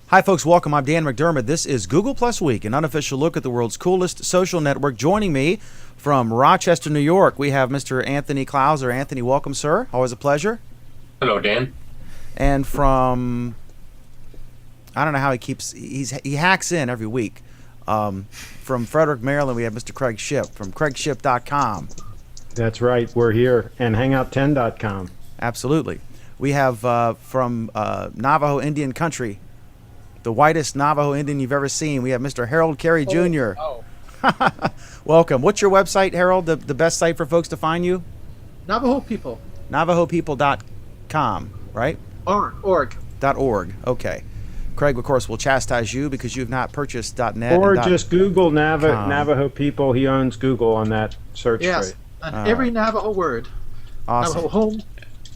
Hi, folks. Welcome. I'm Dan McDermott. This is Google Plus Week, an unofficial look at the world's coolest social network. Joining me from Rochester, New York, we have Mr. Anthony Klauser. Anthony, welcome, sir. Always a pleasure. Hello, Dan. And from, I don't know how he hacks in every week. From Frederick, Maryland, we have Mr. Craig Ship from CraigShip.com. That's right. We're here. And Hangout10.com. Absolutely. We have from Navajo Indian country, the whitest Navajo Indian you've ever seen. We have Mr. Harold Carey Jr. Oh. Welcome. What's your website, Harold? The best site for folks to find you? Navajo people. NavajoPeople.com, right? Org. .org. Okay. Craig, of course, will chastise you because you've not purchased .net. Or and just Google Navajo people. He owns Google on that search Yes. phrase. On every Navajo word. Awesome. Navajo home,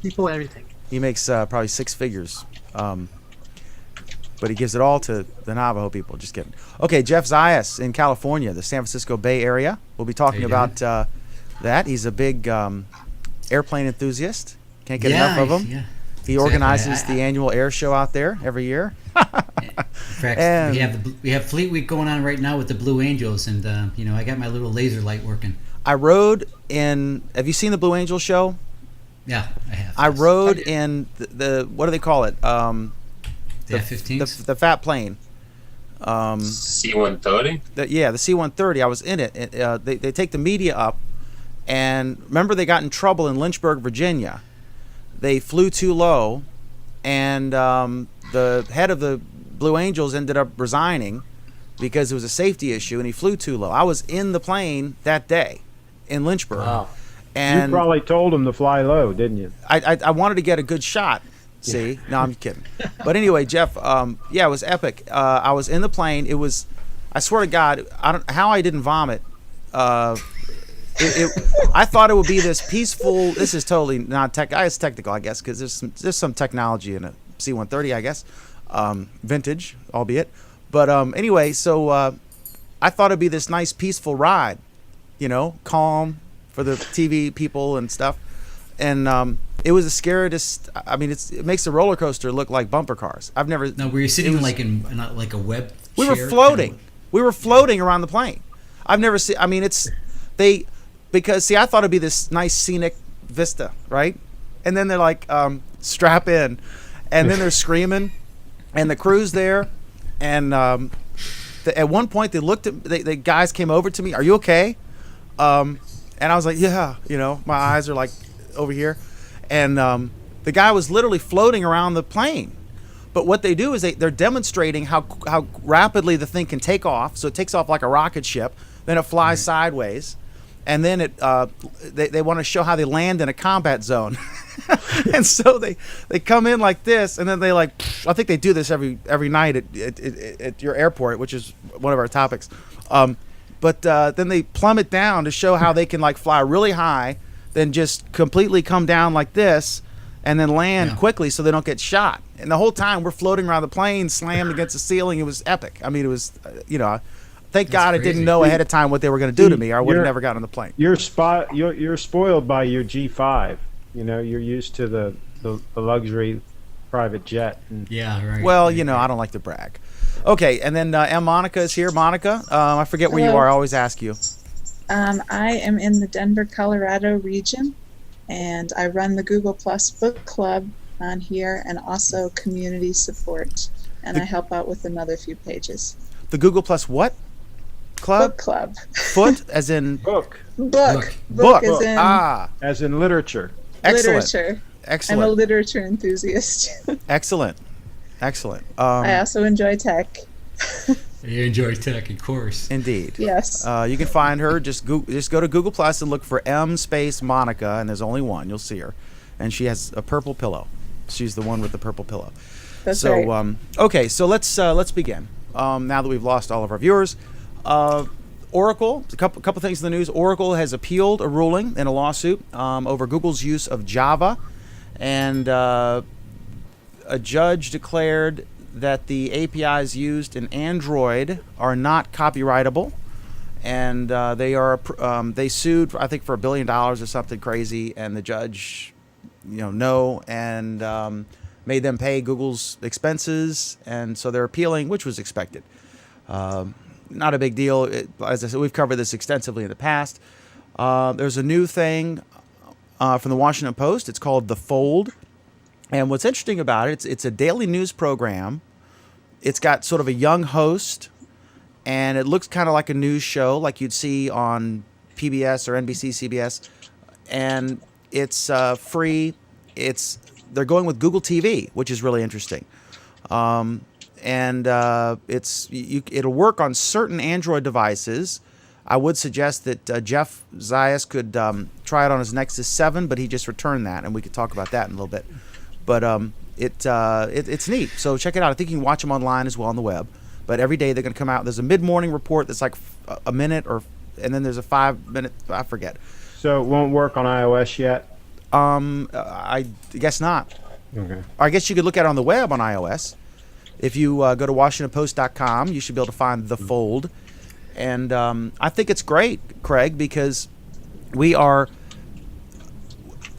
people, everything. He makes probably six figures. But he gives it all to the Navajo people. Just kidding. Okay, Jeff Zayas in California, the San Francisco Bay Area. We'll be talking about that. He's a big airplane enthusiast. Can't get enough of him. Yeah. He organizes the annual air show out there every year. In fact, we have Fleet Week going on right now with the Blue Angels, and I got my little laser light working. I rode in. Have you seen the Blue Angels show? Yeah, I have. I rode in the what do they call it? The F-15s? The fat plane. C-130? The C-130. I was in it. They take the media up, and remember they got in trouble in Lynchburg, Virginia. They flew too low, and the head of the Blue Angels ended up resigning because it was a safety issue, and he flew too low. I was in the plane that day in Lynchburg. Wow. And you probably told him to fly low, didn't you? I wanted to get a good shot. See? No, I'm kidding. But anyway, Jeff, it was epic. I was in the plane. It was, I swear to God, how I didn't vomit. I thought it would be this peaceful. This is totally not it's technical, I guess, because there's some technology in a C-130, I guess, vintage, albeit. But anyway, so I thought it'd be this nice, peaceful ride, calm for the TV people and stuff, and it was the scariest. I mean, it makes the roller coaster look like bumper cars. I've never. No, were you sitting in like a web? We were floating. We were floating around the plane. I've never seen. I mean, because I thought it'd be this nice scenic vista, right? And then they're like, strap in, and then they're screaming, and the crew's there, and at one point they looked at the guys came over to me. Are you okay? And I was like, yeah. My eyes are like over here. And the guy was literally floating around the plane. But what they do is they're demonstrating how rapidly the thing can take off. So it takes off like a rocket ship. Then it flies sideways. And then they want to show how they land in a combat zone. And so they come in like this. And then they I think they do this every night at your airport, which is one of our topics. But then they plummet down to show how they can fly really high, then just completely come down like this, and then land quickly so they don't get shot. And the whole time we're floating around the plane, slammed against the ceiling. It was epic. I mean, it was, thank God I didn't know ahead of time what they were going to do to me, or I would have never gotten on the plane. You're spoiled by your G5. You're used to the luxury private jet. Yeah, right. Well, I don't like to brag. Okay, and then M. Monica is here. Monica, I forget where you are. I always ask you. I am in the Denver, Colorado region, and I run the Google Plus Book Club on here and also community support, and I help out with another few pages. The Google Plus what? Club? Book Club. Foot, as in? Book. Book as in as in literature. Excellent. Literature. Excellent. I'm a literature enthusiast. Excellent. I also enjoy tech. You enjoy tech, of course. Indeed. Yes. You can find her. Just go to Google Plus and look for M space Monica, and there's only one. You'll see her, and she has a purple pillow. She's the one with the purple pillow. That's right. Okay, so let's begin. Now that we've lost all of our viewers, Oracle. A couple things in the news. Oracle has appealed a ruling in a lawsuit over Google's use of Java, and a judge declared that the APIs used in Android are not copyrightable, and they sued I think for $1 billion or something crazy, and the judge, no, and made them pay Google's expenses, and so they're appealing, which was expected. Not a big deal. As I said, we've covered this extensively in the past. There's a new thing from the Washington Post. It's called The Fold. And what's interesting about it, it's a daily news program. It's got sort of a young host, and it looks kind of like a news show like you'd see on PBS or NBC, CBS. And it's free. They're going with Google TV, which is really interesting. It'll work on certain Android devices. I would suggest that Jeff Zayas could try it on his Nexus 7, but he just returned that, and we could talk about that in a little bit. But it's neat. So check it out. I think you can watch them online as well on the web. But every day they're going to come out. There's a mid-morning report that's like a minute, and then there's a 5-minute. I forget. So it won't work on iOS yet? I guess not. Okay. Or I guess you could look at it on the web on iOS. If you go to WashingtonPost.com, you should be able to find The Fold. And I think it's great, Craig, because we are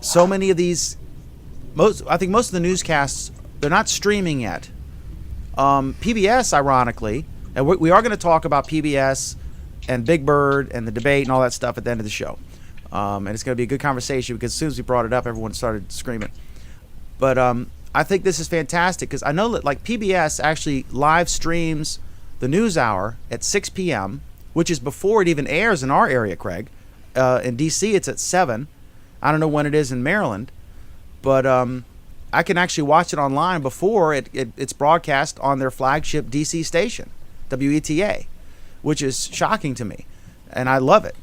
so many of these. I think most of the newscasts, they're not streaming yet. PBS, ironically, and we are going to talk about PBS and Big Bird and the debate and all that stuff at the end of the show. And it's going to be a good conversation because as soon as we brought it up, everyone started screaming. But I think this is fantastic because I know that like PBS actually live streams the news hour at 6 p.m., which is before it even airs in our area, Craig. In D.C., it's at 7. I don't know when it is in Maryland. But I can actually watch it online before it's broadcast on their flagship DC station, WETA, which is shocking to me. And I love it.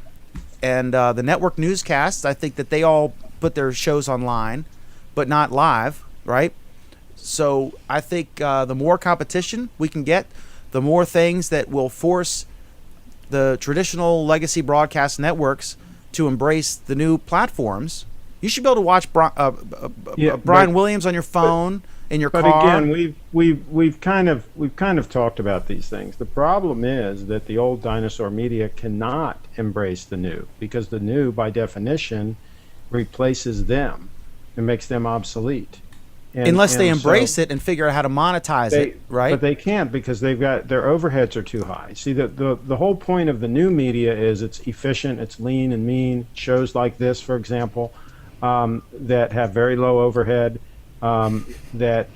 And the network newscasts, I think that they all put their shows online, but not live, right? So I think the more competition we can get, the more things that will force the traditional legacy broadcast networks to embrace the new platforms. You should be able to watch Brian Williams on your phone in your car. But again, we've kind of talked about these things. The problem is that the old dinosaur media cannot embrace the new because the new, by definition, replaces them and makes them obsolete. Unless they embrace it and figure out how to monetize it, right? But they can't because their overheads are too high. See, the whole point of the new media is it's efficient, it's lean and mean. Shows like this, for example. That have very low overhead, that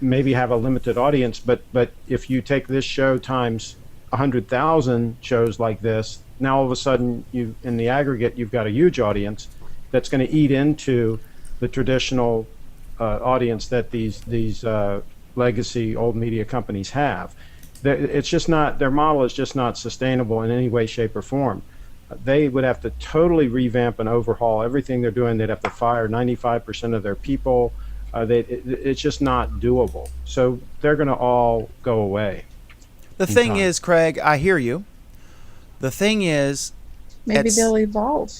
maybe have a limited audience, but if you take this show times 100,000 shows like this, now all of a sudden in the aggregate you've got a huge audience that's going to eat into the traditional audience that these legacy old media companies have. It's just not, their model is just not sustainable in any way, shape, or form. They would have to totally revamp and overhaul everything they're doing. They'd have to fire 95% of their people. It's just not doable. So they're going to all go away. The thing is, Craig, I hear you. The thing is, maybe they'll evolve.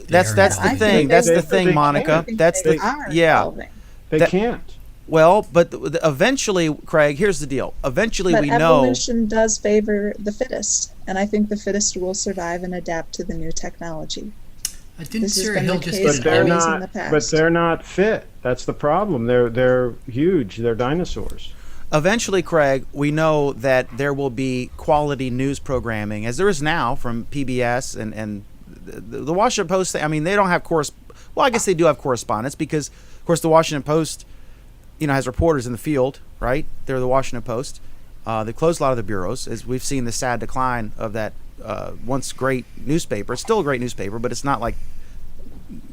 That's the thing. That's the thing, Monica. That's the evolving. They can't. Well, but eventually, Craig, here's the deal. Eventually, we know evolution does favor the fittest, and I think the fittest will survive and adapt to the new technology. This has been the case always in the past. But they're not fit. That's the problem. They're huge. They're dinosaurs. Eventually, Craig, we know that there will be quality news programming, as there is now from PBS and the Washington Post. I mean, they don't have well, I guess they do have correspondence because, of course, the Washington Post, has reporters in the field, right? They're the Washington Post. They closed a lot of the bureaus, as we've seen the sad decline of that once great newspaper. It's still a great newspaper, but it's not like,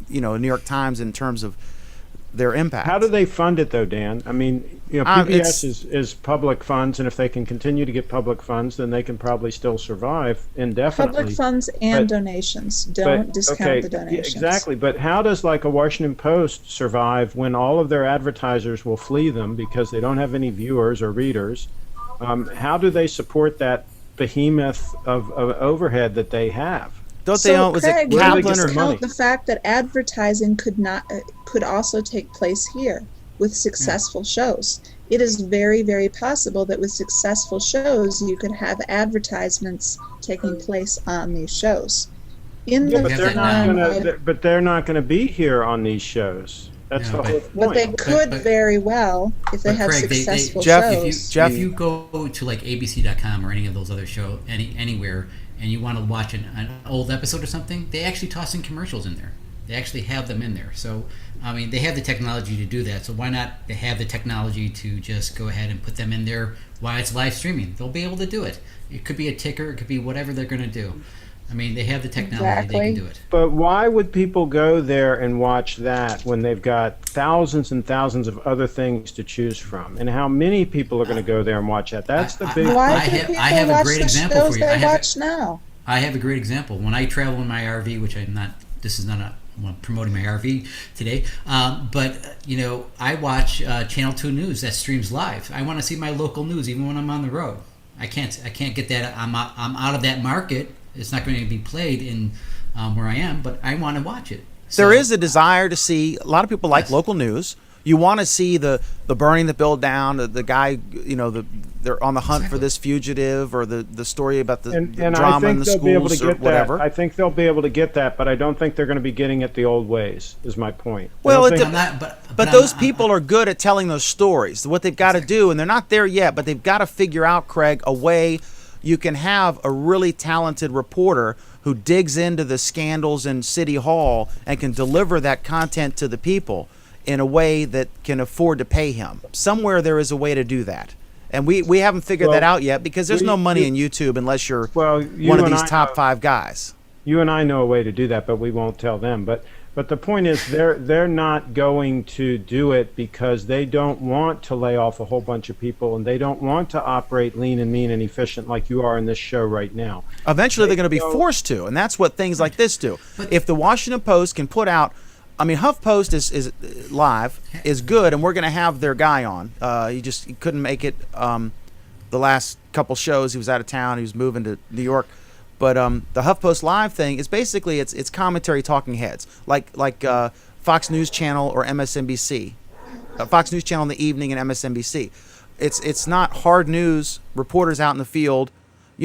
New York Times in terms of their impact. How do they fund it, though, Dan? I mean, PBS is public funds, and if they can continue to get public funds, then they can probably still survive indefinitely. Public funds and donations. Don't discount the donations. Exactly, but how does like a Washington Post survive when all of their advertisers will flee them because they don't have any viewers or readers? How do they support that behemoth of overhead that they have? Craig, discount the fact that advertising could also take place here with successful shows. It is very, very possible that with successful shows, you could have advertisements taking place on these shows. But they're not going to be here on these shows. That's No, the whole But point. they could But- very well if they but have Craig, successful Jeff, shows. Jeff, if you go to like ABC.com or any of those other anywhere, and you want to watch an old episode or something, they actually toss in commercials in there. They actually have them in there. So, I mean, they have the technology to do that. So why not have the technology to just go ahead and put them in there while it's live streaming? They'll be able to do it. It could be a ticker. It could be whatever they're going to do. I mean, they have the technology. They can do it. But why would people go there and watch that when they've got thousands and thousands of other things to choose from? And how many people are going to go there and watch that? That's the big. Why I do have- people I have a watch great the example shows for you. they watch now? I have a great example. When I travel in my RV, which I'm not, this is not I'm promoting my RV today, but I watch Channel 2 News that streams live. I want to see my local news even when I'm on the road. I can't get that. I'm out of that market. It's not going to be played in where I am, but I want to watch it. So, there is a desire to see. A lot of people like local news. You want to see the burning the bill down, the guy, they're on the hunt for this fugitive, or the story about the And drama I think in the they'll be able to schools or get whatever. that. I think they'll be able to get that, but I don't think they're going to be getting it the old ways. Is my point. Well, I don't it think- I'm not, But I'm those not- people are good at telling those stories. What they've got to do, and they're not there yet, but they've got to figure out, Craig, a way you can have a really talented reporter who digs into the scandals in City Hall and can deliver that content to the people in a way that can afford to pay him. Somewhere there is a way to do that. And we haven't figured that out yet, because there's no money in YouTube unless you're one of these top 5 guys. You and I know a way to do that, but we won't tell them. But the point is, they're not going to do it because they don't want to lay off a whole bunch of people, and they don't want to operate lean and mean and efficient like you are in this show right now. Eventually they're going to be forced to, and that's what things like this do. If the Washington Post can put out, I mean, HuffPost is live, is good, and we're going to have their guy on. He couldn't make it the last couple shows. He was out of town. He was moving to New York. But the HuffPost Live thing is basically it's commentary talking heads, like Fox News Channel or MSNBC, Fox News Channel in the evening and MSNBC. It's not hard news reporters out in the field.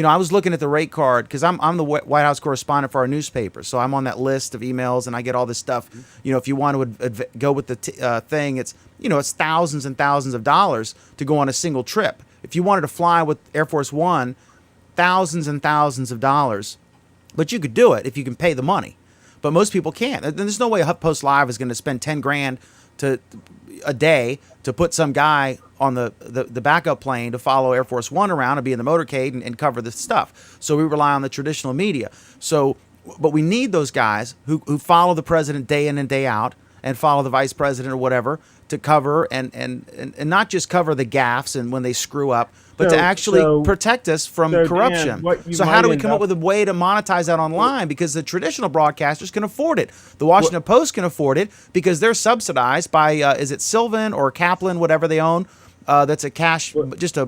I was looking at the rate card because I'm the White House correspondent for our newspaper, so I'm on that list of emails and I get all this stuff. If you want to go with the thing, it's it's thousands and thousands of dollars to go on a single trip. If you wanted to fly with Air Force One, thousands and thousands of dollars, but you could do it if you can pay the money. But most people can't. And there's no way HuffPost Live is going to spend $10,000 a day to put some guy on the backup plane to follow Air Force One around and be in the motorcade and cover the stuff. So we rely on the traditional media. But we need those guys who follow the president day in and day out and follow the vice president or whatever to cover and not just cover the gaffes and when they screw up, but to actually protect us from corruption. Dan, So how do we come up with a way to monetize that online? Because the traditional broadcasters can afford it. The Washington Post can afford it because they're subsidized by, is it Sylvan or Kaplan, whatever they own? That's a cash, just a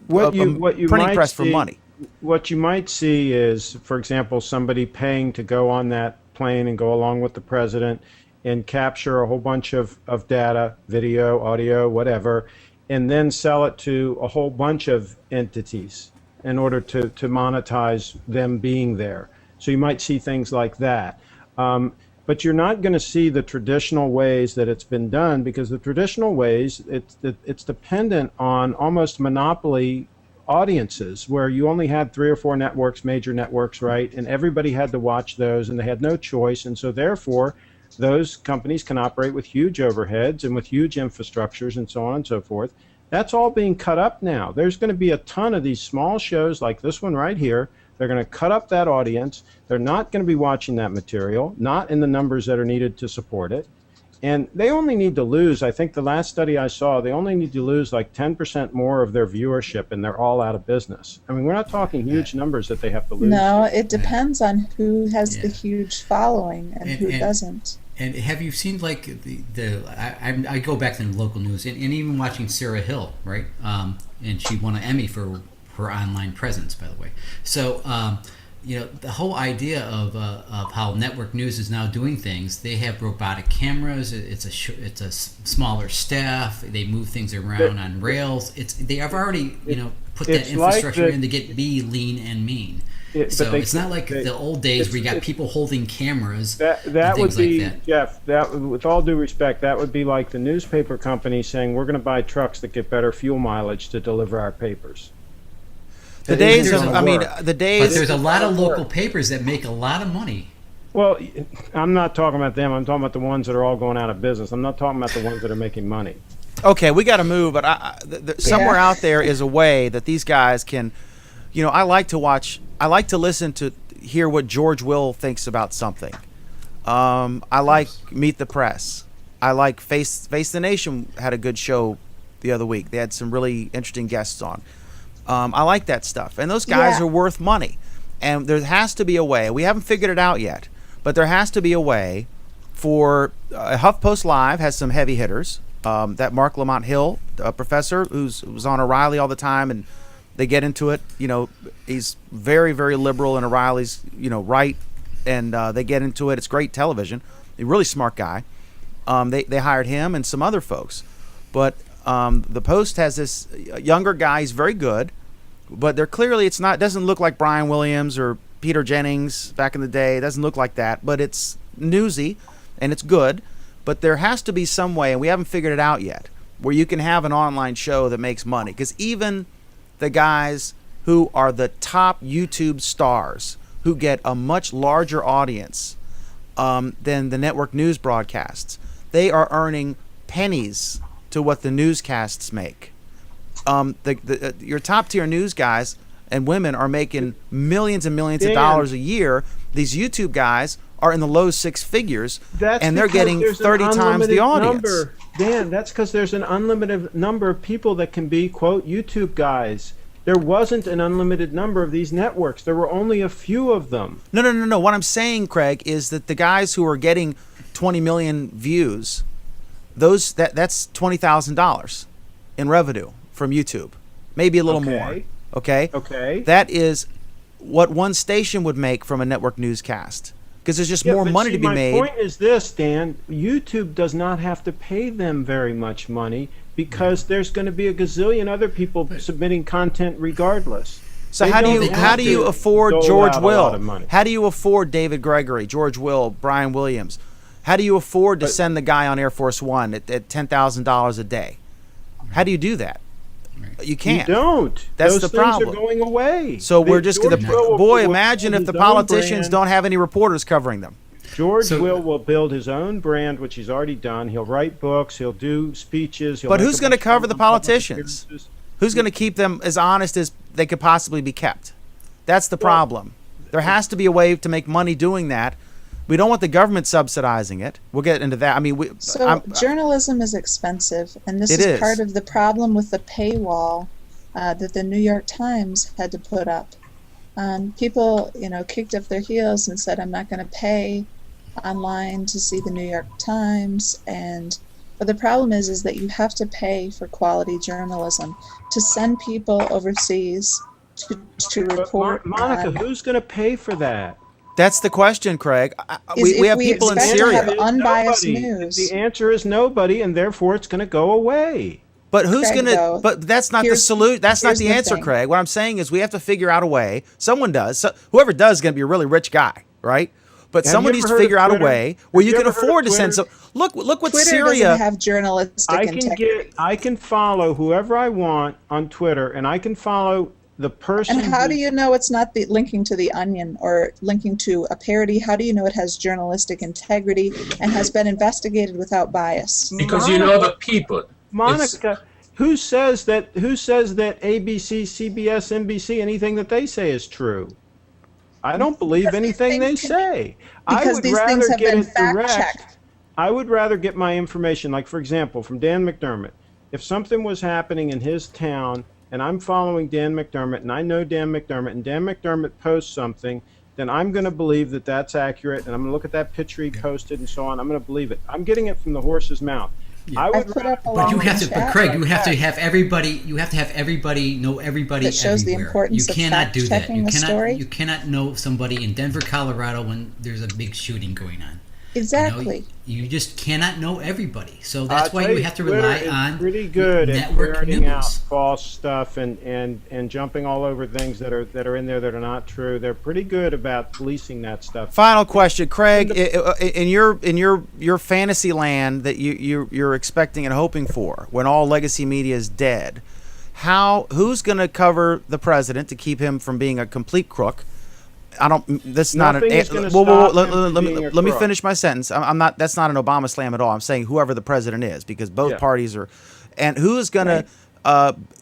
what you printing might press for see- money. What you might see is, for example, somebody paying to go on that plane and go along with the president and capture a whole bunch of data, video, audio, whatever, and then sell it to a whole bunch of entities in order to monetize them being there. So you might see things like that. But you're not going to see the traditional ways that it's been done, because the traditional ways, it's dependent on almost monopoly audiences, where you only had 3 or 4 networks, major networks, right? And everybody had to watch those, and they had no choice. And so therefore, those companies can operate with huge overheads and with huge infrastructures and so on and so forth. That's all being cut up now. There's going to be a ton of these small shows like this one right here. They're going to cut up that audience. They're not going to be watching that material, not in the numbers that are needed to support it. And they only need to lose, I think the last study I saw, they only need to lose like 10% more of their viewership, and they're all out of business. I mean, we're not talking huge numbers that they have to lose. No, it depends on who has the huge following and who doesn't. And have you seen like I go back to the local news and even watching Sarah Hill, right? And she won an Emmy for her online presence, by the way. So the whole idea of how network news is now doing things. They have robotic cameras. It's a smaller staff. They move things around on rails. They have already put that infrastructure in to be lean and mean. So it's not like the old days where you got people holding cameras. That and would things be, like that. Jeff, with all due respect, that would be like the newspaper company saying we're going to buy trucks that get better fuel mileage to deliver our papers. The That days isn't of, gonna I mean, work. the But days. there's a lot of local papers that make a lot of money. Well, I'm not talking about them. I'm talking about the ones that are all going out of business. I'm not talking about the ones that are making money. Okay, we got to move, but somewhere Yeah. out there is a way that these guys can, I like to watch, I like to listen to hear what George Will thinks about something. I like Meet the Press. I like Face the Nation had a good show the other week. They had some really interesting guests on. I like that stuff. And those guys Yeah. are worth money. And there has to be a way. We haven't figured it out yet, but there has to be a way for HuffPost Live has some heavy hitters. That Mark Lamont Hill, a professor who's on O'Reilly all the time, and they get into it. He's very, very liberal, and O'Reilly's, right, and they get into it. It's great television. A really smart guy. They hired him and some other folks, but the Post has this younger guy. He's very good, but they're clearly it doesn't look like Brian Williams or Peter Jennings back in the day. It doesn't look like that, but it's newsy and it's good. But there has to be some way, and we haven't figured it out yet, where you can have an online show that makes money. Because even the guys who are the top YouTube stars, who get a much larger audience than the network news broadcasts, they are earning pennies to what the newscasts make. Your top tier news guys and women are making millions and millions of dollars a year. These YouTube guys are in the low six figures, and they're getting 30 times the audience. Dan, that's because there's an unlimited number of people that can be, quote, YouTube guys. There wasn't an unlimited number of these networks. There were only a few of them. No. What I'm saying, Craig, is that the guys who are getting 20 million views, that's $20,000 in revenue from YouTube, maybe a little more. Okay. Okay. That is what one station would make from a network newscast, because there's just more money to be made. My point is this, Dan. YouTube does not have to pay them very much money because there's going to be a gazillion other people submitting content regardless. So They how do don't you have to afford dole George out a lot of Will? money. How do you afford David Gregory, George Will, Brian Williams? How do you afford to send the guy on Air Force One at $10,000 a day? How do you do that? You can't. You don't. That's Those the things problem. are going away. So we're just going George Will to, boy, will imagine build if the his own politicians brand. don't have any reporters covering them. George will build his own brand, which he's already done. He'll write books. He'll do speeches. But who's going to cover the politicians? Who's going to keep them as honest as they could possibly be kept? That's the problem. There has to be a way to make money doing that. We don't want the government subsidizing it. We'll get into that. I mean, journalism is expensive, and this It is is. part of the problem with the paywall that the New York Times had to put up. People, kicked up their heels and said, "I'm not going to pay online to see the New York Times." But the problem is that you have to pay for quality journalism to send people overseas to report. Monica, who's going to pay for that? that's the question, Craig. Is We if have we people in expect to Syria. have unbiased Nobody. news. The answer is nobody, and therefore it's going to go away. But who's Craig, going to? though, But that's not the here's- solution. That's not here's the the answer, thing. Craig. What I'm saying is we have to figure out a way. Someone does. Whoever does is going to be a really rich guy, right? But Have someone you needs ever to heard of figure out a Twitter? way where Have you you can ever heard of afford to send some. Twitter? Look what Twitter Syria. doesn't have journalistic integrity. I can follow whoever I want on Twitter, and I can follow the person. And how do you know it's not linking to the Onion or linking to a parody? How do you know it has journalistic integrity and has been investigated without bias? Because you know the people. Monica, who says that ABC, CBS, NBC, anything that they say is true? I don't believe anything they say. I Because would these rather things have get been it direct. fact-checked. I would rather get my information, like, for example, from Dan McDermott. If something was happening in his town and I'm following Dan McDermott and I know Dan McDermott and Dan McDermott posts something, then I'm going to believe that that's accurate, and I'm going to look at that picture he posted and so on. I'm going to believe it. I'm getting it from the horse's mouth. I I would put rather- up a But you long have to, but chat Craig, you have to have everybody. You have to have everybody know everybody that shows the everywhere. importance You of cannot do that. fact-checking You a cannot. story. You cannot know somebody in Denver, Colorado, when there's a big shooting going on. Exactly. You just cannot know everybody. So that's why you have to Twitter rely is on pretty good at network ferreting out news. false stuff and jumping all over things that are in there that are not true. They're pretty good about policing that stuff. Final question, Craig. In your fantasy land that you're expecting and hoping for, when all legacy media is dead, who's going to cover the president to keep him from being a complete crook? I don't. That's Nothing is not gonna an. stop him Let from being a me crook. finish my sentence. I'm not. That's not an Obama slam at all. I'm saying whoever the president is, because both Yeah. parties are, and who is going to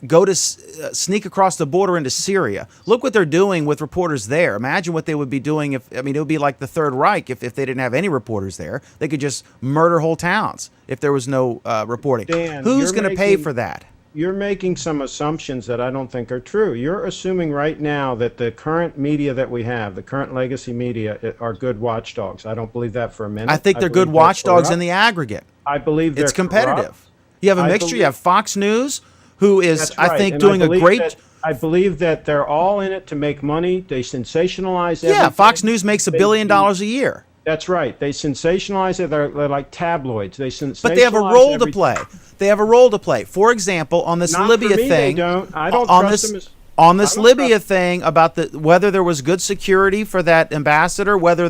go to sneak across the border into Syria? Look what they're doing with reporters there. Imagine what they would be doing if. I mean, it would be like the Third Reich if they didn't have any reporters there. They could just murder whole towns if there was no reporting. Dan, Who's you're going to pay making- for that? You're making some assumptions that I don't think are true. You're assuming right now that the current media that we have, the current legacy media, are good watchdogs. I don't believe that for a minute. I think they're good believe watchdogs corrupt. in the aggregate. I believe they're It's competitive. corrupt. You have a I mixture. You believe- have Fox News, who is, That's I right, think, and doing a believe great. I believe that they're all in it to make money. They sensationalize everything. Yeah, Fox News makes $1 They- billion a year, That's right. They sensationalize it. They're like tabloids. They sensationalize but they have a role to everything. play. They have a role to play. For example, on this Not Libya for me, thing, They don't. I don't on trust this them as, on this I don't Libya trust- thing about whether there was good security for that ambassador, whether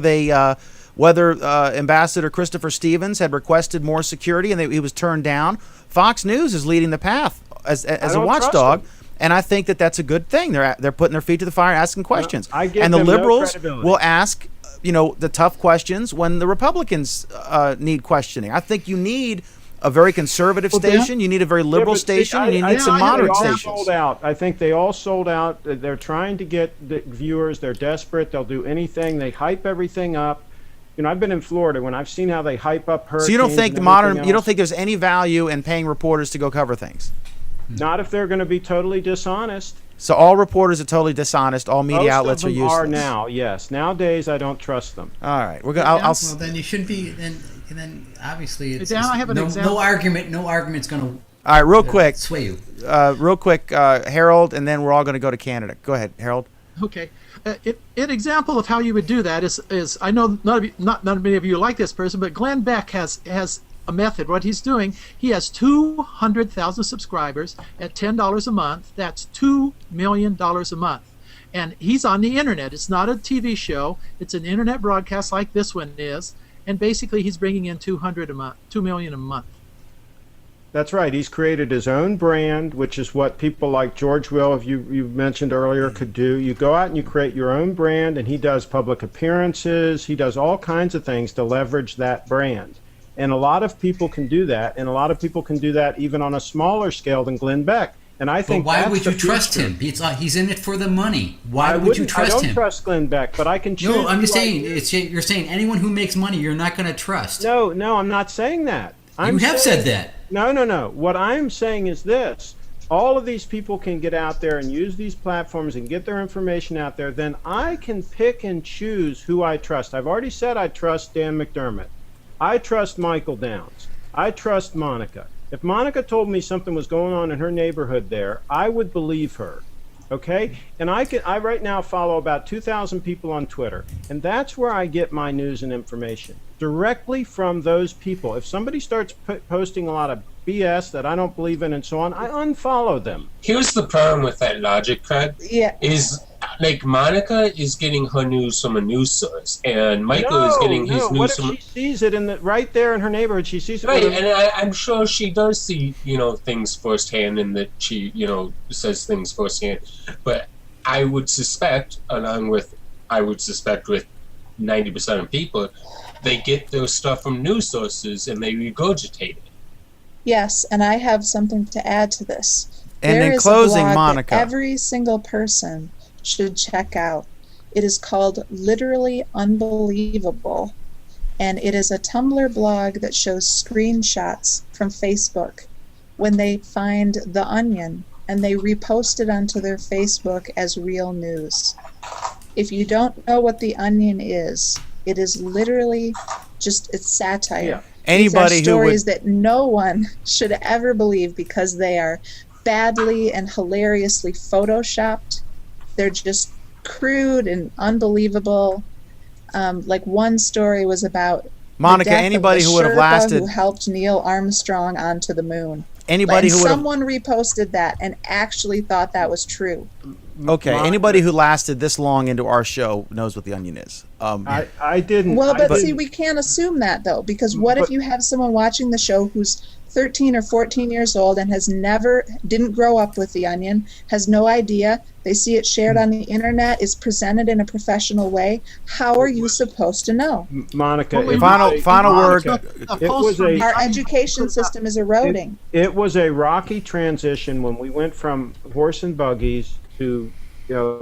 Ambassador Christopher Stevens had requested more security and he was turned down. Fox News is leading the path as a don't trust watchdog. them. And I think that's a good thing. They're putting their feet to the fire, asking questions. I give and the them no liberals credibility. will ask, the tough questions when the Republicans need questioning. I think you need a very conservative Well, Dan- station. You need a very liberal but see, station. And you I need some think they moderate all stations. Sold out. I think they all sold out. They're trying to get the viewers. They're desperate. They'll do anything. They hype everything up. I've been in Florida when I've seen how they hype up hurricanes. So you don't think and the modern? everything You don't else. think there's any value in paying reporters to go cover things? Not if they're going to be totally dishonest. So all reporters are totally dishonest. All media Most outlets of are them useless. are now. Yes. Nowadays, I don't trust them. All right, we're gonna. I'll Well, then you shouldn't be. Then obviously, it's, Dan, I have an example. no argument. No argument's going to all right, real quick, sway you. Harold, and then we're all going to go to Canada. Go ahead, Harold. Okay. An example of how you would do that is I know not many of you like this person, but Glenn Beck has a method. What he's doing, he has 200,000 subscribers at $10 a month. That's $2 million a month. And he's on the internet. It's not a TV show. It's an internet broadcast like this one is. And basically he's bringing in 200 a month, 2 million a month. That's right. He's created his own brand, which is what people like George Will, you mentioned earlier, could do. You go out and you create your own brand, and he does public appearances. He does all kinds of things to leverage that brand. And a lot of people can do that, and a lot of people can do that even on a smaller scale than Glenn Beck. And I But think why that's would the you trust future. him? He's in it for the money. Why I would you wouldn't- trust I don't him? trust Glenn Beck, but I can choose. No, I'm just who I saying. use. You're saying anyone who makes money, you're not going to trust. No, I'm not saying that. You have said that. No. What I'm saying is this. All of these people can get out there and use these platforms and get their information out there. Then I can pick and choose who I trust. I've already said I trust Dan McDermott. I trust Michael Downs. I trust Monica. If Monica told me something was going on in her neighborhood there, I would believe her. Okay? And I right now follow about 2,000 people on Twitter, and that's where I get my news and information, directly from those people. If somebody starts posting a lot of BS that I don't believe in and so on, I unfollow them. Here's the problem with that logic, Craig. Yeah. Is like Monica is getting her news from a news source, and Michael is getting his What news if from. she sees it right there in her neighborhood? She sees it. Right, with her- and I'm sure she does see, things firsthand, and that she, says things firsthand. But I would suspect, with 90% of people, they get their stuff from news sources and they regurgitate it. Yes, and I have something to add to this. And There in is a closing, blog that Monica. every single person should check out. It is called Literally Unbelievable, and it is a Tumblr blog that shows screenshots from Facebook when they find The Onion, and they repost it onto their Facebook as real news. If you don't know what The Onion is, it is literally it's satire. Yeah. Anybody These are who would stories that no one should ever believe because they are badly and hilariously photoshopped. They're just crude and unbelievable. Like one story was about Monica, the death anybody of the who would have Sherpa lasted, who helped Neil Armstrong onto the moon. anybody And who would have, someone reposted that and actually thought that was true. okay, Monica- anybody who lasted this long into our show knows what the Onion is. I didn't. Well, I but see, didn't- we can't assume that though, because what if But- you have someone watching the show who's 13 or 14 years old and didn't grow up with the Onion, has no idea, they see it shared on the internet, is presented in a professional way. How are you supposed to know? Monica, Well, it Final- was a- final word. A It post was from a- the Our Onion education puts out- system is eroding. It was a rocky transition when we went from horse and buggies to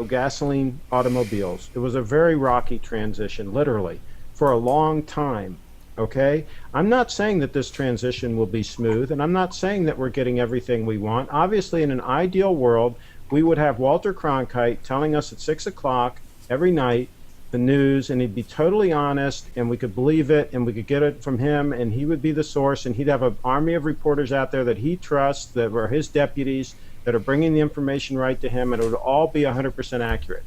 gasoline automobiles. It was a very rocky transition, literally, for a long time. Okay? I'm not saying that this transition will be smooth, and I'm not saying that we're getting everything we want. Obviously, in an ideal world, we would have Walter Cronkite telling us at 6 o'clock every night the news, and he'd be totally honest, and we could believe it, and we could get it from him, and he would be the source, and he'd have an army of reporters out there that he trusts, that were his deputies, that are bringing the information right to him, and it would all be 100% accurate.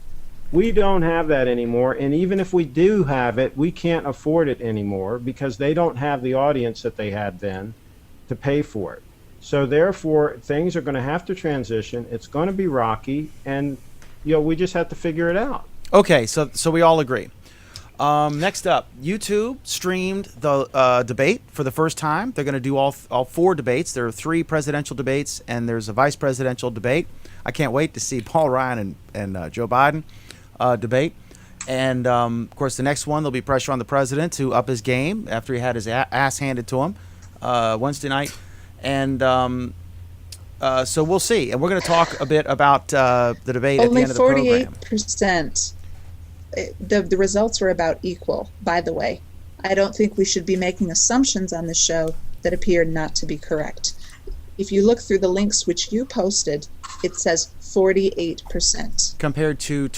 We don't have that anymore, and even if we do have it, we can't afford it anymore because they don't have the audience that they had then to pay for it. So therefore, things are going to have to transition. It's going to be rocky, and we just have to figure it out. Okay, so we all agree. Next up, YouTube streamed the debate for the first time. They're going to do all 4 debates. There are 3 presidential debates, and there's a vice presidential debate. I can't wait to see Paul Ryan and Joe Biden debate. And, of course, the next one, there'll be pressure on the president to up his game after he had his ass handed to him Wednesday night. And so we'll see. And we're going to talk a bit about the debate at the Only end of the program. 48%. The results were about equal, by the way. I don't think we should be making assumptions on the show that appear not to be correct. If you look through the links which you posted, it says 48%. Compared to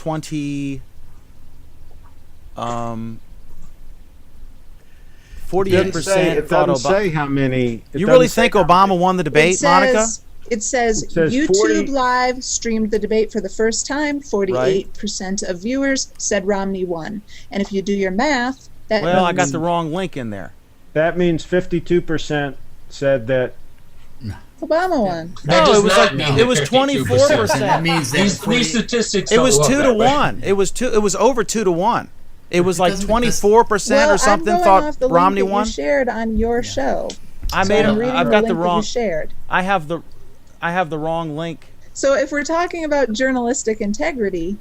48%. It thought doesn't Obama. say how many. You really think Obama won the debate, Monica? It says says 40 YouTube Live streamed the debate for the first time. 48% of viewers said Romney won. And if you do your math, that Well, I got means the wrong link in there. That means 52% said that. Obama won. That No, does it was not like mean it was 52%. 24%. That means that These statistics It don't was work 2 to that way. 1. It was over 2 to 1. It was like doesn't- 24% or something I'm going thought off the Romney link that won. you shared on your show. I So made I'm a, reading I've the got link the that wrong. you shared. I have the wrong link. So if we're talking about journalistic integrity,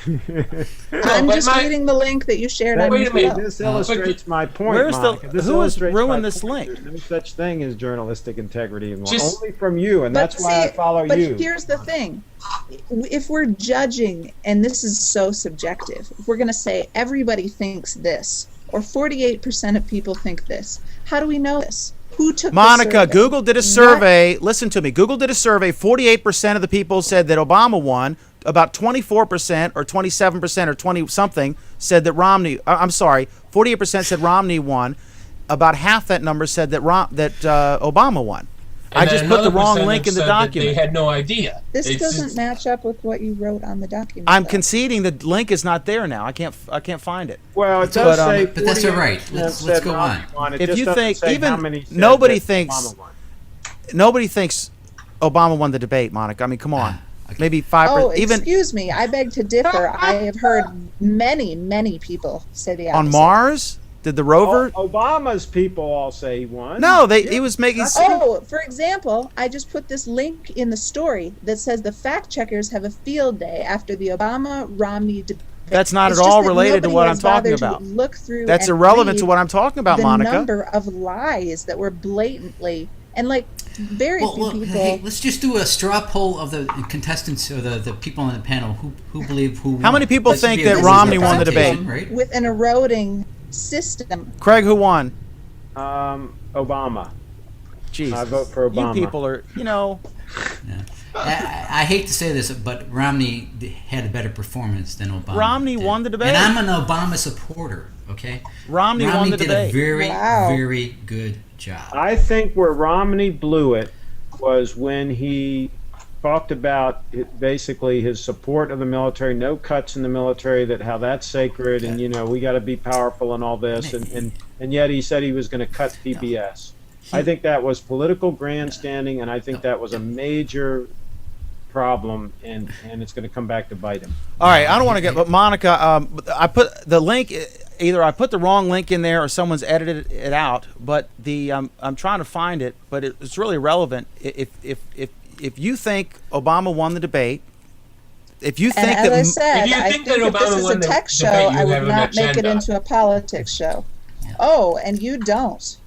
I'm but just reading the link that you shared on Wait your a minute. show. This illustrates my point, Where's the- Monica. This who has illustrates ruined my this point. link? There's no such thing as journalistic integrity anymore. Just- Only from you, and But that's why I follow but you. here's the thing. If we're judging, and this is so subjective, if we're going to say everybody thinks this, or 48% of people think this, how do we know this? Who took the Monica, survey? Google did a survey. Listen to me. Google did a survey. 48% of the people said that Obama won. About 24% or 27% or 20 something said that Romney. I'm sorry. 48% said Romney won. About half that number said that Obama won. And I then just put the another wrong percentage link in the said that document. They had no idea. This It's doesn't just- match up with what you wrote on the document. I'm though. conceding the link is not there now. I can't find it. Well, it But, does say. but that's all right. 48% Let's said go Romney on. won. It If just you doesn't think say even how many said nobody that thinks Obama won. nobody thinks Obama won the debate, Monica. I mean, come on. Okay. Maybe 5%. Oh, even excuse me. I beg to differ. I have heard many people say the opposite. on Mars, did the rover? Obama's people all say he won. No, he was making. Oh, for example, I just put this link in the story that says the fact checkers have a field day after the Obama-Romney debate. That's not It's at just all that related to nobody what I'm has talking bothered to about. Look through That's and irrelevant to read what I'm talking about, the Monica. number of lies that were blatantly and very few Well, people. hey, let's just do a straw poll of the contestants or the people on the panel who believe who won. How many people That should think be a that good Romney won the representation, debate? Right? with an eroding system. Craig, who won? Obama. Jesus. I vote for Obama. You people are, Yeah. I hate to say this, but Romney had a better performance than Obama. Romney did. won the debate. And I'm an Obama supporter. Okay. Romney won the did debate. a very, Wow. very good job. I think where Romney blew it was when he talked about basically his support of the military, no cuts in the military, that how that's sacred, and we got to be powerful and all this, and yet he said he was going to cut PBS. I think that was political grandstanding, and I think that was a major problem, and it's going to come back to bite him. All right, I don't want to get, but Monica, I put the link. Either I put the wrong link in there, or someone's edited it out. But I'm trying to find it, but it's really relevant. If you think Obama won the debate, if you think and that, as I said, If you I think think that if this Obama is won a the tech show, debate, you I would have an not make it agenda. into a politics show. Oh, and you don't.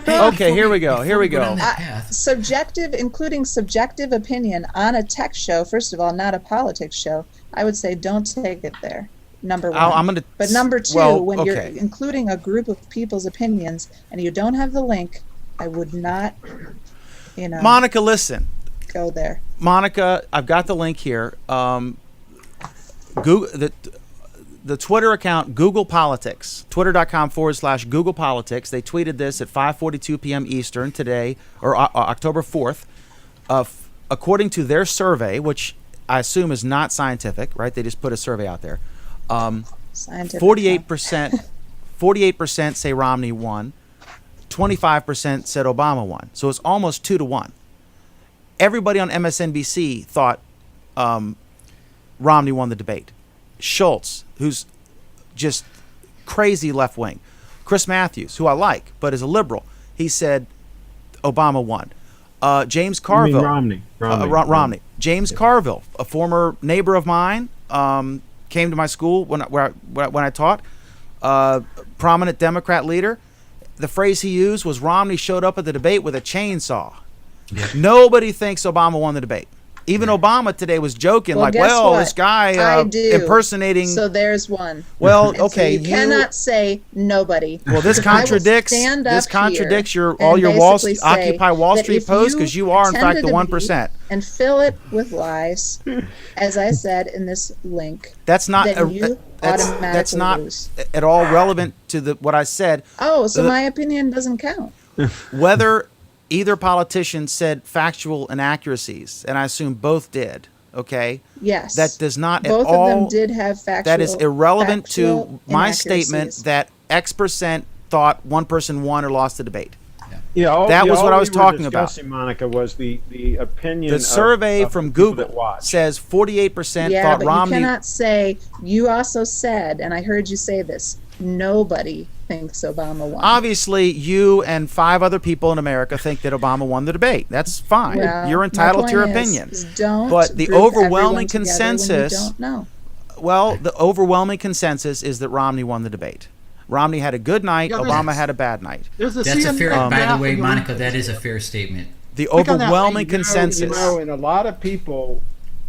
okay, here we go. Here we Before go. on that path, Including subjective opinion on a tech show, first of all, not a politics show, I would say don't take it there. Number one. I'm gonna. But number two, well, when you're okay. including a group of people's opinions and you don't have the link, I would not, Monica, listen. go there. Monica, I've got the link here. Google the Twitter account Google Politics, twitter.com/Google Politics. They tweeted this at 5:42 p.m. Eastern today, or October 4th. According to their survey, which I assume is not scientific, right? They just put a survey out there. Scientific. 48% say Romney won. 25% said Obama won. So it's almost 2-1. Everybody on MSNBC thought Romney won the debate. Schultz, who's just crazy left wing. Chris Matthews, who I like, but is a liberal, he said Obama won. James Carville. Romney. James Carville, a former neighbor of mine, came to my school when I taught. Prominent Democrat leader. The phrase he used was Romney showed up at the debate with a chainsaw. Yeah. Nobody thinks Obama won the debate. Even Obama today was joking, Well, guess what? this guy I do. impersonating. So there's one. Well, And so okay, you cannot say nobody. Well, this contradicts. stand This up contradicts here all and your basically say Occupy Wall that Street if posts, because you are in fact attended the a 1%. meeting and fill it with lies, as I said in this link. That's not. Then you That's automatically not lose. at all relevant to what I said. Oh, so my opinion doesn't count. Whether either politician said factual inaccuracies, and I assume both did. Okay. Yes. That does not Both at all. of them did have factual. That is irrelevant to factual my statement inaccuracies. that X% thought one person won or lost the debate. Yeah, That was what I was talking about. discussing, Monica, was the opinion. The survey of from people that Google watch. says 48% Yeah, thought but Romney. you cannot say. You also said, and I heard you say this. Nobody thinks Obama won. Obviously, you and 5 other people in America think that Obama won the debate. That's fine. Well, You're my entitled to your point opinion. is don't But the group overwhelming everyone together when you consensus. don't know. Well, the overwhelming consensus is that Romney won the debate. Romney had a good night. Yeah, Obama had a bad night. There's a that's a fair. CNN By the graph way, in your- Monica, that is a fair statement. The Click on that overwhelming link. consensus. And a lot of people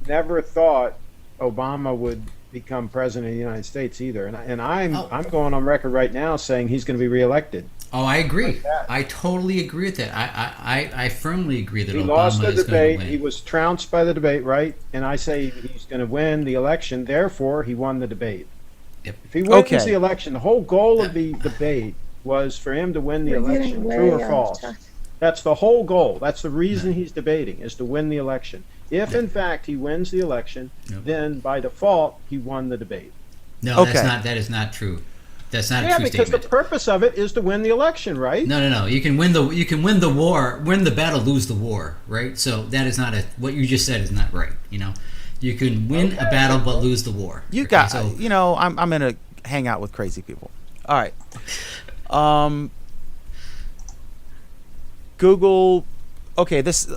never thought Obama would become president of the United States either. And I'm going on record right now saying he's going to be reelected. Oh, I agree. Like that. I totally agree with that. I firmly agree that He Obama lost the is going debate. to win. He was trounced by the debate, right? And I say he's going to win the election. Therefore, he won the debate. Yep. If he wins Okay. the election, the whole goal of the debate was for him to win the We're getting election. way True or off false? topic. That's the whole goal. That's the reason he's debating, is to win the election. If, in fact, he wins the election, Yep. then by default, he won the debate. No, Okay. that is not true. That's not a Yeah, true because statement. the purpose of it is to win the election, right? No. You can win the war, win the battle, lose the war, right? So that is not what you just said is not right. You can win a battle but lose the war. You Okay, got. so I'm gonna hang out with crazy people. All right. Google. Okay, this.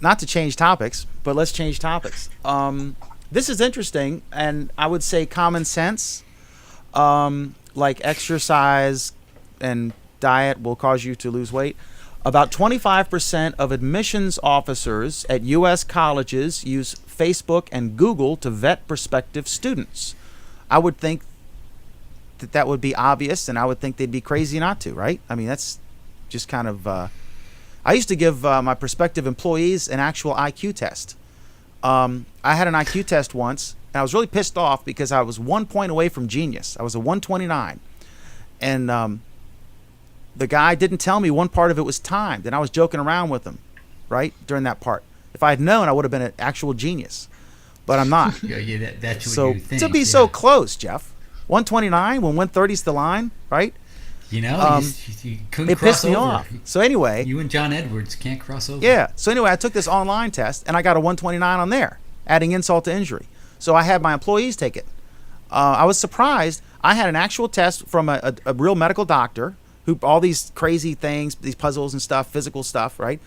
Not to change topics, but let's change topics. This is interesting, and I would say common sense. Like exercise and diet will cause you to lose weight. About 25% of admissions officers at U.S. colleges use Facebook and Google to vet prospective students. I would think that would be obvious, and I would think they'd be crazy not to, right? I mean, that's just kind of... I used to give my prospective employees an actual IQ test. I had an IQ test once, and I was really pissed off because I was 1 point away from genius. I was a 129. And the guy didn't tell me one part of it was timed, and I was joking around with him, right, during that part. If I had known, I would have been an actual genius, but I'm not. Yeah, that's what So you think. to be so close, Jeff, 129 when 130's the line, right? you couldn't It cross pissed me over. off. So anyway, You and John Edwards can't cross over. yeah. So anyway, I took this online test and I got a 129 on there, adding insult to injury. So I had my employees take it. I was surprised. I had an actual test from a real medical doctor who all these crazy things, these puzzles and stuff, physical stuff, right,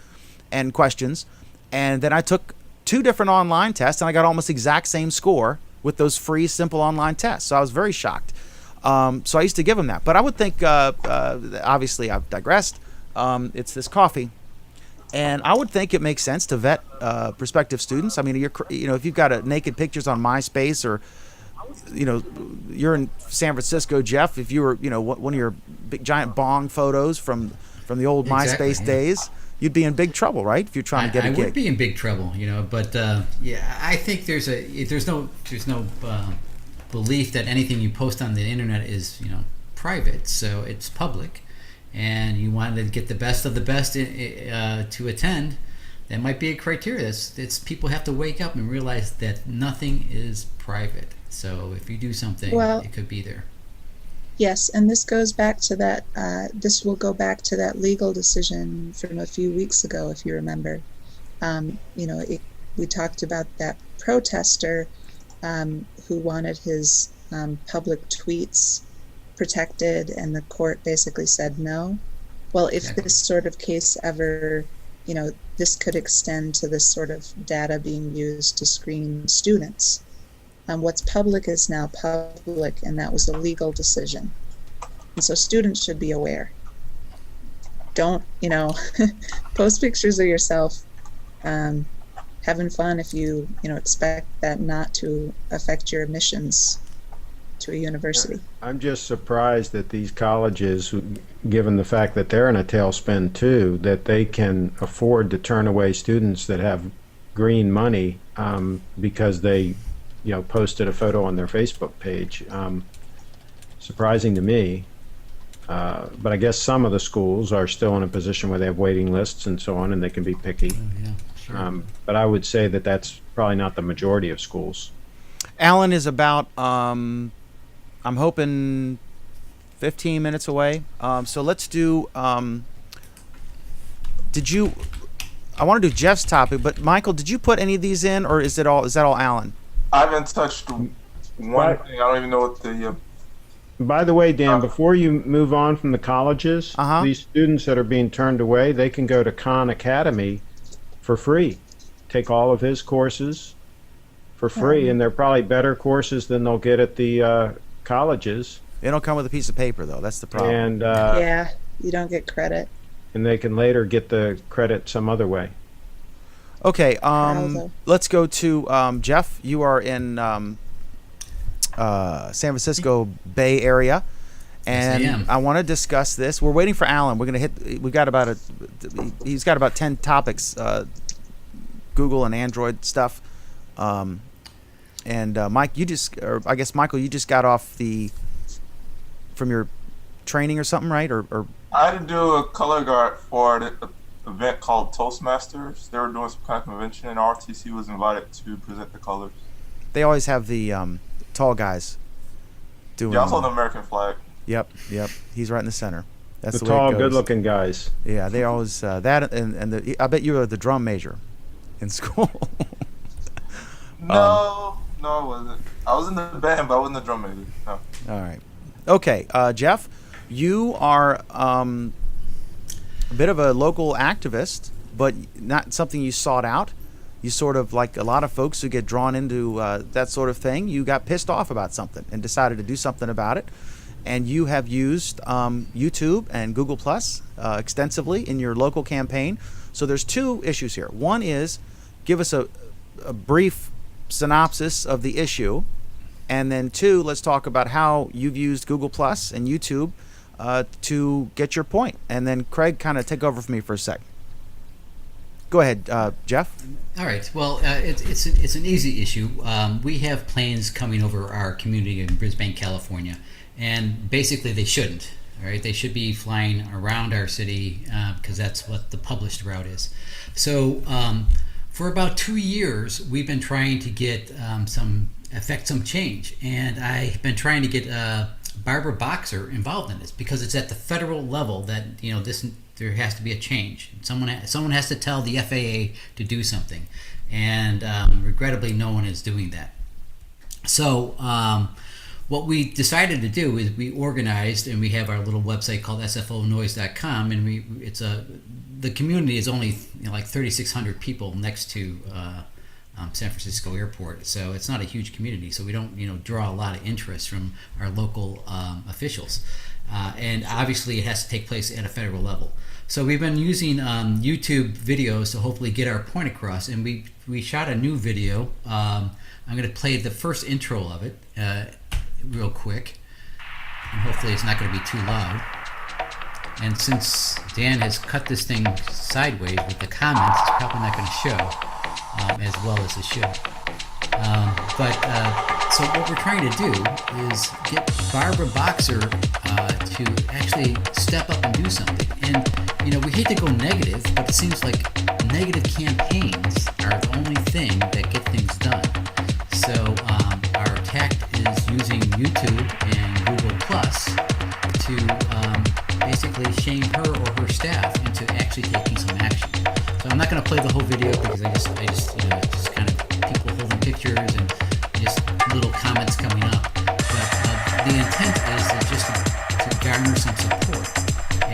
and questions. And then I took 2 different online tests and I got almost the exact same score with those free, simple online tests. So I was very shocked. So I used to give them that. But I would think, obviously, I've digressed. It's this coffee. And I would think it makes sense to vet prospective students. I mean, if you've got naked pictures on MySpace, or you're in San Francisco, Jeff. If you were, one of your big giant bong photos from the old Exactly, MySpace yeah. days, you'd be in big trouble, right? If you're trying to get a I gig. would be in big trouble, But I think there's no belief that anything you post on the internet is private, so it's public, and you want to get the best of the best to attend. That might be a criteria. It's people have to wake up and realize that nothing is private. So if you do something, Well- it could be there. Yes, and this goes back to that. This will go back to that legal decision from a few weeks ago, if you remember. We talked about that protester who wanted his public tweets protected, and the court basically said no. Well, if Exactly. this sort of case ever, this could extend to this sort of data being used to screen students. What's public is now public, and that was a legal decision. And so students should be aware. Don't, post pictures of yourself having fun if you, expect that not to affect your admissions to a university. I'm just surprised that these colleges, given the fact that they're in a tailspin too, that they can afford to turn away students that have green money because they posted a photo on their Facebook page. Surprising to me. But I guess some of the schools are still in a position where they have waiting lists and so on, and they can be picky. Oh, yeah, sure. But I would say that that's probably not the majority of schools. Alan is about, I'm hoping, 15 minutes away. So let's do, I want to do Jeff's topic, but Michael, did you put any of these in, or is that all Alan? I haven't touched one thing. I don't even know what the. By the way, Dan, before you move on from the colleges, these students that are being turned away, they can go to Khan Academy for free. Take all of his courses for free, and they're probably better courses than they'll get at the colleges. They don't come with a piece of paper, though. That's the problem. And Yeah, you don't get credit. and they can later get the credit some other way. Okay, Bravo. let's go to Jeff. You are in San Francisco Bay Area, and Yes, I am. I want to discuss this. We're waiting for Alan. We're going to hit. We've got about he's got about 10 topics, Google and Android stuff. And Mike, I guess Michael, you just got off from your training or something, right? Or I had to do a color guard for an event called Toastmasters. They were doing some kind of convention, and RTC was invited to present the colors. they always have the tall guys doing. Yeah, also the American flag. Yep. He's right in the center. That's The the way tall, it goes. good-looking guys. Yeah, they always that and I bet you were the drum major in school. No, I wasn't. I was in the band, but I wasn't the drum major. No. All right. Okay, Jeff, you are a bit of a local activist, but not something you sought out. You sort of, like a lot of folks who get drawn into that sort of thing, you got pissed off about something and decided to do something about it. And you have used YouTube and Google Plus extensively in your local campaign. So there's 2 issues here. One is give us a brief synopsis of the issue. And then 2, let's talk about how you've used Google Plus and YouTube to get your point. And then Craig, kind of take over for me for a sec. Go ahead, Jeff. All right. Well, it's an easy issue. We have planes coming over our community in Brisbane, California, and basically they shouldn't. All right, they should be flying around our city because that's what the published route is. So For about 2 years, we've been trying to get some change, and I've been trying to get Barbara Boxer involved in this because it's at the federal level that there has to be a change. Someone has to tell the FAA to do something, and regrettably, no one is doing that. So what we decided to do is we organized, and we have our little website called sfonoise.com, and the community is only like 3,600 people next to San Francisco Airport, so it's not a huge community. So we don't draw a lot of interest from our local officials, and obviously it has to take place at a federal level. So we've been using YouTube videos to hopefully get our point across, and we shot a new video. I'm going to play the first intro of it real quick, and hopefully it's not going to be too loud. And since Dan has cut this thing sideways with the comments, it's probably not going to show as well as it should. So what we're trying to do is get Barbara Boxer to actually step up and do something. And we hate to go negative, but it seems like negative campaigns are the only thing that get things done. So our tact is using YouTube and Google Plus to basically shame her or her staff into actually taking some action. So I'm not going to play the whole video because I just just kind of people holding pictures and just little comments coming up. But the intent is just to garner some support,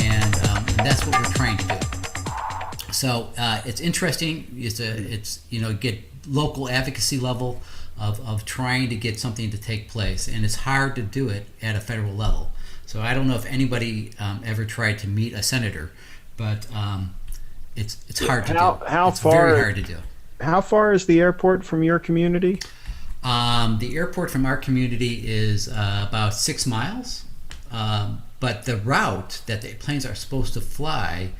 and that's what we're trying to do. So it's interesting. It's get local advocacy level of trying to get something to take place, and it's hard to do it at a federal level. So I don't know if anybody ever tried to meet a senator, but it's hard to do. It's very hard to do. How far is the airport from your community? The airport from our community is about 6 miles, but the route that the planes are supposed to fly,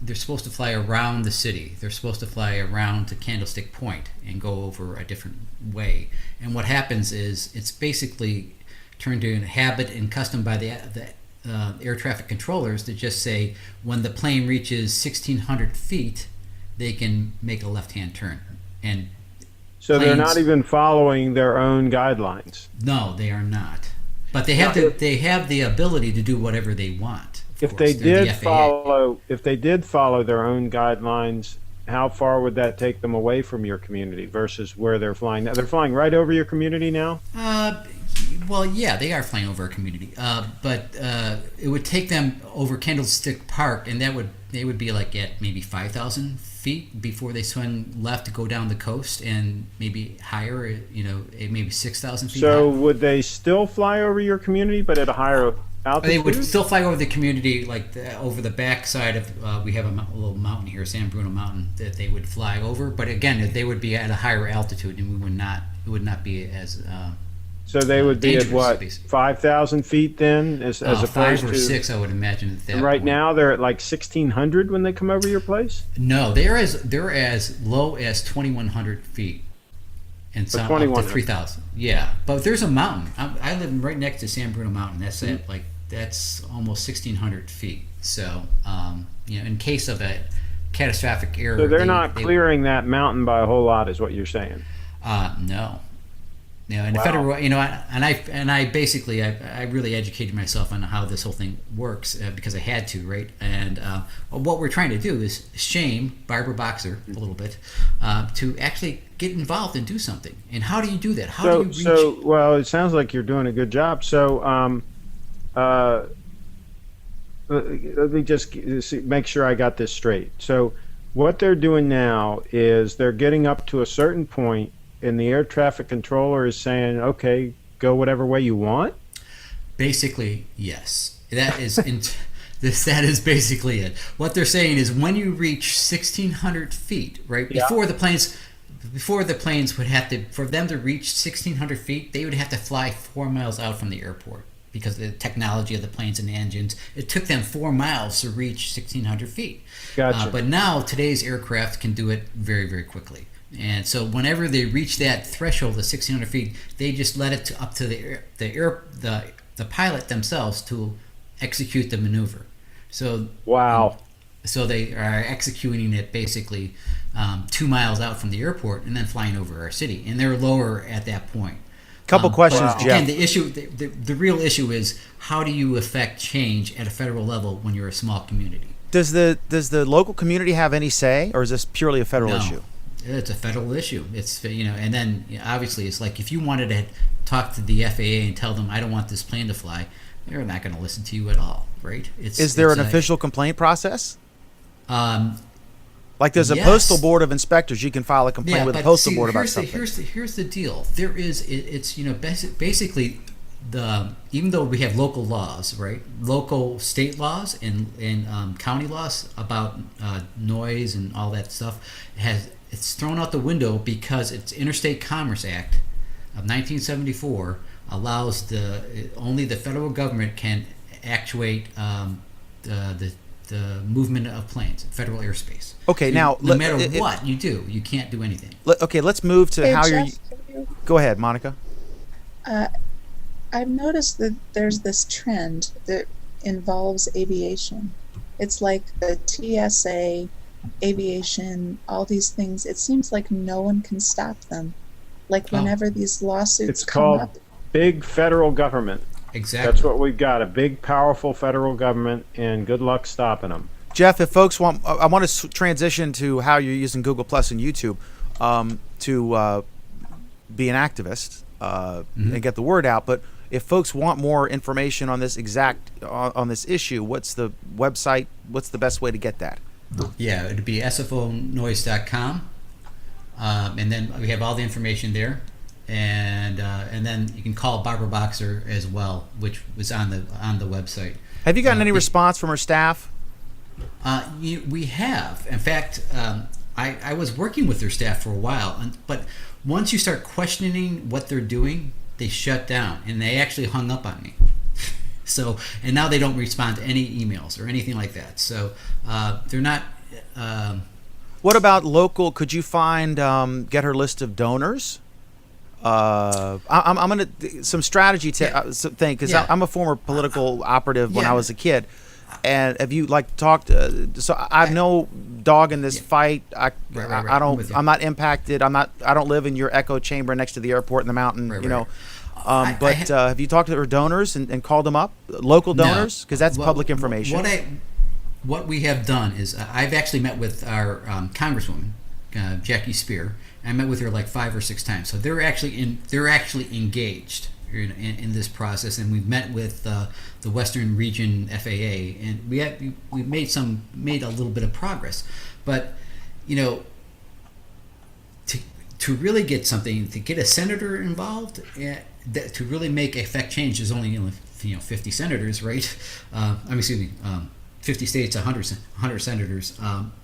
they're supposed to fly around the city. They're supposed to fly around to Candlestick Point and go over a different way. And what happens is it's basically turned to a habit and custom by the air traffic controllers to just say when the plane reaches 1,600 feet, they can make a left-hand turn. And so they're not even following their own guidelines. No, they are not. But they have they have the ability to do whatever they want. If they did follow their own guidelines, how far would that take them away from your community versus where they're flying? They're flying right over your community now? Well, yeah, they are flying over our community, but it would take them over Candlestick Park, and they would be like at maybe 5,000 feet before they swing left to go down the coast, and maybe higher, maybe 6,000 feet. So high. Would they still fly over your community, but at a higher altitude? They would still fly over the community, like over the backside of. We have a little mountain here, San Bruno Mountain, that they would fly over. But again, they would be at a higher altitude, and we would not. It would not be as. So they would be at what, 5,000 feet then, as opposed 5 or to 6, I would imagine. At that and right point. now they're at like 1,600 when they come over your place. No, they're as low as 2,100 feet, and some up to 3,000. Yeah, but there's a mountain. I live right next to San Bruno Mountain. That's that's almost 1,600 feet. So in case of a catastrophic error, so they're not clearing that mountain by a whole lot, is what you're saying? No. And the federal, and I basically, I really educated myself on how this whole thing works because I had to, right? And what we're trying to do is shame Barbara Boxer a little bit to actually get involved and do something. And how do you do that? How do you reach? Well, it sounds like you're doing a good job. So let me just make sure I got this straight. So what they're doing now is they're getting up to a certain point, and the air traffic controller is saying, okay, go whatever way you want? Basically, yes. That is that is basically it. What they're saying is when you reach 1,600 feet, right, before the planes would have to, for them to reach 1,600 feet, they would have to fly 4 miles out from the airport because of the technology of the planes and the engines. It took them 4 miles to reach 1,600 feet. Gotcha. But now today's aircraft can do it very, very quickly. And so whenever they reach that threshold of 1,600 feet, they just let it up to the pilot themselves to execute the maneuver. So wow. So they are executing it basically 2 miles out from the airport and then flying over our city, and they're lower at that point. Couple questions, but Jeff. Again, the issue, the real issue is how do you affect change at a federal level when you're a small community? Does the local community have any say, or is this purely a federal No. issue? It's a federal issue. It's and then obviously it's like if you wanted to talk to the FAA and tell them I don't want this plane to fly, they're not going to listen to you at all, right? Is there an official complaint process? Like there's a Yes. postal board of inspectors. You can file a complaint with the postal board about something. Here's the deal. There is it's basically even though we have local laws, right? Local state laws and county laws about noise and all that stuff it's thrown out the window because it's Interstate Commerce Act of 1974 allows only the federal government can actuate the movement of planes, federal airspace. Okay, now no matter what you do, you can't do anything. Okay, let's move to Hey, how Jeff, you're. Go ahead, Monica. I've noticed that there's this trend that involves aviation. It's like the TSA, aviation, all these things. It seems like no one can stop them. Like whenever these lawsuits It's come called up. big federal government. Exactly. That's what we've got, a big, powerful federal government, and good luck stopping them. Jeff, if folks want, I want to transition to how you're using Google Plus and YouTube to be an activist and get the word out. But if folks want more information on this on this issue, what's the website? What's the best way to get that? Yeah, it'd be sfonoise.com, and then we have all the information there, and then you can call Barbara Boxer as well, which was on the website. Have you gotten any response from her staff? We have. In fact, I was working with their staff for a while, but once you start questioning what they're doing, they shut down, and they actually hung up on me. So, and now they don't respond to any emails or anything like that. So they're not. What about local? Could you find get her list of donors? I'm gonna some strategy thing because I'm a former political operative when I was a kid. And have you talked? So I've no dog in this fight. I don't. I'm not impacted. I don't live in your echo chamber next to the airport in the mountain. Have you talked to her donors and called them up? Local donors, because that's public information. What we have done is I've actually met with our Congresswoman, Jackie Spear. I met with her like 5 or 6 times. So they're actually engaged in this process, and we've met with the Western Region FAA, and we've made a little bit of progress. But to really get something, to get a senator involved, to really affect change, is only 50 senators, right? 50 states, 100 senators.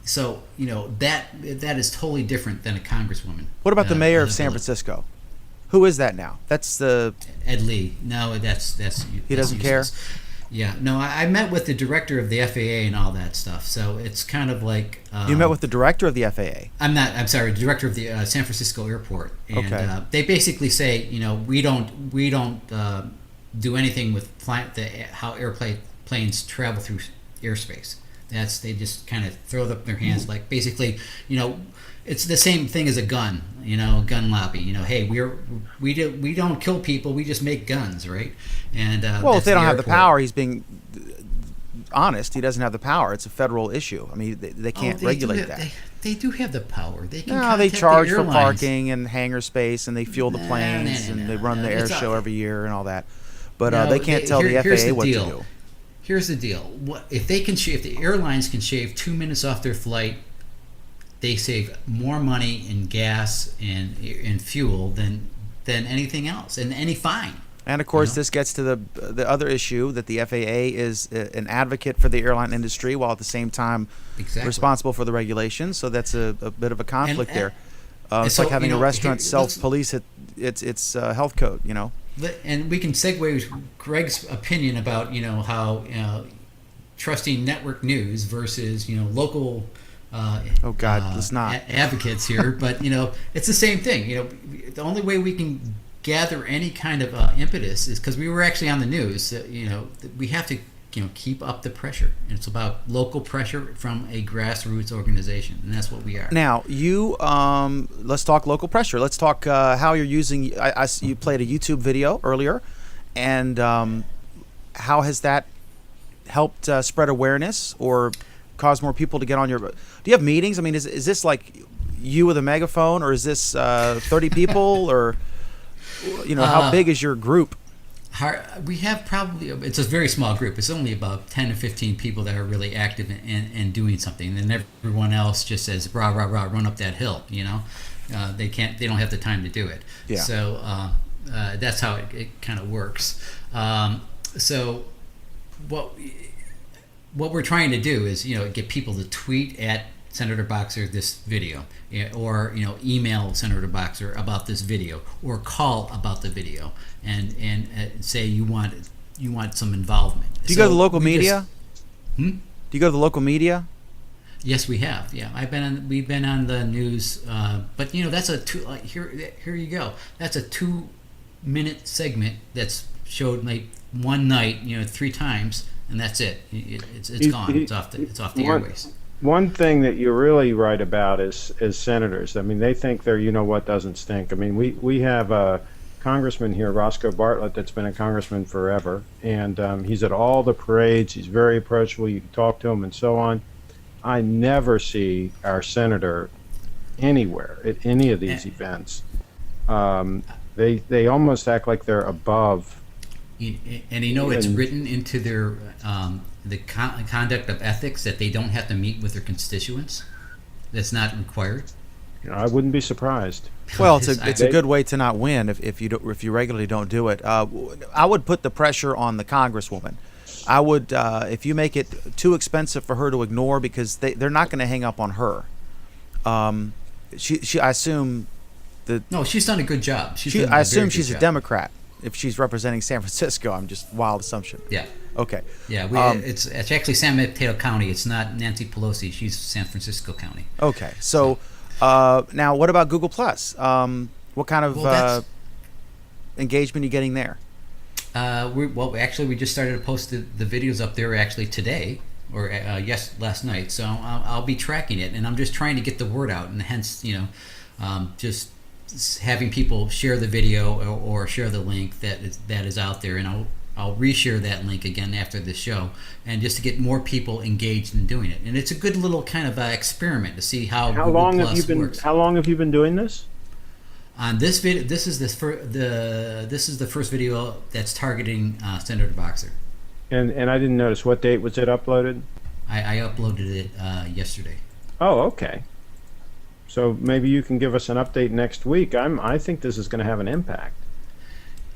So that is totally different than a congresswoman. What about the mayor of San Francisco? Who is that now? That's the Ed Lee. No, that's he doesn't care. Yeah, no, I met with the director of the FAA and all that stuff. So it's kind of like you met with the director of the FAA. I'm sorry, the director of the San Francisco airport. And they basically say, we don't do anything with how airplanes travel through airspace. They just kind of throw up their hands, like basically, it's the same thing as a gun, gun lobby. Hey, we don't kill people, we just make guns, right? And if they don't have the power, he's being honest. He doesn't have the power. It's a federal issue. I mean, they can't regulate that. They do have the power. They can. No, they contact charge the for airlines. parking and hangar space, and they fuel the planes, and they run the air show every year and all that. But they can't tell the FAA what to do. Here's the deal: if the airlines can shave 2 minutes off their flight, they save more money in gas and fuel than anything else, and any fine. And of course, this gets to the other issue that the FAA is an advocate for the airline industry, while at the same time responsible for the regulations. So that's a bit of a conflict there. It's like having a restaurant self-police its health code. And we can segue with Greg's opinion about how trusting network news versus local let's not advocates here, but it's the same thing. The only way we can gather any kind of impetus is because we were actually on the news. We have to keep up the pressure. And it's about local pressure from a grassroots organization, and that's what we are. Now, you let's talk local pressure. Let's talk how you're using. You played a YouTube video earlier, and how has that helped spread awareness or cause more people to get on your? Do you have meetings? I mean, is this like you with a megaphone, or is this 30 people, or how big is your group? We have probably, it's a very small group. It's only about 10 to 15 people that are really active and doing something. And then everyone else just says, rah, rah, rah, run up that hill, they don't have the time to do it. Yeah. So that's how it kind of works. So what we're trying to do is, get people to tweet at Senator Boxer this video, or email Senator Boxer about this video, or call about the video, and say you want some involvement. Do you go to the local media? Do you go to the local media? Yes, we have. Yeah, we've been on the news, but that's here you go. That's a 2-minute segment that's showed like one night, 3 times, and that's it. It's gone. It's off the airways. One thing that you're really right about is senators. I mean, they think they're what doesn't stink. I mean, we have a congressman here, Roscoe Bartlett, that's been a congressman forever, and he's at all the parades. He's very approachable. You can talk to him and so on. I never see our senator anywhere at any of these events. They almost act like they're above. And it's written into their the conduct of ethics that they don't have to meet with their constituents. That's not required. I wouldn't be surprised. Well, it's a good way to not win if you regularly don't do it. I would put the pressure on the Congresswoman. I would if you make it too expensive for her to ignore, because they're not going to hang up on her. I assume No, she's done a good job. I assume she's a Democrat. If she's representing San Francisco, I'm just wild assumption. Yeah. Okay. Yeah, it's actually San Mateo County. It's not Nancy Pelosi. She's San Francisco County. Okay. So now, what about Google Plus? What kind of engagement are you getting there? We just started to post the videos up there actually today, or last night. So I'll be tracking it, and I'm just trying to get the word out, and hence just having people share the video or share the link that is out there, and I'll reshare that link again after the show, and just to get more people engaged in doing it. And it's a good little kind of experiment to see how long Google have you been works. How long have you been doing this? On this video, this is the first video that's targeting Senator Boxer. And I didn't notice, what date was it uploaded? I uploaded it yesterday. Oh, okay. So maybe you can give us an update next week. I think this is going to have an impact.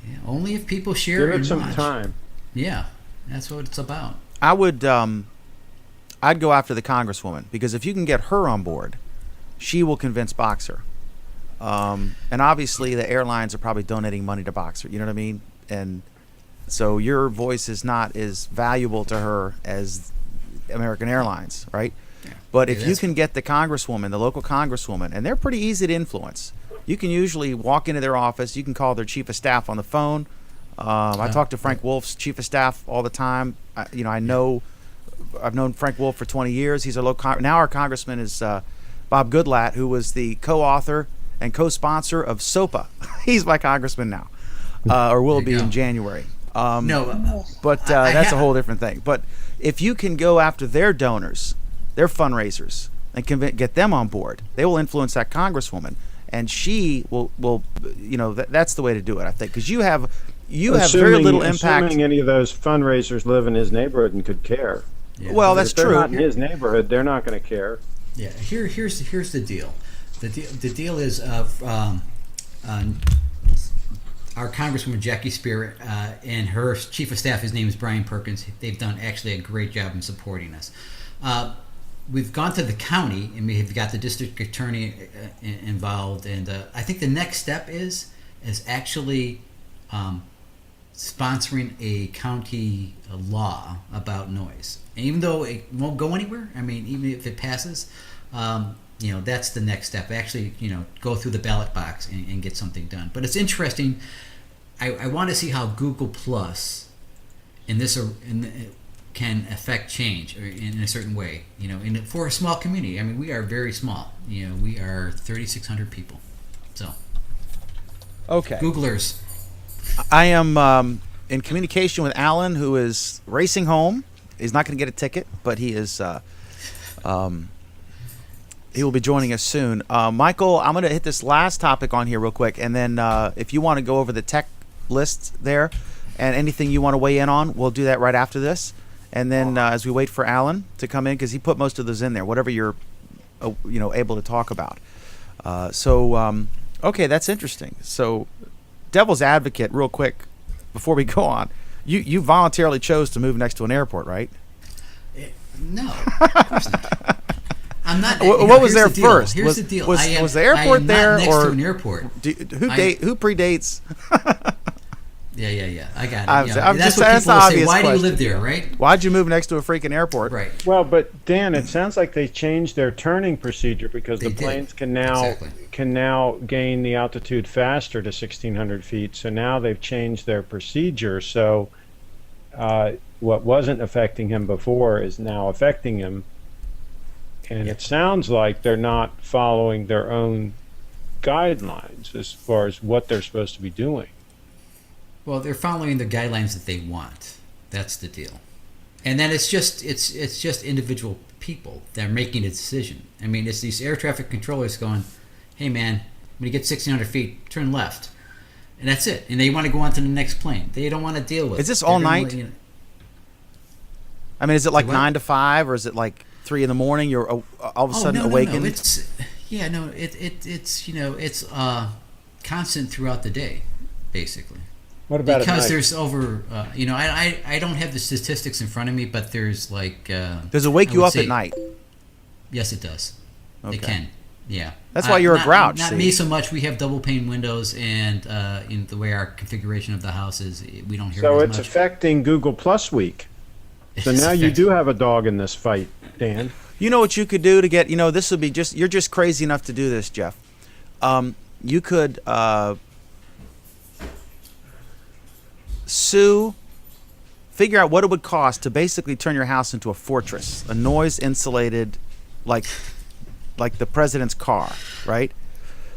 Yeah, only if people share. Give it some time. Yeah, that's what it's about. I would. I'd go after the Congresswoman, because if you can get her on board, she will convince Boxer. And obviously, the airlines are probably donating money to Boxer. You know what I mean? And so your voice is not as valuable to her as American Airlines, right? But if you can get the Congresswoman, the local Congresswoman, and they're pretty easy to influence. You can usually walk into their office. You can call their chief of staff on the phone. I talk to Frank Wolf's chief of staff all the time. I've known Frank Wolf for 20 years. He's our local. Now our congressman is Bob Goodlatte, who was the co-author and co-sponsor of SOPA. He's my congressman now, or will be in January. But that's a whole different thing. But if you can go after their donors, their fundraisers, and get them on board, they will influence that Congresswoman, and she will. That's the way to do it, I think, because you have very little impact. Assuming any of those fundraisers live in his neighborhood and could care. Yeah. Well, that's true. If they're not in his neighborhood, they're not going to care. Yeah. Here's the deal. The deal is our Congresswoman Jackie Spear and her chief of staff, his name is Brian Perkins. They've done actually a great job in supporting us. We've gone to the county, and we've got the district attorney involved, and I think the next step is actually sponsoring a county law about noise. And even though it won't go anywhere, I mean, even if it passes, that's the next step. Actually, go through the ballot box and get something done. But it's interesting. I want to see how Google Plus can affect change in a certain way. For a small community. I mean, we are very small. We are 3,600 people. So, Okay. Googlers. I am in communication with Alan, who is racing home. He's not going to get a ticket, but he is. He will be joining us soon. Michael, I'm going to hit this last topic on here real quick, and then if you want to go over the tech list there and anything you want to weigh in on, we'll do that right after this. And then as we wait for Alan to come in, because he put most of those in there, whatever you're able to talk about. Okay, that's interesting. So, devil's advocate, real quick, before we go on, you voluntarily chose to move next to an airport, right? No, of course not. I'm not. What was there first? Here's the deal. Was the airport there, next or to an airport? Who predates? Yeah. I got it. I'm That's just what that's people the say. obvious Why do you question. live there, right? Why'd you move next to a freaking airport? Right. Well, but Dan, it sounds like they changed their turning procedure because They the did. planes can now gain the altitude faster to 1,600 feet. So now they've changed their procedure. So what wasn't affecting him before is now affecting him. And it sounds like they're not following their own guidelines as far as what they're supposed to be doing. Well, they're following the guidelines that they want. That's the deal. And then it's just individual people that are making a decision. I mean, it's these air traffic controllers going, "Hey, man, when you get 1,600 feet, turn left," and that's it. And they want to go on to the next plane. They don't want to deal with. Is this it. all They're gonna night? let I mean, is it like What? 9 to 5, or is it like 3 in the morning? You're all of a sudden awakened. No. It's constant throughout the day, basically. What about Because at night? there's over, I don't have the statistics in front of me, but there's like. Does it wake I you would up at say- night? Yes, it does. Okay. It can. Yeah. That's why you're a grouch, Not see? me so much. We have double pane windows, and in the way our configuration of the house is, we don't hear So it it's as much. affecting Google Plus Week. So It's now you affecting- do have a dog in this fight, Dan. You know what you could do to get, this would be you're just crazy enough to do this, Jeff. You could figure out what it would cost to basically turn your house into a fortress, a noise insulated, like the president's car, right?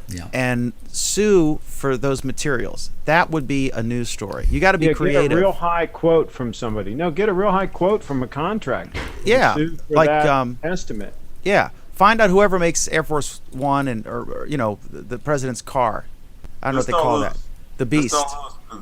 Yeah. And sue for those materials. That would be a news story. You got to be Yeah, creative. get a real high quote from somebody. No, get a real high quote from a contractor. Yeah, Sue for like, that estimate. Yeah, find out whoever makes Air Force One or the president's car. I don't know what they call that. The Beast.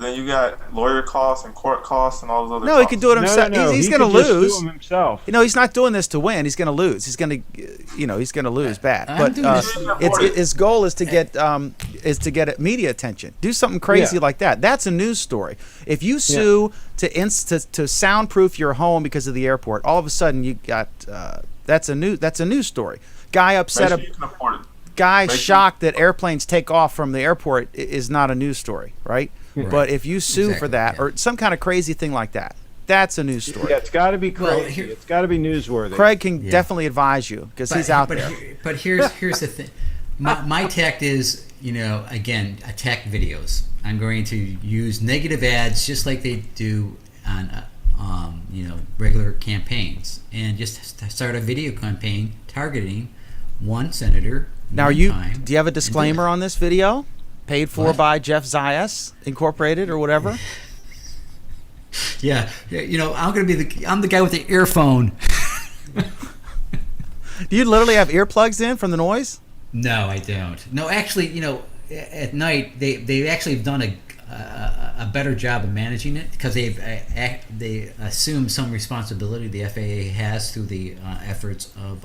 Then you got lawyer costs and court costs and all those other. No, he costs. could do it himself. No, He's he going to could just lose. sue him himself. He's not doing this to win. He's going to lose. He's going to, he's going to lose bad. I'm But doing this- his goal is to get media attention. Do something crazy Yeah. like that. That's a news story. If you sue to soundproof your home because of the airport, all of a sudden you got that's a news story. Guy upset. Make sure you can afford it. Guy Make sure- shocked that airplanes take off from the airport is not a news story, right? Right. But if you sue for Exactly, that yeah. or some kind of crazy thing like that, that's a news story. Yeah, it's got to be Well, crazy. here- It's got to be newsworthy. Craig can Yeah. definitely advise you because he's out there. But here's the thing. My tact is, again, attack videos. I'm going to use negative ads just like they do on, regular campaigns, and just start a video campaign targeting one senator. Now, one do you time, have a and do disclaimer it. on this video? Paid for What? by Jeff Zayas Incorporated or whatever? Yeah, I'm going to be I'm the guy with the earphone. Do you literally have earplugs in from the noise? No, I don't. No, actually, at night they actually have done a better job of managing it because they assume some responsibility the FAA has through the efforts of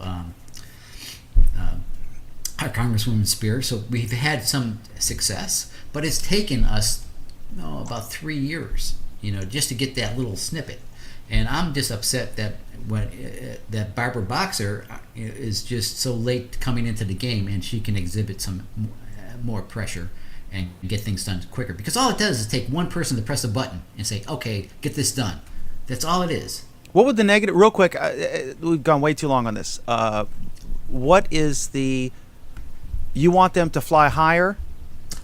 our Congresswoman Spear. So we've had some success, but it's taken us about 3 years, just to get that little snippet. And I'm just upset that that Barbara Boxer is just so late coming into the game, and she can exhibit some more pressure and get things done quicker. Because all it does is take one person to press a button and say, "Okay, get this done." That's all it is. What would the negative? Real quick, we've gone way too long on this. What is the? You want them to fly higher?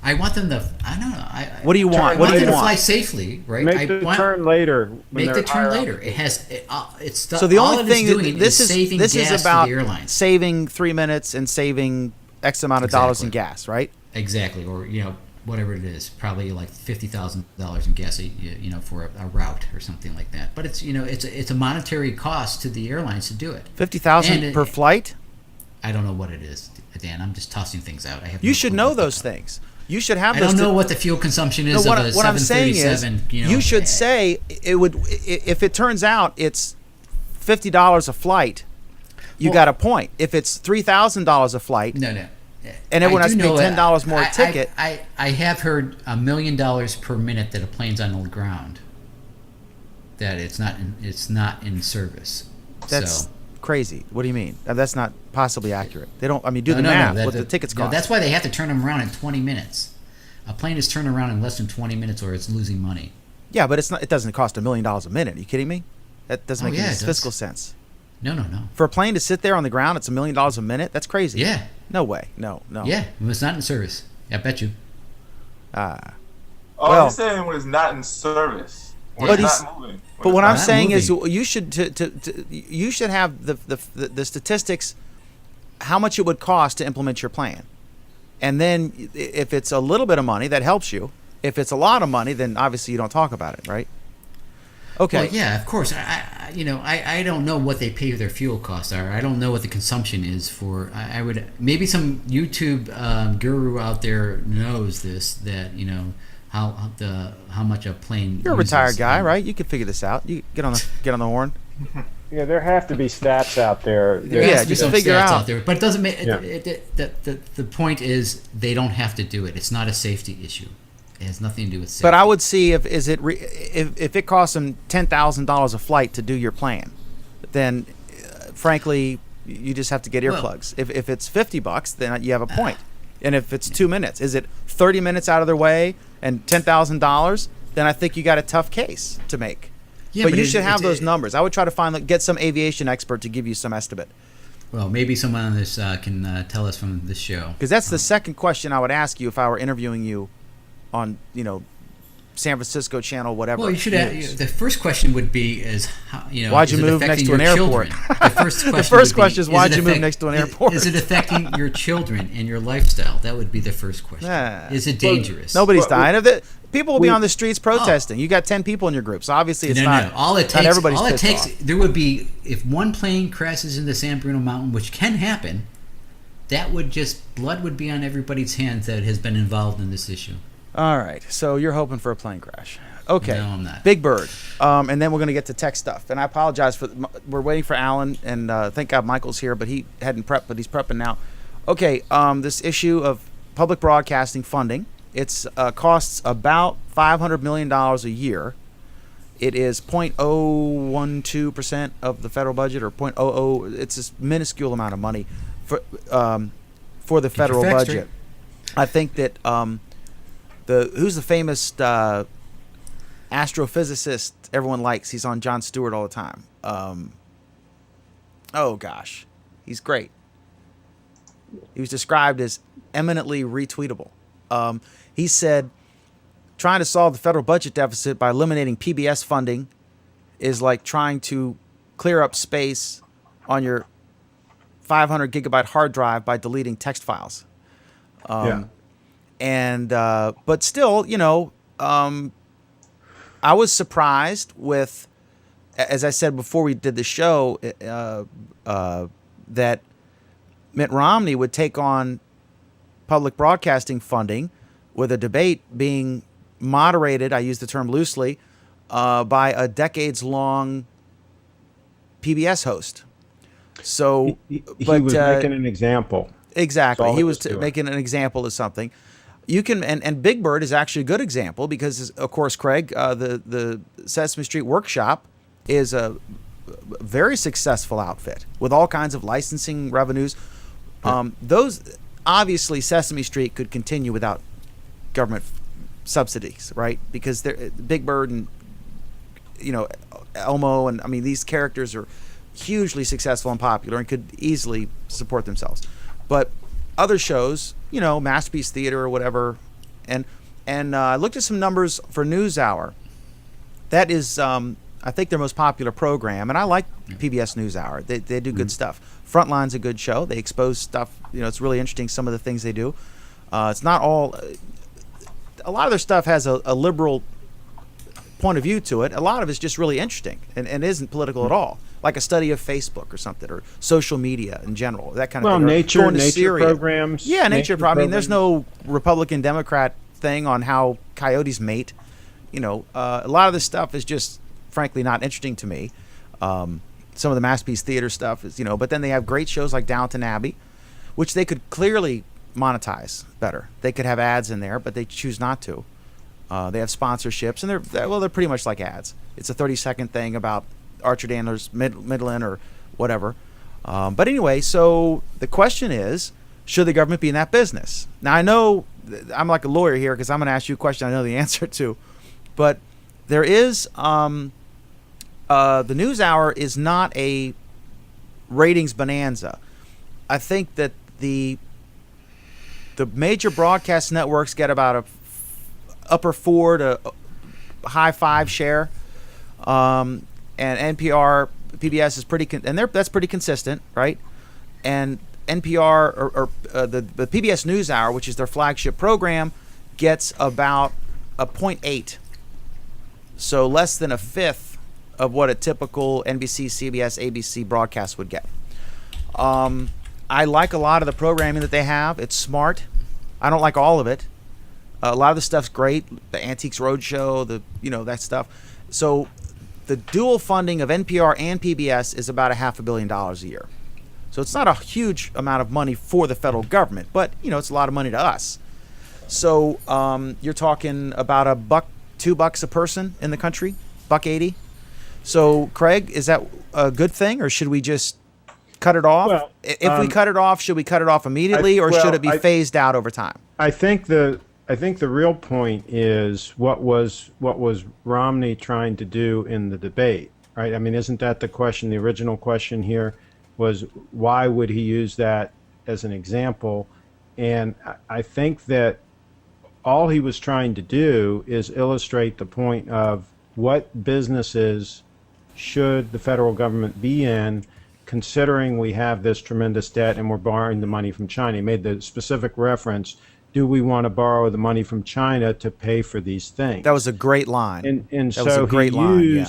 I want them to. I don't know. What do you want? Turn What do them you to want? fly safely, right? Make the turn later. when Make they're the turn higher later. up. It has. It's So the all only it is thing doing this is saving this gas is about to the airlines. saving 3 minutes and saving X amount of dollars in Exactly. gas, right? Exactly, or whatever it is, probably like $50,000 in gas, for a route or something like that. But it's a monetary cost to the airlines to do it. 50,000 And per flight. I don't know what it is, Dan. I'm just tossing things out. I have. You no should clue know what the- those things. You should have I those. don't know what the fuel consumption is No, of a what I'm saying is, 737. you should say it would. If it turns out it's $50 a flight, you Well- got a point. If it's $3,000 a flight, No. and everyone I has to do pay know $10 more a I- ticket. I have heard $1 million per minute that a plane's on the ground. That it's not in service. That's so. crazy. What do you mean? That's not possibly accurate. They don't. I mean, do the No, math. that- What the that- tickets no, cost. that's why they have to turn them around in 20 minutes. A plane is turning around in less than 20 minutes, or it's losing money. Yeah, but it's not. It doesn't cost $1 million a minute. Are you kidding me? That doesn't Oh, make yeah, any it does. fiscal sense. No. For a plane to sit there on the ground, it's $1 million a minute. That's crazy. Yeah, No way. No. yeah. It's not in service. I bet you. Oh, Well- he's saying when it's not in service. When But it's he's- not moving. But what I'm not saying is, moving. you should you should have the statistics, how much it would cost to implement your plan, and then if it's a little bit of money, that helps you. If it's a lot of money, then obviously you don't talk about it, right? Okay. Well, yeah, of course. I don't know what they pay their fuel costs are. I don't know what the consumption is for. I would maybe some YouTube guru out there knows this, that how much a plane. You're a retired uses. guy, right? You can figure this out. You get on the horn. Yeah, there have to be stats out there. There Yeah, has to be just some figure stats out. out there, but it doesn't make. Yeah. The point is they don't have to do it. It's not a safety issue. It has nothing to do with safety. But I would see if it costs them $10,000 a flight to do your plan, then frankly you just have to get earplugs. If it's $50, then you have a point. And if it's 2 minutes, is it 30 minutes out of their way and $10,000? Then I think you got a tough case to make. Yeah, but you it- should have it- those numbers. I would try to get some aviation expert to give you some estimate, Well, maybe someone on this can tell us from this show. because that's the second question I would ask you if I were interviewing you on San Francisco channel, whatever. Well, you should. news. The first question would be is how, Why'd you is it move next affecting to an your airport? children? The first question. first would be, question is, why'd it you move next to an airport? Is it affecting your children and your lifestyle? That would be the first question. Nah. Is it dangerous? Nobody's Well, dying of it. People will be we- on the streets protesting. You got 10 people in your group, so obviously it's no, not. no. All it not takes. everybody's All it pissed takes. off. There would be, if one plane crashes into San Bruno Mountain, which can happen. That would blood would be on everybody's hands that has been involved in this issue. All right, so you're hoping for a plane crash. Okay. No, I'm not. Big Bird. And then we're going to get to tech stuff. And I apologize we're waiting for Alan, and thank God Michael's here, but he hadn't prepped, but he's prepping now. Okay, this issue of public broadcasting funding, it's costs about $500 million a year. It is 0.012% of the federal budget, or 0.00. It's this minuscule amount of money for the federal facts budget. I think that who's the famous astrophysicist everyone likes? He's on Jon Stewart all the time. Oh gosh, he's great. He was described as eminently retweetable. He said, trying to solve the federal budget deficit by eliminating PBS funding is like trying to clear up space on your 500 gigabyte hard drive by deleting text files. And but still, I was surprised with, as I said before we did the show, that Mitt Romney would take on public broadcasting funding with a debate being moderated, I use the term loosely, by a decades-long PBS host. So, He was making an example. Exactly. That's all He he was was doing. making an example of something. You can, and Big Bird is actually a good example because, of course, Craig, the Sesame Street Workshop is a very successful outfit with all kinds of licensing revenues. Those, obviously, Sesame Street could continue without government subsidies, right? Because Big Bird and, Elmo, and I mean, these characters are hugely successful and popular and could easily support themselves. But other shows, Masterpiece Theater or whatever, And I looked at some numbers for NewsHour. That is, I think, their most popular program, and I like PBS NewsHour. They do good stuff. Frontline's a good show. They expose stuff. It's really interesting, some of the things they do. It's not all. A lot of their stuff has a liberal point of view to it. A lot of it's just really interesting and isn't political at all. Like a study of Facebook or something, or social media in general, that kind of thing. Well, nature programs. Yeah, nature programs. I mean, there's no Republican Democrat thing on how coyotes mate. A lot of this stuff is just, frankly, not interesting to me. Some of the Masterpiece Theater stuff is, but then they have great shows like Downton Abbey, which they could clearly monetize better. They could have ads in there, but they choose not to. They have sponsorships, and they're pretty much like ads. It's a 30-second thing about Archer Daniels Midland or whatever. But anyway, so the question is, should the government be in that business? Now, I know I'm like a lawyer here because I'm going to ask you a question I know the answer to, but there is the NewsHour is not a ratings bonanza. I think that the major broadcast networks get about a upper 4 to high 5 share. And NPR, PBS is that's pretty consistent, right? And NPR or the PBS NewsHour, which is their flagship program, gets about a 0.8, so less than a fifth of what a typical NBC, CBS, ABC broadcast would get. I like a lot of the programming that they have. It's smart. I don't like all of it. A lot of the stuff's great. The Antiques Roadshow, that stuff. So the dual funding of NPR and PBS is about $500 million a year. So it's not a huge amount of money for the federal government, but it's a lot of money to us. So you're talking about $2 a person in the country, $1.80. So Craig, is that a good thing, or should we just cut it off? Well, if we cut it off, should we cut it off immediately, or should it be phased out over time? I think the real point is what was Romney trying to do in the debate, right? I mean, isn't that the question? The original question here was, why would he use that as an example? And I think that all he was trying to do is illustrate the point of what businesses should the federal government be in, considering we have this tremendous debt and we're borrowing the money from China. He made the specific reference, do we want to borrow the money from China to pay for these things? That was a great line. And that was a great line.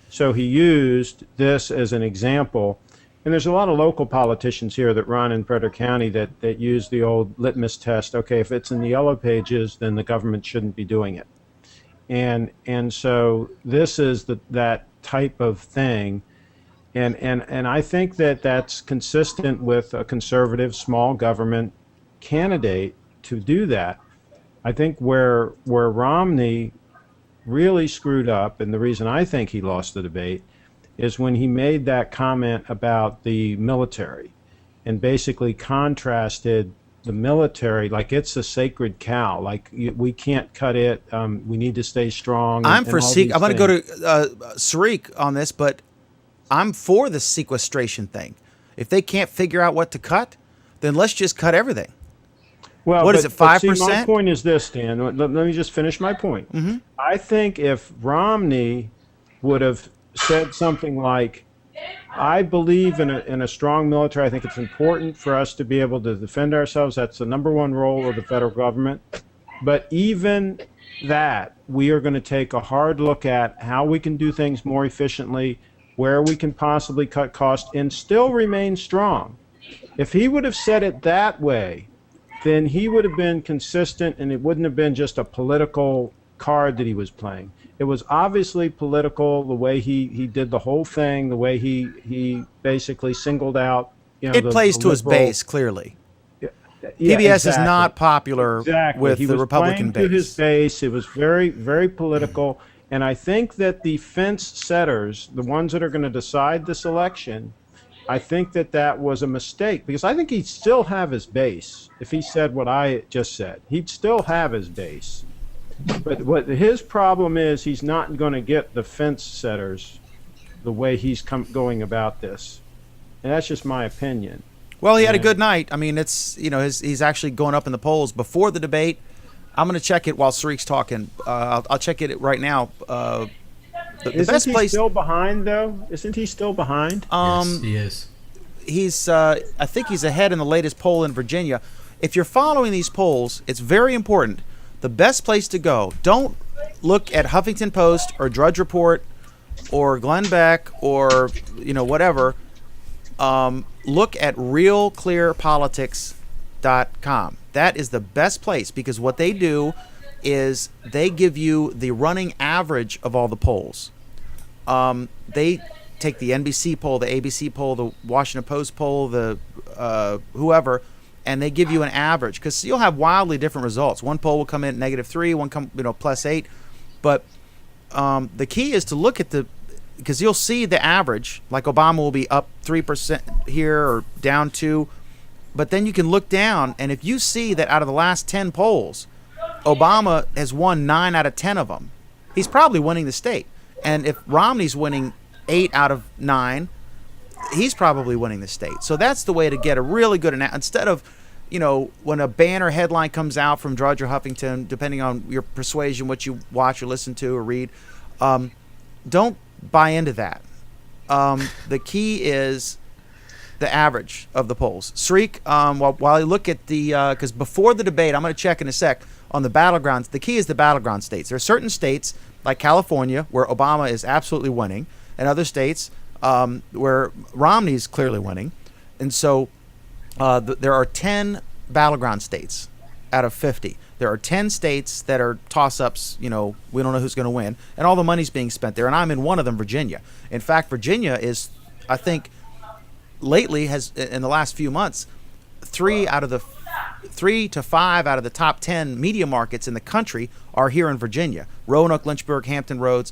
So he used this as an example. And there's a lot of local politicians here that run in Frederick County that use the old litmus test. Okay, if it's in the yellow pages, then the government shouldn't be doing it. And so this is that type of thing. And I think that that's consistent with a conservative small government candidate to do that. I think where Romney really screwed up, and the reason I think he lost the debate, is when he made that comment about the military and basically contrasted the military like it's a sacred cow, like we can't cut it, we need to stay strong. I'm going to go to Sarik on this, but I'm for the sequestration thing. If they can't figure out what to cut, then let's just cut everything. Well, what is it, 5%? My point is this, Dan. Let me just finish my point. Mm-hmm. I think if Romney would have said something like, I believe in a strong military. I think it's important for us to be able to defend ourselves. That's the number one role of the federal government. But even that, we are going to take a hard look at how we can do things more efficiently, where we can possibly cut costs and still remain strong. If he would have said it that way, then he would have been consistent, and it wouldn't have been just a political card that he was playing. It was obviously political, the way he did the whole thing, the way he basically singled out. It plays to his base, clearly. Yeah, PBS exactly. is not popular with the Republican base. To his base. It was very, very political. And I think that the fence setters, the ones that are going to decide this election, I think that was a mistake, because I think he'd still have his base. If he said what I just said, he'd still have his base. But what his problem is, he's not going to get the fence setters the way he's going about this. And that's just my opinion. Well, he had a good night. I mean, it's he's actually going up in the polls. Before the debate, I'm going to check it while Sariq's talking. I'll check it right now. The Isn't best he place. still behind though? Isn't he still behind? Yes, he is. He's I think he's ahead in the latest poll in Virginia. If you're following these polls, it's very important. The best place to go. Don't look at Huffington Post or Drudge Report or Glenn Beck or whatever. Look at realclearpolitics.com. That is the best place because what they do is they give you the running average of all the polls. They take the NBC poll, the ABC poll, the Washington Post poll, the whoever, and they give you an average because you'll have wildly different results. One poll will come in at -3, one come +8, but the key is to look at because you'll see the average. Like Obama will be up 3% here or down 2, but then you can look down, and if you see that out of the last 10 polls, Obama has won 9 out of 10 of them, he's probably winning the state. And if Romney's winning 8 out of 9, he's probably winning the state. So that's the way to get a really good instead of, when a banner headline comes out from Drudge or Huffington, depending on your persuasion, what you watch or listen to or read, don't buy into that. The key is the average of the polls. Sariq, while I look at because before the debate, I'm going to check in a sec on the battlegrounds. The key is the battleground states. There are certain states like California where Obama is absolutely winning, and other states where Romney's clearly winning. And so there are 10 battleground states out of 50. There are 10 states that are toss-ups, we don't know who's going to win, and all the money's being spent there. And I'm in one of them, Virginia. In fact, Virginia is, I think, lately has, in the last few months, 3 to 5 out of the top 10 media markets in the country are here in Virginia. Roanoke, Lynchburg, Hampton Roads.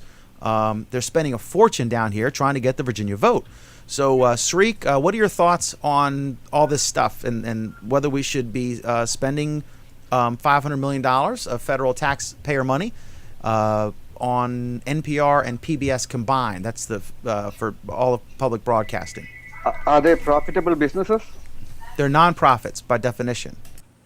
They're spending a fortune down here trying to get the Virginia vote. So, Sariq, what are your thoughts on all this stuff and whether we should be spending $500 million of federal taxpayer money on NPR and PBS combined? That's for all of public broadcasting. Are they profitable businesses? They're nonprofits by definition.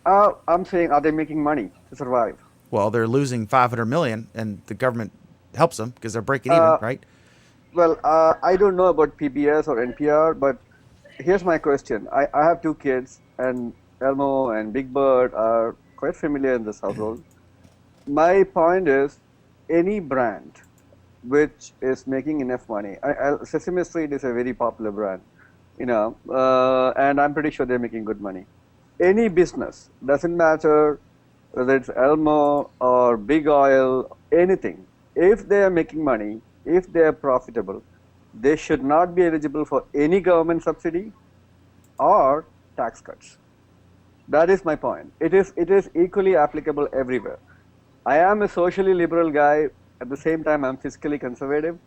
I'm saying, are they making money to survive? Well, they're losing $500 million, and the government helps them because they're breaking even, right? Well, I don't know about PBS or NPR, but here's my question. I have 2 kids, and Elmo and Big Bird are quite familiar in this household. My point is, any brand which is making enough money, Sesame Street is a very popular brand, and I'm pretty sure they're making good money. Any business, doesn't matter whether it's Elmo or Big Oil, anything, if they are making money, if they are profitable, they should not be eligible for any government subsidy or tax cuts. That is my point. It is equally applicable everywhere. I am a socially liberal guy. At the same time, I'm fiscally conservative.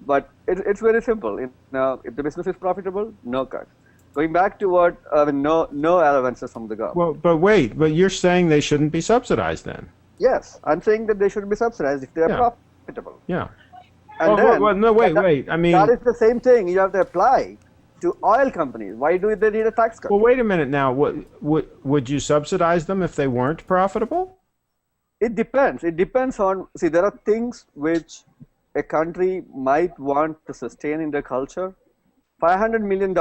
But it's very simple. If the business is profitable, no cuts. Going back to what no allowances from the government. Well, but you're saying they shouldn't be subsidized then? Yes, I'm saying that they should be subsidized if they are profitable. Yeah. And wait. I mean, that is the same thing you have to apply to oil companies. Why do they need a tax cut? Well, wait a minute now. Would you subsidize them if they weren't profitable? It depends. It depends on, there are things which a country might want to sustain in their culture. $500 million,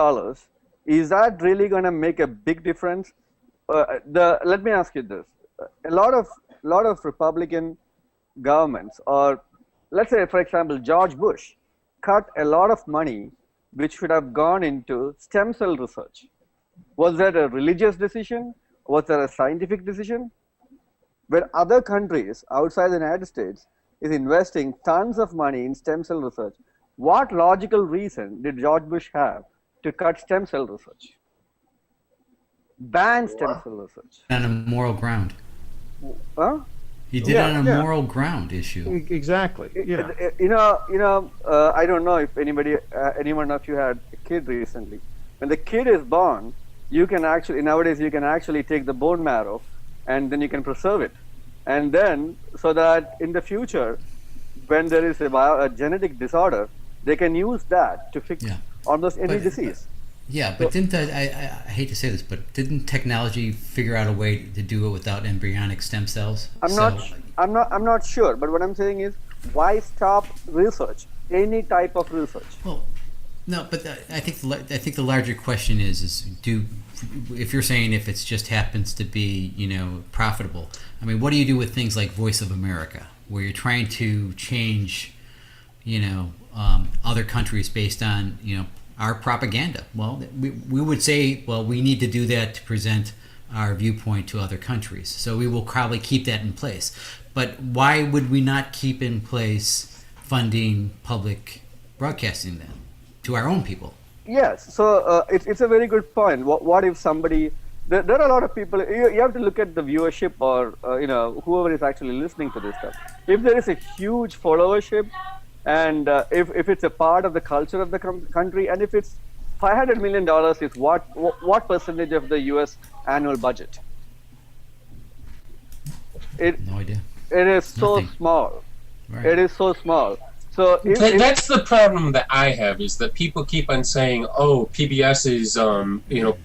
is that really going to make a big difference? Let me ask you this. A lot of Republican governments, or let's say, for example, George Bush, cut a lot of money which should have gone into stem cell research. Was that a religious decision? Was that a scientific decision? Where other countries outside the United States is investing tons of money in stem cell research, what logical reason did George Bush have to cut stem cell research? Ban stem cell research. On a moral ground. Huh? He did it on a moral ground issue. Exactly. Yeah. I don't know if anyone of you had a kid recently. When the kid is born, nowadays you can actually take the bone marrow and then you can preserve it. And then, so that in the future, when there is a genetic disorder, they can use that to fix almost any disease. Yeah, but didn't I hate to say this, but didn't technology figure out a way to do it without embryonic stem cells? I'm not sure, but what I'm saying is, why stop research? Any type of research. Well, no, but I think the larger question is if you're saying if it's just happens to be profitable. I mean, what do you do with things like Voice of America, where you're trying to change other countries based on our propaganda? Well, we would say, well, we need to do that to present our viewpoint to other countries. So we will probably keep that in place. But why would we not keep in place funding public broadcasting then to our own people? Yes, so it's a very good point. What if somebody there are a lot of people. You have to look at the viewership or whoever is actually listening to this stuff. If there is a huge followership, and if it's a part of the culture of the country, and if it's $500 million is what percentage of the U.S. annual budget? No idea. It is so Nothing. small. Right. It is so small. So that's the problem that I have, is that people keep on saying, "Oh, PBS's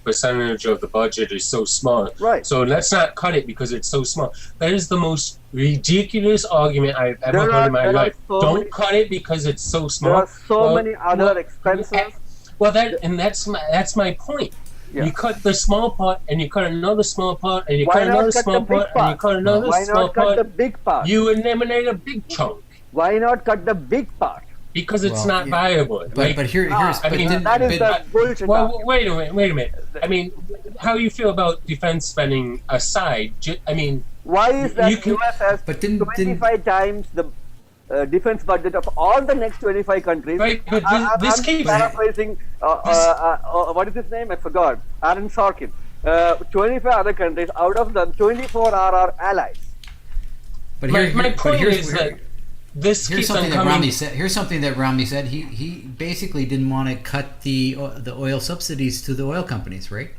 percentage of the budget is so small, Right. so let's not cut it because it's so small." That is the most ridiculous argument I've ever heard in my life. Don't cut it because it's so small. There are so many other expenses. Well, that's my point. Yeah. You cut the small part, and you cut another small part, and you Why cut not another cut small the big part, and you part? cut another Why small not cut part. the big part? You eliminate a big chunk Why not cut the big part? because it's Well, not yeah. viable. But here's I but mean, didn't- That is but- the bullshit. Well, argument. wait a minute. I mean, how do you feel about defense spending aside? I mean, Why is that you can- US has but didn't- 25 times the defense budget of all the next 25 countries? Right, but this I'm keeps- paraphrasing. What is his name? I forgot. Aaron Sorkin. 25 other countries. Out of them, 24 are our allies. But my point here's is that this here's keeps on something that coming. Romney said. Here's something that Romney said. He basically didn't want to cut the oil subsidies to the oil companies, right?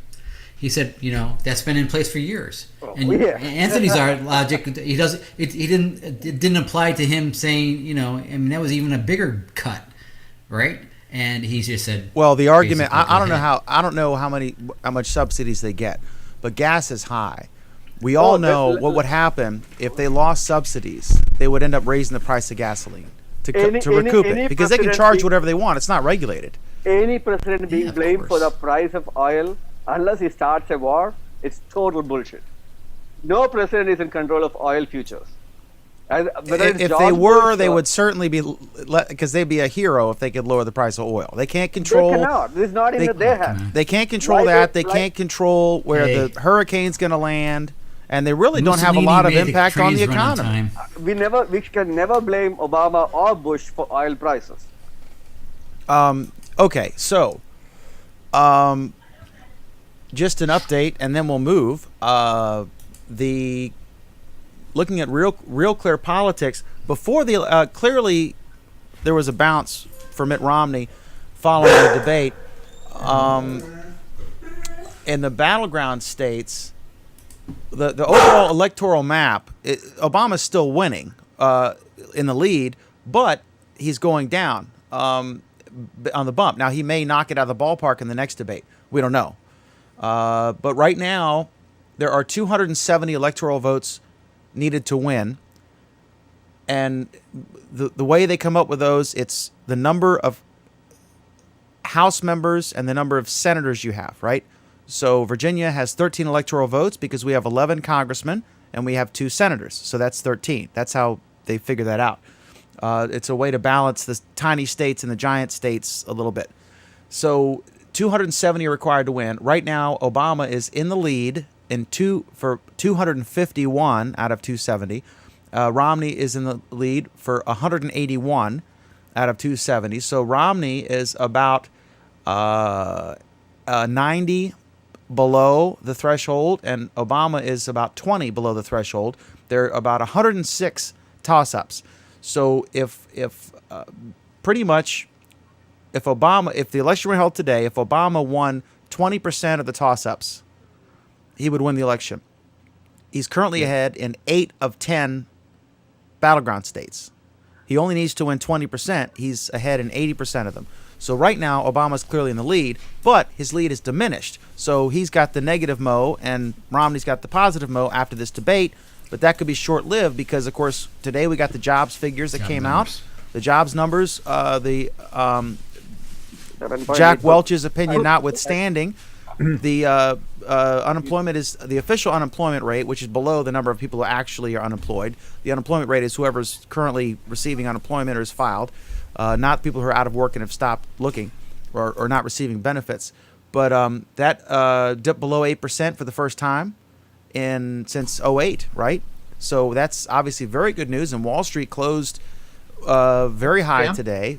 He said, that's been in place for years. And yeah. Anthony's logic, he doesn't. It didn't apply to him saying, I mean, that was even a bigger cut, right? And he just said, Well, the argument basically, I don't go know ahead. how how much subsidies they get, but gas is high. We all know what would happen if they lost subsidies. They would end up raising the price of gasoline to recoup it because they can president charge being- whatever they want. It's not regulated. Any president being of blamed for course. the price of oil, unless he starts a war, it's total bullshit. No president is in control of oil futures. If they were, they would certainly be, because they'd be a hero if they could lower the price of oil. They can't control. They cannot. This is not in their hands. They can't control Like that. it- They like- can't control where Hey. the hurricane's going to land, and they really don't have a Mussolini lot of made impact on the trains run on economy. time. We can never blame Obama or Bush for oil prices. Okay, so just an update, and then we'll move. Looking at real clear politics before the clearly there was a bounce for Mitt Romney following the debate. In the battleground states, the overall electoral map, Obama's still winning in the lead, but he's going down on the bump. Now, he may knock it out of the ballpark in the next debate. We don't know. But right now, there are 270 electoral votes needed to win. And the way they come up with those, it's the number of House members and the number of senators you have, right? So Virginia has 13 electoral votes because we have 11 congressmen and we have 2 senators. So that's 13. That's how they figure that out. It's a way to balance the tiny states and the giant states a little bit. So 270 are required to win. Right now, Obama is in the lead for 251 out of 270. Romney is in the lead for 181 out of 270. So Romney is about 90 below the threshold, and Obama is about 20 below the threshold. There are about 106 toss-ups. So if pretty much if the election were held today, if Obama won 20% of the toss-ups, he would win the election. He's currently ahead in 8 of 10 battleground states. He only needs to win 20%. He's ahead in 80% of them. So right now, Obama's clearly in the lead, but his lead is diminished. So he's got the negative mo, and Romney's got the positive mo after this debate. But that could be short-lived because, of course, today we got the jobs figures that came out. The jobs numbers, Jack Welch's opinion notwithstanding, the unemployment is the official unemployment rate, which is below the number of people who actually are unemployed. The unemployment rate is whoever's currently receiving unemployment or is filed, not people who are out of work and have stopped looking or not receiving benefits. But that dipped below 8% for the first time since '08, right? So that's obviously very good news. And Wall Street closed very high today.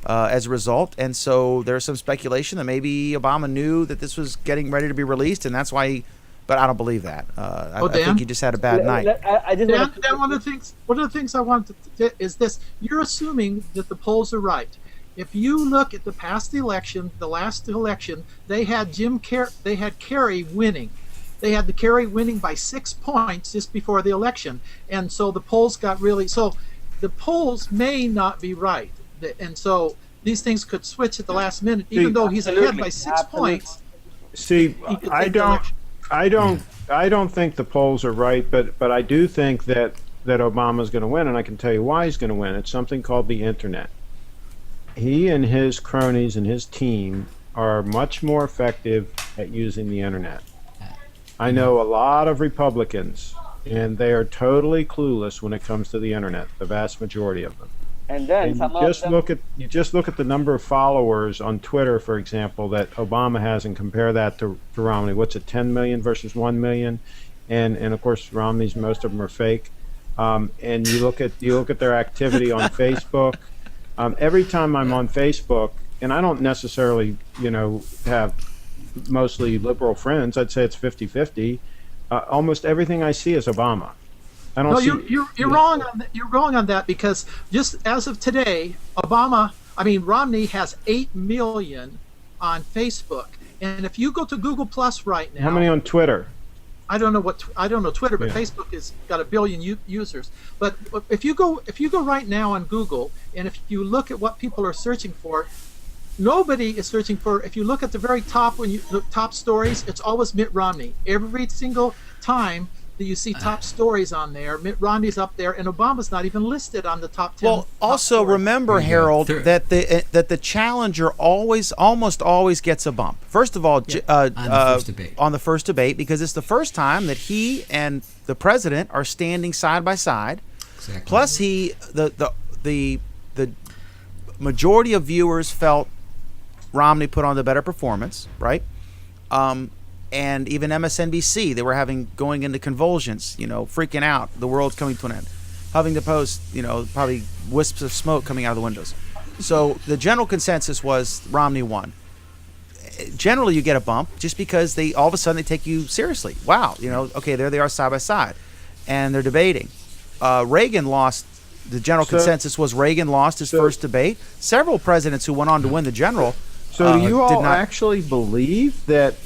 As a result, and so there's some speculation that maybe Obama knew that this was getting ready to be released, and that's why. But I don't believe that. I think he just had a bad night. Dan, one of the things I wanted to is this: you're assuming that the polls are right. If you look at the past election, the last election, they had Kerry winning. They had the Kerry winning by 6 points just before the election, and so the polls got really. So the polls may not be right. And so these things could switch at the last minute, even though he's ahead by 6 points. See, I don't think the polls are right, but I do think that Obama's going to win, and I can tell you why he's going to win. It's something called the internet. He and his cronies and his team are much more effective at using the internet. I know a lot of Republicans, and they are totally clueless when it comes to the internet, the vast majority of them. And then you just look at the number of followers on Twitter, for example, that Obama has, and compare that to Romney. What's it, 10 million versus 1 million? And of course, Romney's, most of them are fake. And you look at their activity on Facebook. Every time I'm on Facebook, and I don't necessarily, have mostly liberal friends. I'd say it's 50-50. Almost everything I see is Obama. You're wrong on that. You're wrong on that because just as of today, Romney has 8 million on Facebook, and if you go to Google Plus right now, how many on Twitter? I don't know Twitter, but Facebook has got 1 billion users. But if you go right now on Google, and if you look at what people are searching for, nobody is searching for. If you look at the very top, when you look top stories, it's always Mitt Romney. Every single time that you see top stories on there, Mitt Romney's up there, and Obama's not even listed on the top 10. Well, also remember, Harold, that the challenger almost always gets a bump. First of all, on the first debate, because it's the first time that he and the president are standing side by side. Exactly. Plus, the majority of viewers felt Romney put on the better performance, right? And even MSNBC, they were going into convulsions, freaking out. The world's coming to an end. Huffington Post, probably wisps of smoke coming out of the windows. So the general consensus was Romney won. Generally, you get a bump just because all of a sudden they take you seriously. Wow, okay, there they are side by side, and they're debating. Reagan lost. The general consensus was Reagan lost his first debate. Several presidents who went on to win the general. So do you all actually believe that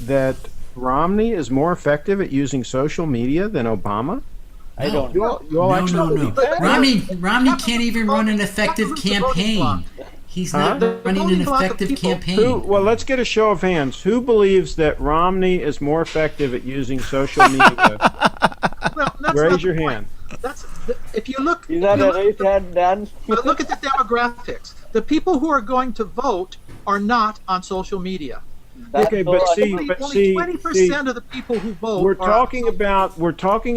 Romney is more effective at using social media than Obama? I don't. No. Romney can't even run an effective campaign. He's not running an effective campaign. Well, let's get a show of hands. Who believes that Romney is more effective at using social media? Raise your hand. If you look, look at the demographics. The people who are going to vote are not on social media. Okay, but see, only 20% of the people who vote. We're talking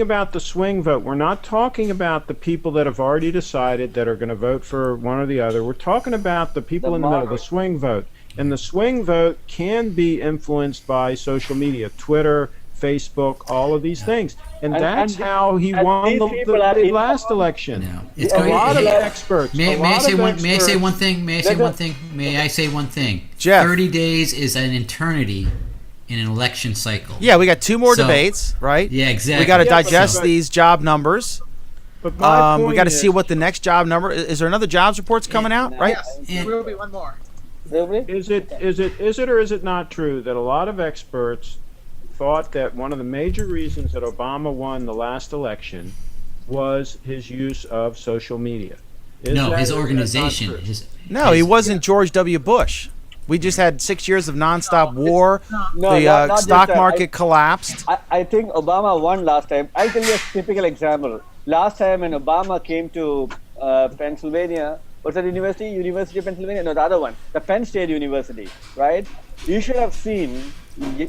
about the swing vote. We're not talking about the people that have already decided that are going to vote for one or the other. We're talking about the people in the middle, the swing vote. And the swing vote can be influenced by social media, Twitter, Facebook, all of these things. And that's how he won the last election. No. A lot of experts. May I say one thing? Jeff. 30 days is an eternity in an election cycle. Yeah, we got 2 more debates, right? Yeah, exactly. We got to digest these job numbers. But we got to see what the next job number is. There another jobs report's coming out, right? Yes, there will be one more. Is it or is it not true that a lot of experts thought that one of the major reasons that Obama won the last election was his use of social media? No, that- his is that not organization. true? No, he wasn't George W. Bush. We just had 6 years of nonstop war. No, The not just stock that. market collapsed. I think Obama won last time. I'll tell you a typical example. Last time when Obama came to Pennsylvania, what's that university? University of Pennsylvania? No, the other one. The Penn State University, right? You should have seen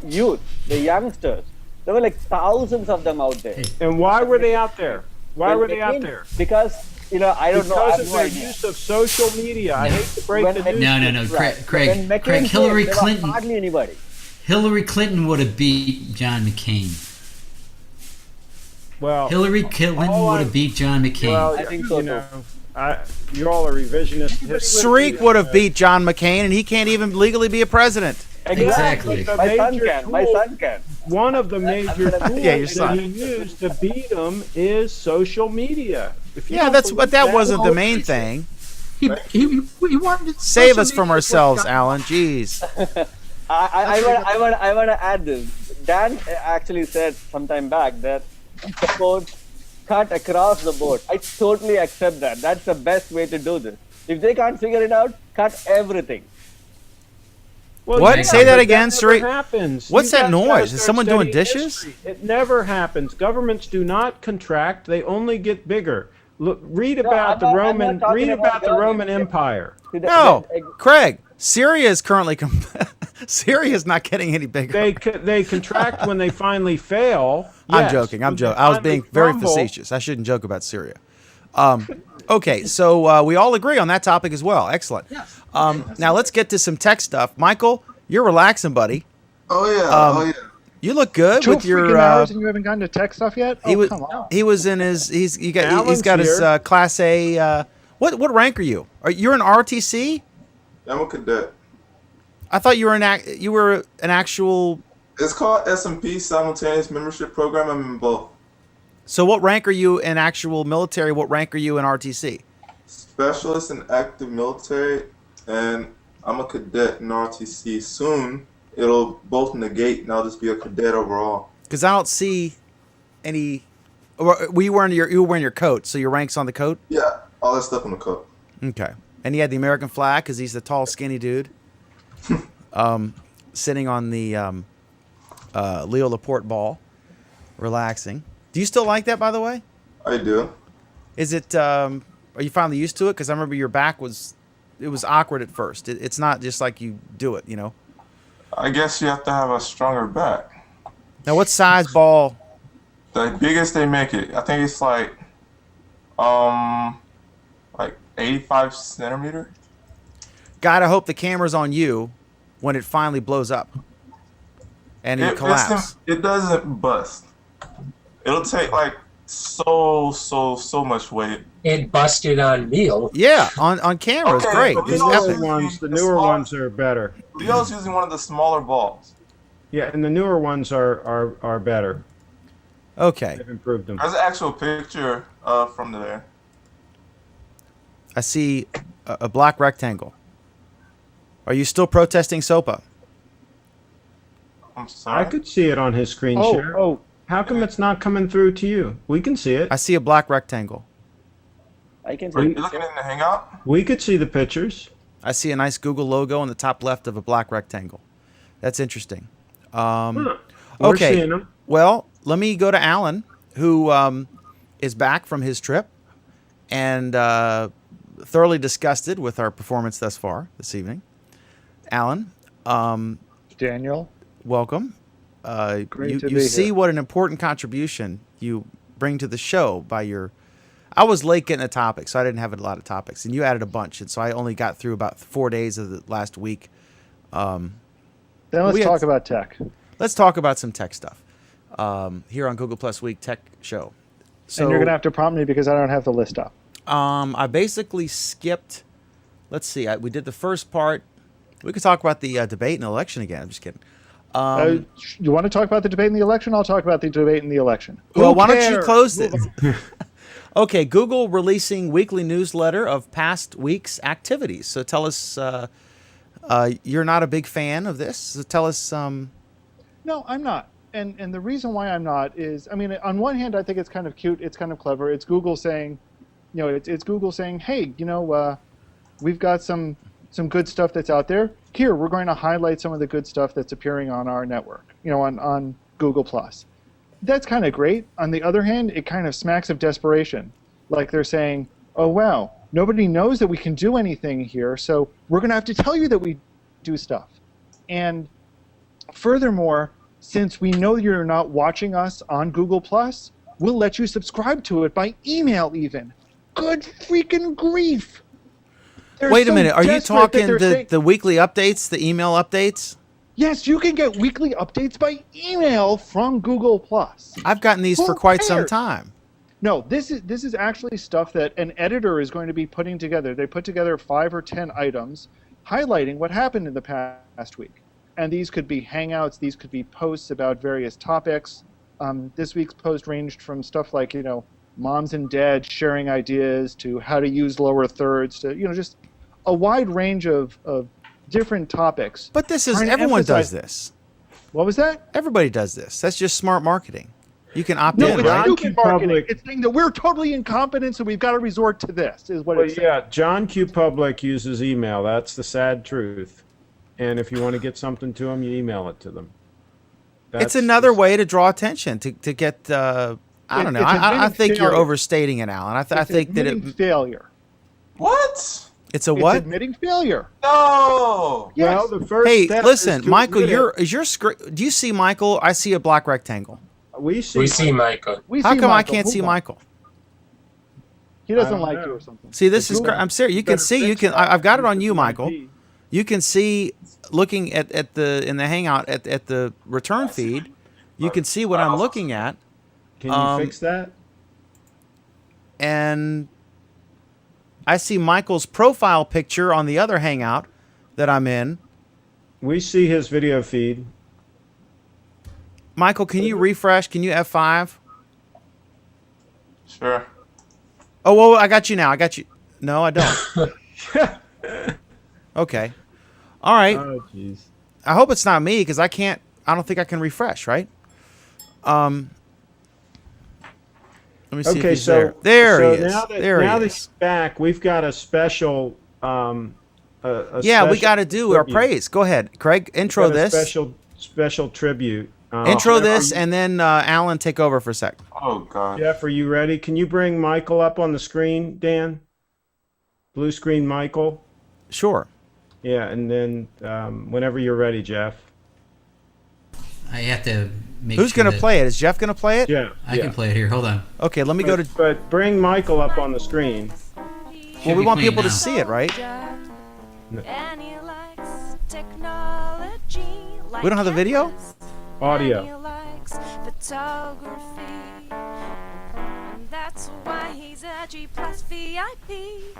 youth, the youngsters. There were like thousands of them out there. And why were they out there? Why When were they out came, there? Because, I don't know. I Because have of no their idea. use of social media. I hate to break When the Mc- news. No. Right. Craig, When McCain Craig, came, Hillary there was Clinton. hardly anybody. Hillary Clinton would have beat John McCain. Well, Hillary Clinton all would I- have beat John McCain. well, I think so, you know, you all are revisionist. Sariq would have beat John McCain, and he can't even legally be a president. Exactly. The My son major can. My tool- son can. One of the major tools Yeah, your that son. he used to beat them is social media. If you Yeah, don't that's believe but that wasn't the well, main thing. He wanted Save social us from media ourselves, was- Alan. Jeez. I want to add this. Dan actually said some time back that support cut across the board. I totally accept that. That's the best way to do this. If they can't figure it out, cut everything. Well, What? yeah, Say that but again, never Sari- happens. What's You that guys noise? gotta Is start someone doing studying dishes? history. It never happens. Governments do not contract; they only get bigger. Look, read about the I'm not Roman. talking Read about about the Roman government. Empire. No, Craig. Syria is currently. Syria is not getting any bigger. They contract when they finally fail. I'm Yes. joking. I'm When they joking. I was finally being very crumble, facetious. I shouldn't joke about Syria. Okay, so we all agree on that topic as well. Excellent. Now let's get to some tech stuff. Michael, you're relaxing, buddy. Oh yeah, Um, oh yeah. You look good Two with your. freaking hours and you haven't gotten to tech stuff yet? Oh, He was. come on. He was in his. He's Alan's got his here. class A. What rank are you? You're an RTC? I'm a cadet. I thought you were you were an actual. It's called S&P Simultaneous Membership Program. I'm in both. So what rank are you in actual military? What rank are you in RTC? Specialist in active military, and I'm a cadet in RTC. Soon, it'll both negate, and I'll just be a cadet overall. Because I don't see any. Were you wearing your coat? So your rank's on the coat. Yeah, all that stuff on the coat. Okay. And he had the American flag because he's the tall, skinny dude, sitting on the Leo Laporte ball, relaxing. Do you still like that, by the way? I do. Is it? Are you finally used to it? Because I remember your back was awkward at first. It's not just like you do it, you know. I guess you have to have a stronger back. Now, what size ball? The biggest they make it, I think it's like 85 centimeter. Gotta hope the camera's on you when it finally blows up and you collapse. It doesn't bust. It'll take like so much weight. It busted on Neil. Yeah, on camera, it's Okay, great. but It's you know epic. what? The newer ones are better. Leo's using one of the smaller balls. Yeah, and the newer ones are better. Okay, They've improved them. There's an actual picture from there. I see a black rectangle. Are you still protesting SOPA? I'm sorry. I could see it on his screen share. Oh, How come it's not coming through to you? We can see it. I see a black rectangle. I can Are see. you looking in the Hangout? We could see the pictures. I see a nice Google logo on the top left of a black rectangle. That's interesting. We're Okay. seeing them. Well, let me go to Alan, who is back from his trip and thoroughly disgusted with our performance thus far this evening. Alan, Daniel. welcome. Great You to be see here. what an important contribution you bring to the show by your. I was late getting a topic, so I didn't have a lot of topics, and you added a bunch, and so I only got through about 4 days of the last week. Then let's we had- talk about tech. Let's talk about some tech stuff here on Google Plus Week Tech Show. So And you're going to have to prompt me because I don't have the list up. I basically skipped. Let's see. We did the first part. We could talk about the debate and election again. I'm just kidding. You want to talk about the debate and the election? I'll talk about the debate and the election. Well, Who why don't you cares? close this? Okay, Google releasing weekly newsletter of past week's activities. So tell us, you're not a big fan of this. So tell us. No, I'm not. And the reason why I'm not is, I mean, on one hand, I think it's kind of cute. It's kind of clever. It's Google saying, it's Google saying, hey, we've got some good stuff that's out there. Here, we're going to highlight some of the good stuff that's appearing on our network, on Google Plus. That's kind of great. On the other hand, it kind of smacks of desperation. Like they're saying, oh, wow, nobody knows that we can do anything here, so we're going to have to tell you that we do stuff. And furthermore, since we know you're not watching us on Google Plus, we'll let you subscribe to it by email even. Good freaking grief. They're Wait a so minute. Are you desperate that talking they're saying- the weekly updates, the email updates? Yes, you can get weekly updates by email from Google Plus. I've gotten these Who for quite some cares? time. No, this is actually stuff that an editor is going to be putting together. They put together 5 or 10 items highlighting what happened in the past week. And these could be hangouts, these could be posts about various topics. This week's post ranged from stuff like, moms and dads sharing ideas to how to use lower thirds to, just a wide range of different topics. But this is Trying to everyone emphasize- does this. What was that? Everybody does this. That's just smart marketing. You can opt No, in, it's right? stupid marketing. Public- It's saying that we're totally incompetent, so we've got to resort to this, is what Well, it's saying. yeah, John Q. Public uses email. That's the sad truth. And if you want to get something to them, you email it to them. It's another way to draw attention to get. I don't know. It's I admitting think you're failure. overstating it, Alan. I It's think that admitting failure. What? it's a It's what? admitting failure. No. Yes. Well, the first Hey, step listen, is to Michael. admit Is your screen? Do you see Michael? I see a black rectangle. it. We see. We see Michael. We How see come I Michael. can't see Move on. Michael? He doesn't I don't like know. you or something. See, this is. Google I'm serious. You can better see. You fix can. that. I've got it on you, It might Michael. be. You can see, looking at in the Hangout at the return feed. You can see what I'm looking at, Can you fix that? and I see Michael's profile picture on the other Hangout that I'm in. We see his video feed. Michael, can you refresh? Can you F5? Sure. Oh, whoa, I got you now. I got you. No, I don't. Okay. All right. Oh, jeez. I hope it's not me because I don't think I can refresh, right? Let me see if Okay, he's so there. There so he is. now that There now he that is. he's back, we've got a special. Yeah, we got to do our praise. Go ahead, Craig. Intro this. Special tribute. Intro Jeff, this, are you- and then Alan, take over for a sec. Oh God. Jeff, are you ready? Can you bring Michael up on the screen, Dan? Blue screen, Michael. Sure. Yeah, and then whenever you're ready, Jeff. I have to make Who's sure going to that play it? Is Jeff going to play it? Yeah. I can play it here. Hold on. Okay, let me go to. But bring Michael up on the screen. Well, Should we be want playing people to now. see it, right? And he likes technology. We don't have the video? Audio. And he likes photography. And that's why he's a G plus VIP.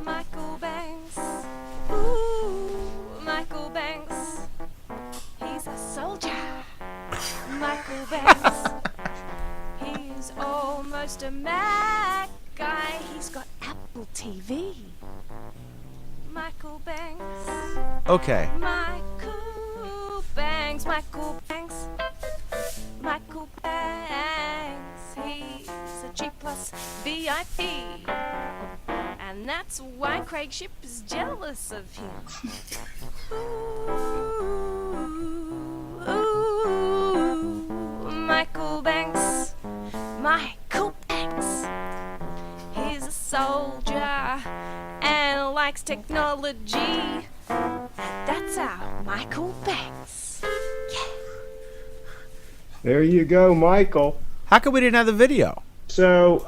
Michael Banks. Ooh, Michael Banks. He's a soldier. Michael Banks. He's almost a Mac guy. He's got Apple TV. Michael Banks. Okay. Michael Banks. Michael Banks. Michael Banks. He's a G plus VIP. And that's why Craig Ship is jealous of him. Ooh, Michael Banks. Michael Banks. He's a soldier and likes technology. That's our Michael Banks. There you go, Michael. How come we didn't have the video? So,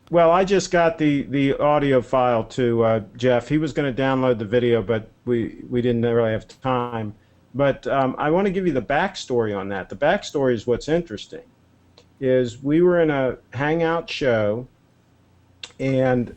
well, I just got the audio file to Jeff. He was going to download the video, but we didn't really have time. But I want to give you the backstory on that. The backstory is what's interesting. Is we were in a Hangout show, and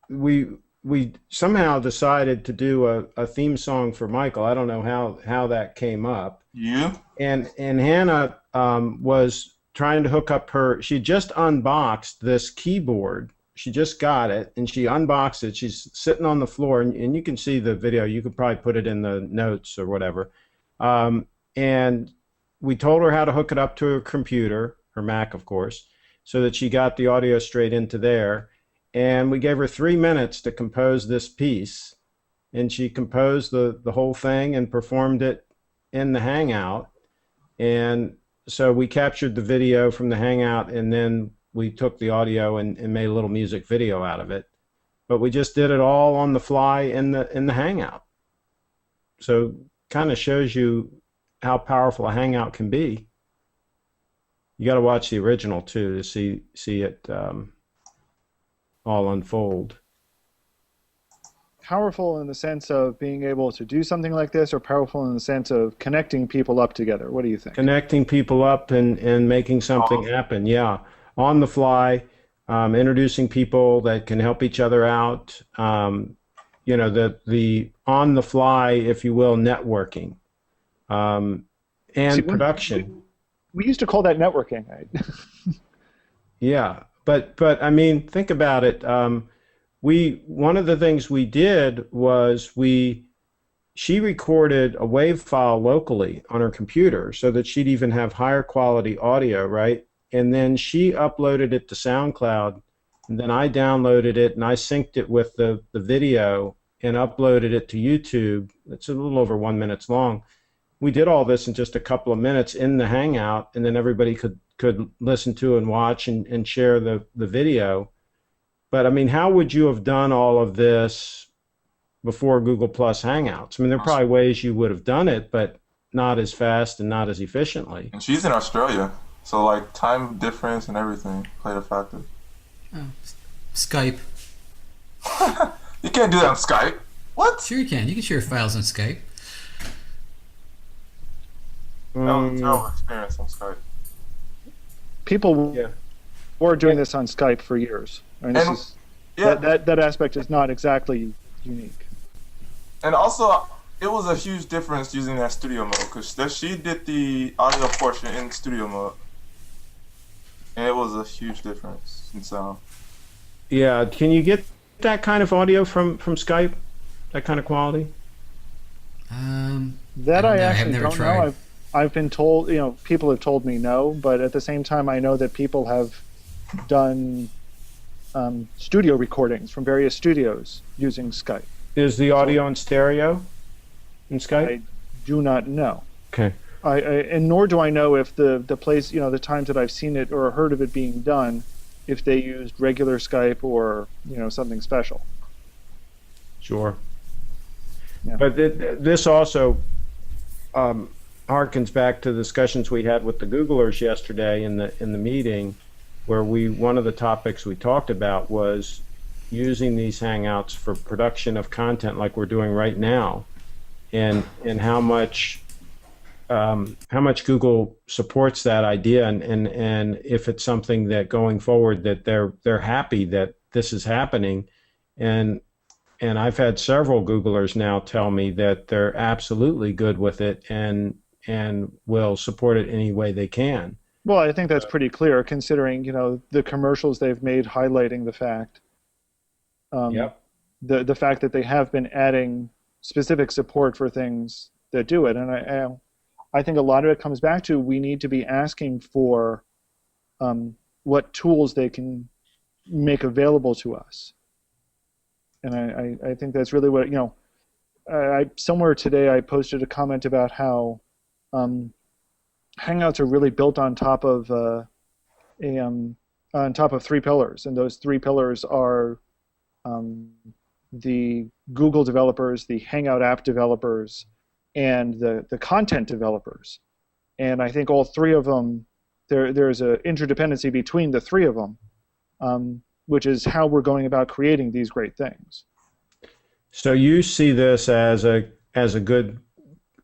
we somehow decided to do a theme song for Michael. I don't know how that came up. You? And Hannah was trying to hook up her. She just unboxed this keyboard. She just got it, and she unboxed it. She's sitting on the floor, and you can see the video. You could probably put it in the notes or whatever. And we told her how to hook it up to her computer. her Mac, of course, so that she got the audio straight into there. And we gave her 3 minutes to compose this piece. And she composed the whole thing and performed it in the Hangout. And so we captured the video from the Hangout, and then we took the audio and made a little music video out of it. But we just did it all on the fly in the Hangout. So kind of shows you how powerful a Hangout can be. You got to watch the original too to see it all unfold. Powerful in the sense of being able to do something like this, or powerful in the sense of connecting people up together? What do you think? Connecting people up and making something happen. Yeah, on the fly, introducing people that can help each other out. You know, the on the fly, if you will, networking and production. We used to call that networking, right? Yeah, but I mean, think about it. One of the things we did was she recorded a WAV file locally on her computer so that she'd even have higher quality audio, right? And then she uploaded it to SoundCloud, and then I downloaded it and I synced it with the video and uploaded it to YouTube. It's a little over 1 minute long. We did all this in just a couple of minutes in the Hangout, and then everybody could listen to and watch and share the video. But I mean, how would you have done all of this before Google Plus Hangouts? I mean, there are probably ways you would have done it, but not as fast and not as efficiently. And she's in Australia, so like time difference and everything played a factor. Oh, Skype. You can't do that on Skype. What? Sure you can. You can share files on Skype. That was a terrible experience on Skype. People were doing this on Skype for years. I mean, that aspect is not exactly unique. And also, it was a huge difference using that studio mode, because she did the audio portion in studio mode, and it was a huge difference in sound. Yeah, can you get that kind of audio from Skype? That kind of quality? That I actually don't know. I've been told, people have told me no, but at the same time, I know that people have done studio recordings from various studios using Skype. Is the audio in stereo in Skype? I do not know. Okay. And nor do I know if the place, the times that I've seen it or heard of it being done, if they used regular Skype or something special. Sure. Yeah. But this also harkens back to the discussions we had with the Googlers yesterday in the meeting, where one of the topics we talked about was using these Hangouts for production of content like we're doing right now, and how much Google supports that idea, and if it's something that going forward that they're happy that this is happening, and I've had several Googlers now tell me that they're absolutely good with it and will support it any way they can. Well, I think that's pretty clear, considering the commercials they've made highlighting the fact. The fact that they have been adding specific support for things that do it, and I think a lot of it comes back to we need to be asking for what tools they can make available to us, and I think that's really what somewhere today I posted a comment about how Hangouts are really built on top of three pillars, and those three pillars are the Google developers, the Hangout app developers, and the content developers. And I think all three of them, there's an interdependency between the three of them, which is how we're going about creating these great things. So you see this as a good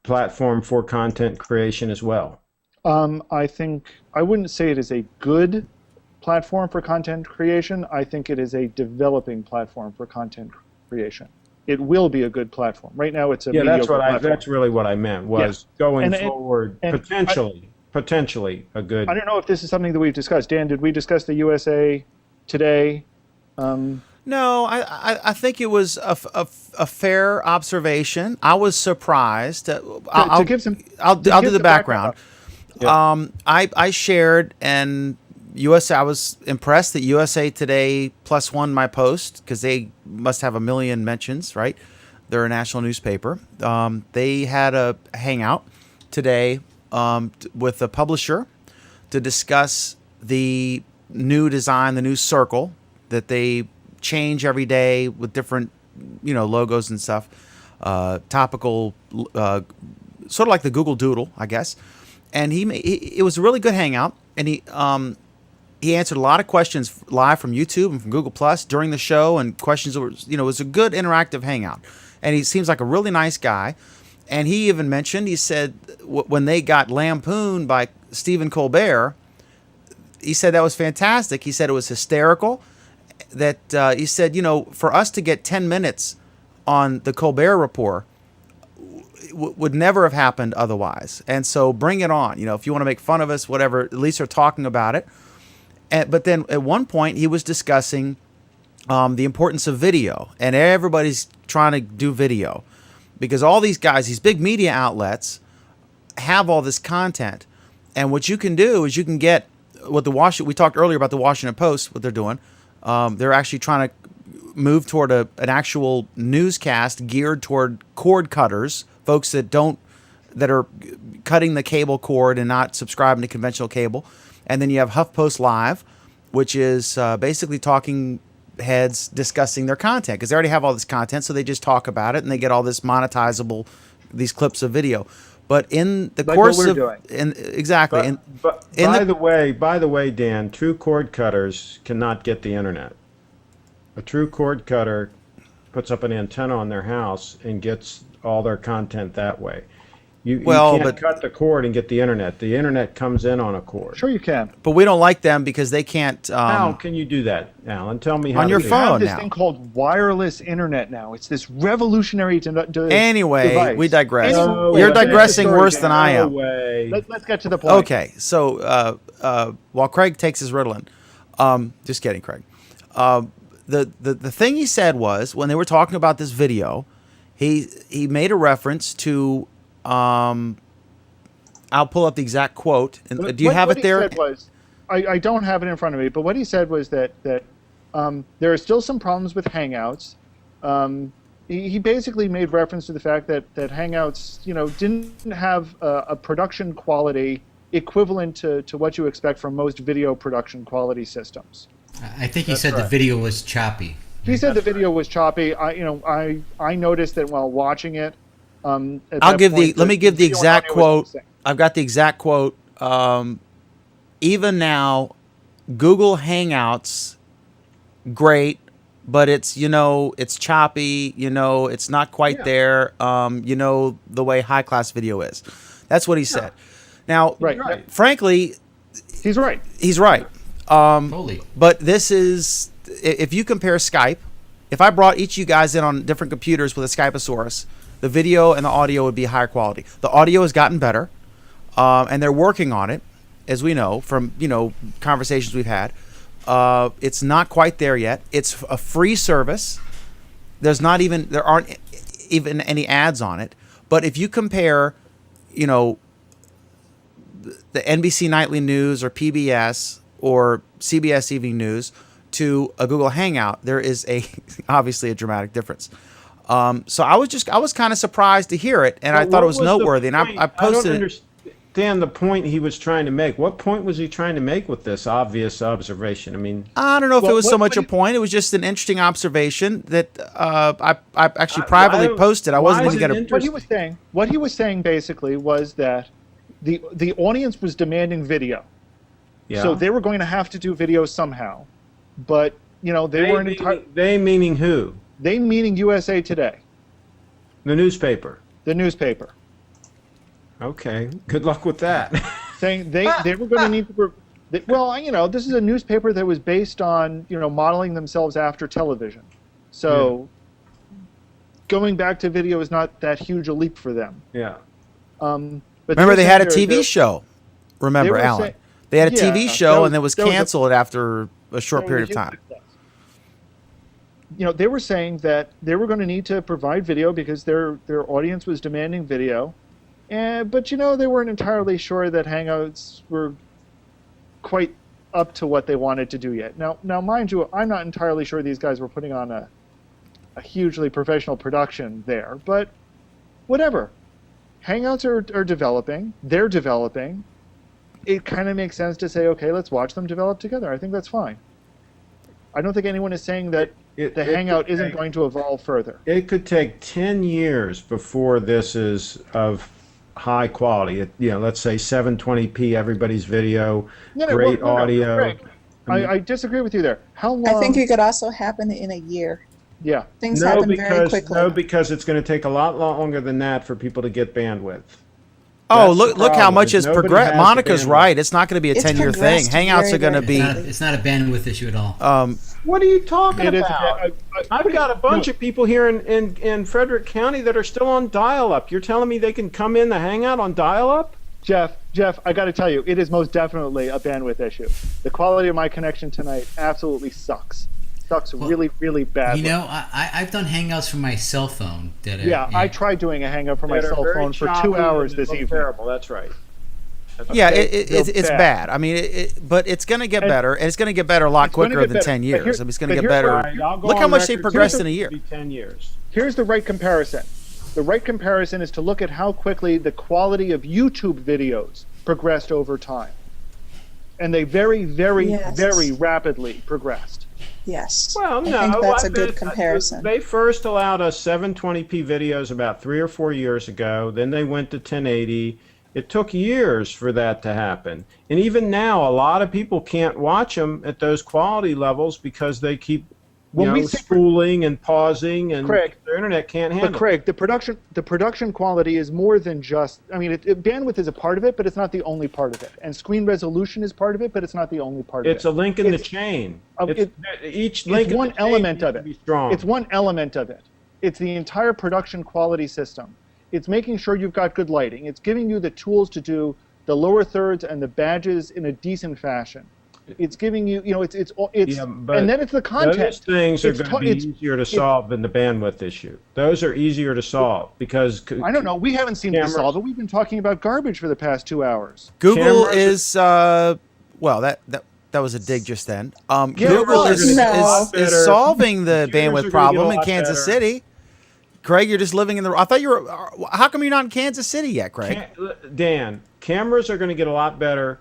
platform for content creation as well? I think I wouldn't say it is a good platform for content creation. I think it is a developing platform for content creation. It will be a good platform. Right now, it's a mediocre platform. That's really what I meant. Was going forward potentially a good. I don't know if this is something that we've discussed. Dan, did we discuss the USA Today? No, I think it was a fair observation. I was surprised. I'll do the background. I shared, and USA. I was impressed that USA Today Plus one my post because they must have 1 million mentions, right? They're a national newspaper. They had a hangout today with the publisher to discuss the new design, the new circle that they change every day with different, logos and stuff. Topical, sort of like the Google Doodle, I guess. And it was a really good hangout, and he answered a lot of questions live from YouTube and from Google Plus during the show, and questions were, it was a good interactive hangout. And he seems like a really nice guy. And he even mentioned, he said, when they got lampooned by Stephen Colbert, he said that was fantastic. He said it was hysterical. That he said, for us to get 10 minutes on the Colbert Report would never have happened otherwise. And so bring it on. If you want to make fun of us, whatever, at least they're talking about it. But then at one point he was discussing the importance of video, and everybody's trying to do video because all these guys, these big media outlets, have all this content. And what you can do is you can get what we talked earlier about the Washington Post, what they're doing. They're actually trying to move toward an actual newscast geared toward cord cutters, folks that are cutting the cable cord and not subscribing to conventional cable. And then you have HuffPost Live, which is basically talking heads discussing their content because they already have all this content, so they just talk about it and they get all this monetizable, these clips of video. But in the course of exactly, but by the way, Dan, true cord cutters cannot get the internet. A true cord cutter puts up an antenna on their house and gets all their content that way. You can't cut the cord and get the internet. The internet comes in on a cord. Sure you can. But we don't like them because they can't. How can you do that, Alan? Tell me how. On your phone now. We have this thing called wireless internet now. It's this revolutionary Anyway, device. We digress. Anyway, You're digressing worse than I am. Let's get to the point. Okay, so while Craig takes his Ritalin, just kidding, Craig. The thing he said was when they were talking about this video, he made a reference to. I'll pull up the exact quote. And do you have it there? What he said was, I don't have it in front of me, but what he said was that there are still some problems with Hangouts. He basically made reference to the fact that Hangouts, didn't have a production quality equivalent to what you expect from most video production quality systems. I think he said the video was choppy. He said the video was choppy. I noticed that while watching it. Let me give the exact quote. I've got the exact quote. Even now, Google Hangouts, great, but it's it's choppy. It's not quite there. The way high class video is. That's what he said. Now, frankly, he's right. He's right. Totally. But this is if you compare Skype. If I brought each of you guys in on different computers with a Skypeosaurus, the video and the audio would be higher quality. The audio has gotten better, and they're working on it, as we know from conversations we've had. It's not quite there yet. It's a free service. There aren't even any ads on it. But if you compare, the NBC Nightly News or PBS or CBS Evening News to a Google Hangout, there is obviously a dramatic difference. So I was kind of surprised to hear it, and I thought it was noteworthy. And I posted it. Dan, the point he was trying to make. What point was he trying to make with this obvious observation? I mean, I don't know if it was so much a point. It was just an interesting observation that I actually privately posted. I wasn't going to get a. What he was saying basically was that the audience was demanding video, so they were going to have to do video somehow. But they weren't entirely. They meaning who? They meaning USA Today. The newspaper. The newspaper. Okay. Good luck with that. Saying they were going to need to. This is a newspaper that was based on modeling themselves after television, so going back to video is not that huge a leap for them. Yeah. But remember, they had a TV show. Remember, Alan? They had a TV show, and it was canceled after a short period of time. They were saying that they were going to need to provide video because their audience was demanding video, But they weren't entirely sure that Hangouts were quite up to what they wanted to do yet. Now, mind you, I'm not entirely sure these guys were putting on a hugely professional production there, but whatever. Hangouts are developing. They're developing. It kind of makes sense to say, okay, let's watch them develop together. I think that's fine. I don't think anyone is saying that the Hangout isn't going to evolve further. It could take 10 years before this is of high quality. Let's say 720p, everybody's video, great audio. Craig, I disagree with you there. How long? I think it could also happen in a year. Yeah. Things happen very quickly. No, because it's going to take a lot longer than that for people to get bandwidth. Oh, look how much it's progressed. Monica's right. It's not going to be a 10-year thing. Hangouts are going to be. It's not a bandwidth issue at all. What are you talking about? I've got a bunch of people here in Frederick County that are still on dial-up. You're telling me they can come in the Hangout on dial-up? Jeff, I got to tell you, it is most definitely a bandwidth issue. The quality of my connection tonight absolutely sucks. Really, really badly. I've done Hangouts from my cell phone. I tried doing a Hangout from my cell phone for 2 hours this evening. Terrible. That's right. It's bad. I mean, but it's going to get better, and it's going to get better a lot quicker than 10 years. It's going to get better. Look how much they progressed in a year. 10 years. Here's the right comparison. The right comparison is to look at how quickly the quality of YouTube videos progressed over time. And they very, very, very rapidly progressed. Yes. Well, no. I think that's a good comparison. They first allowed us 720p videos about 3 or 4 years ago. Then they went to 1080. It took years for that to happen. And even now, a lot of people can't watch them at those quality levels because they keep spooling and pausing, and Craig, their internet can't handle it. But Craig, the production quality is more than just. I mean, bandwidth is a part of it, but it's not the only part of it. And screen resolution is part of it, but it's not the only part of it. It's a link in the chain. Each link is one element of it. It's one element of it. It's the entire production quality system. It's making sure you've got good lighting. It's giving you the tools to do the lower thirds and the badges in a decent fashion. It's giving you, and then it's the content. Those things are going to be easier to solve than the bandwidth issue. Those are easier to solve because I don't know. We haven't seen it solve it. We've been talking about garbage for the past 2 hours. Google is that was a dig just then. Google is solving the bandwidth problem in Kansas City. Craig, you're just living in the. I thought you were. How come you're not in Kansas City yet, Craig? Dan, cameras are going to get a lot better.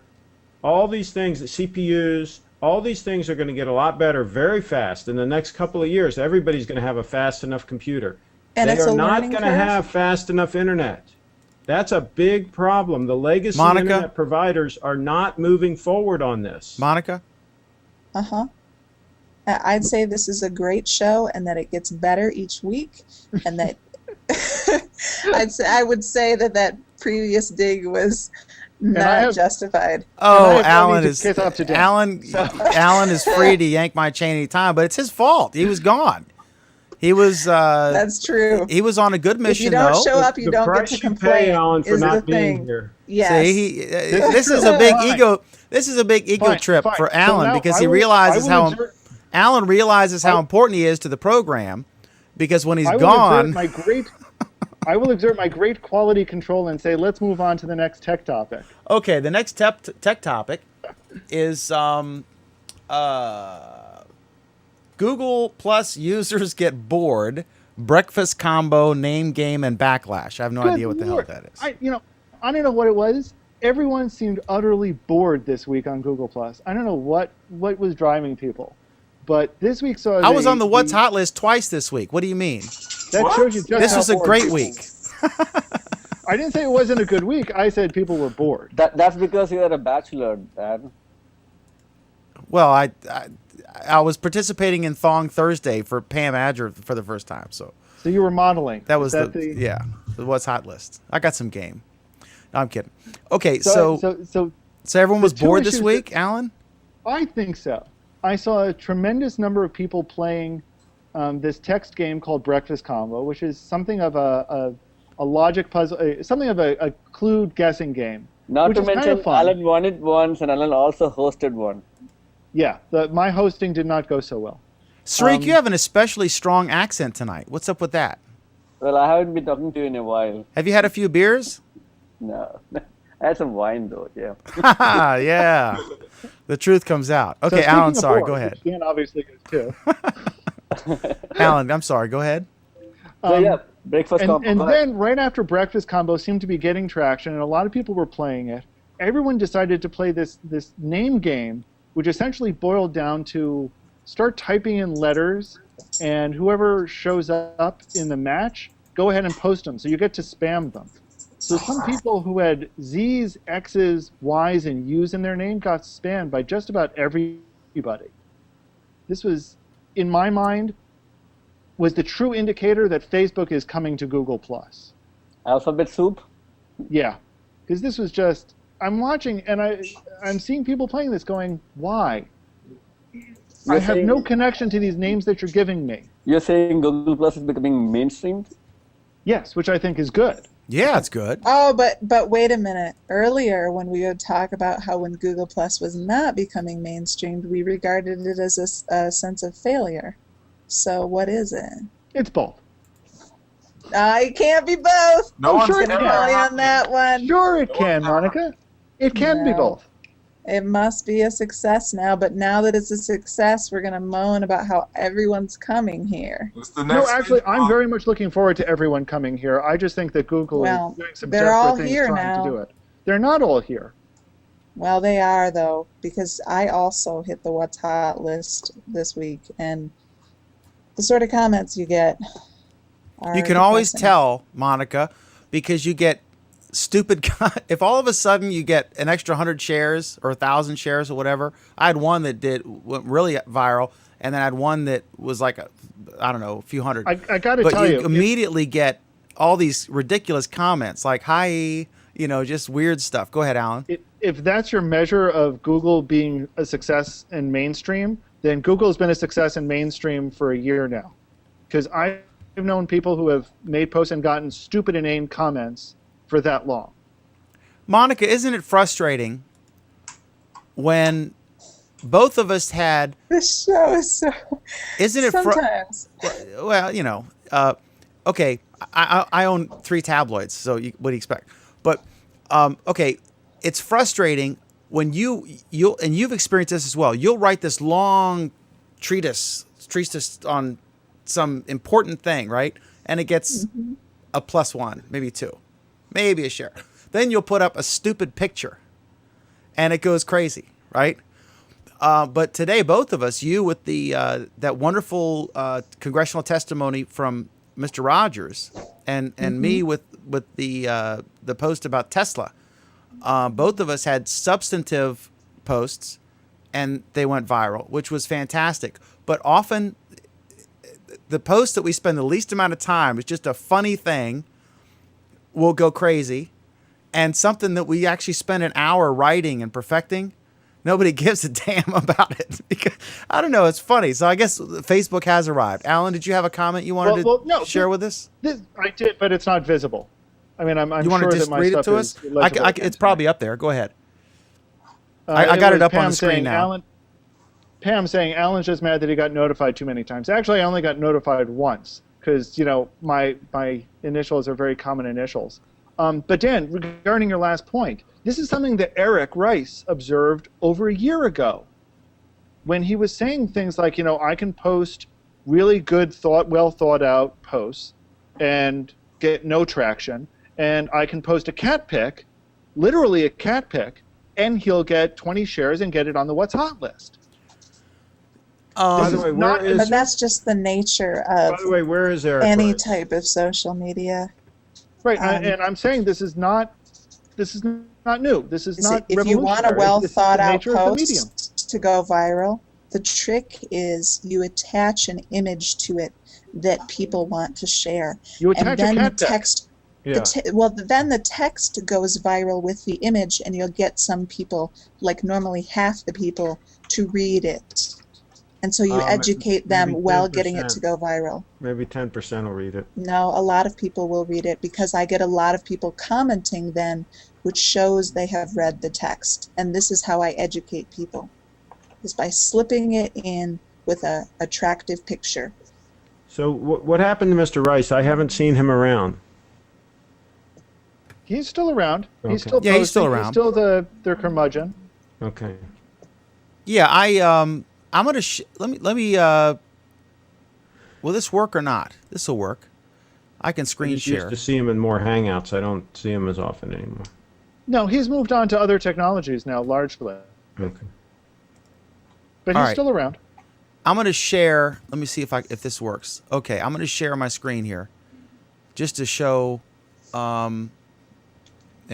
All these things, the CPUs, all these things are going to get a lot better very fast. In the next couple of years, everybody's going to have a fast enough computer. And they are not going to have fast enough internet. That's a big problem. The legacy internet providers are not moving forward on this. Monica? Uh-huh. I'd say this is a great show and that it gets better each week. And that I would say that previous dig was not justified. Oh, Alan is free to yank my chain anytime, but it's his fault. He was gone. He was. That's true. He was on a good mission. If you don't show up, you don't get to complain. Pay Alan for not being here. Yes. See, this is a big ego. This is a big ego trip for Alan because he realizes Alan realizes how important he is to the program because when he's gone. I will exert my great quality control and say, let's move on to the next tech topic. Okay, the next tech topic is Google Plus users get bored, breakfast combo, name game, and backlash. I have no idea what the hell that is. I don't know what it was. Everyone seemed utterly bored this week on Google Plus. I don't know what was driving people. But this week saw. I was on the What's Hot list twice this week. What do you mean? That shows you just this was a great week. I didn't say it wasn't a good week. I said people were bored. That's because you're a bachelor, Dad. Well, I was participating in Thong Thursday for Pam Adger for the first time. So you were modeling. That was the What's Hot list. I got some game. No, I'm kidding. Okay, so everyone was bored this week, Alan? I think so. I saw a tremendous number of people playing this text game called Breakfast Combo, which is something of a logic puzzle, something of a clue guessing game. Not to mention, Alan won it once, and Alan also hosted one. Yeah, my hosting did not go so well. Sreek, you have an especially strong accent tonight. What's up with that? Well, I haven't been talking to you in a while. Have you had a few beers? No. I had some wine though. Yeah. Yeah. The truth comes out. So Okay, speaking Alan, of sorry, board, go ahead. which Dan obviously goes too. Alan, I'm sorry, go ahead. So yeah, breakfast combo. And Go ahead. then right after breakfast combo seemed to be getting traction, and a lot of people were playing it. Everyone decided to play this name game, which essentially boiled down to start typing in letters, and whoever shows up in the match, go ahead and post them. So you get to spam them. So some people who had Z's, X's, Y's, and U's in their name got spammed by just about everybody. This was, in my mind, was the true indicator that Facebook is coming to Google+. Alphabet soup. Yeah, because this was just, I'm watching and I'm seeing people playing this going, why? I have no connection to these names that you're giving me. You're saying Google Plus is becoming mainstream? Yes, which I think is good. Yeah, it's good. Oh, but wait a minute. Earlier, when we would talk about how when Google Plus was not becoming mainstreamed, we regarded it as a sense of failure. So what is it? It's both. It can't be both. No one's sure it Gonna can. call you on that one. Sure it can, Monica. It can be No. both. It must be a success now, but now that it's a success, we're going to moan about how everyone's coming here. It's the No, next actually, stage. I'm very much looking forward to everyone coming here. I just think that Google Well, is doing some they're all desperate things here trying now. to do it. They're not all here. Well, they are, though, because I also hit the What's Hot list this week, and the sort of comments you get are You can always depressing. tell, Monica, because you get stupid. If all of a sudden you get an extra 100 shares or 1,000 shares or whatever, I had one that went really viral, and then I had one that was like I don't know, a few hundred. I got to but tell you you, immediately get all these ridiculous comments like "Hi," just weird stuff. Go ahead, Alan. if that's your measure of Google being a success in mainstream, then Google's been a success in mainstream for a year now. Because I've known people who have made posts and gotten stupid inane comments for that long. Monica, isn't it frustrating when both of us had? This show is so. Isn't it sometimes? Well, okay. I own 3 tabloids, so what do you expect? But okay, it's frustrating when you've experienced this as well. You'll write this long treatise on some important thing, right? And it gets a +1, maybe 2, maybe a share. Then you'll put up a stupid picture, and it goes crazy, right? But today, both of us, you with the that wonderful congressional testimony from Mr. Rogers, and me with the post about Tesla. Both of us had substantive posts, and they went viral, which was fantastic. But often, the post that we spend the least amount of time is just a funny thing. Will go crazy, and something that we actually spend an hour writing and perfecting. Nobody gives a damn about it. Because, I don't know. It's funny. So I guess Facebook has arrived. Alan, did you have a comment you wanted to share with us? I did, but it's not visible. I mean, I'm You want sure to just that my read it stuff to is us? legible It's probably up there. Go ahead. I got it was up on Pam the screen saying, now. Pam saying Alan's just mad that he got notified too many times. Actually, I only got notified once because my initials are very common initials. But Dan, regarding your last point, this is something that Eric Rice observed over a year ago when he was saying things like, I can post really good, well thought out posts and get no traction, and I can post a cat pic, literally a cat pic, and he'll get 20 shares and get it on the What's Hot list. By the way, But that's just the nature of By the way, where is Eric any Rice? type of social media. Right, and I'm saying this is not new. This is not If you want a revolutionary. well This is thought the out nature of the medium. post to go viral, the trick is you attach an image to it that people want to share. You attach and then a cat the pic. text Yeah. then the text goes viral with the image, and you'll get some people, like normally half the people, to read it. And so you educate them maybe while getting it 10%. to go viral. Maybe 10% will read it. No, a lot of people will read it because I get a lot of people commenting then, which shows they have read the text. And this is how I educate people, is by slipping it in with a attractive picture. So what happened to Mr. Rice? I haven't seen him around. He's still around. Okay. He's still Yeah, he's still posting. around. He's still their curmudgeon. Okay. Yeah, I'm gonna let me. Will this work or not? This will work. I can I screen just used share. to see him in more Hangouts. I don't see him as often anymore. No, he's moved on to other technologies now, largely. Okay. But All he's right. still around. I'm gonna share. Let me see if this works. Okay, I'm gonna share my screen here, just to show. And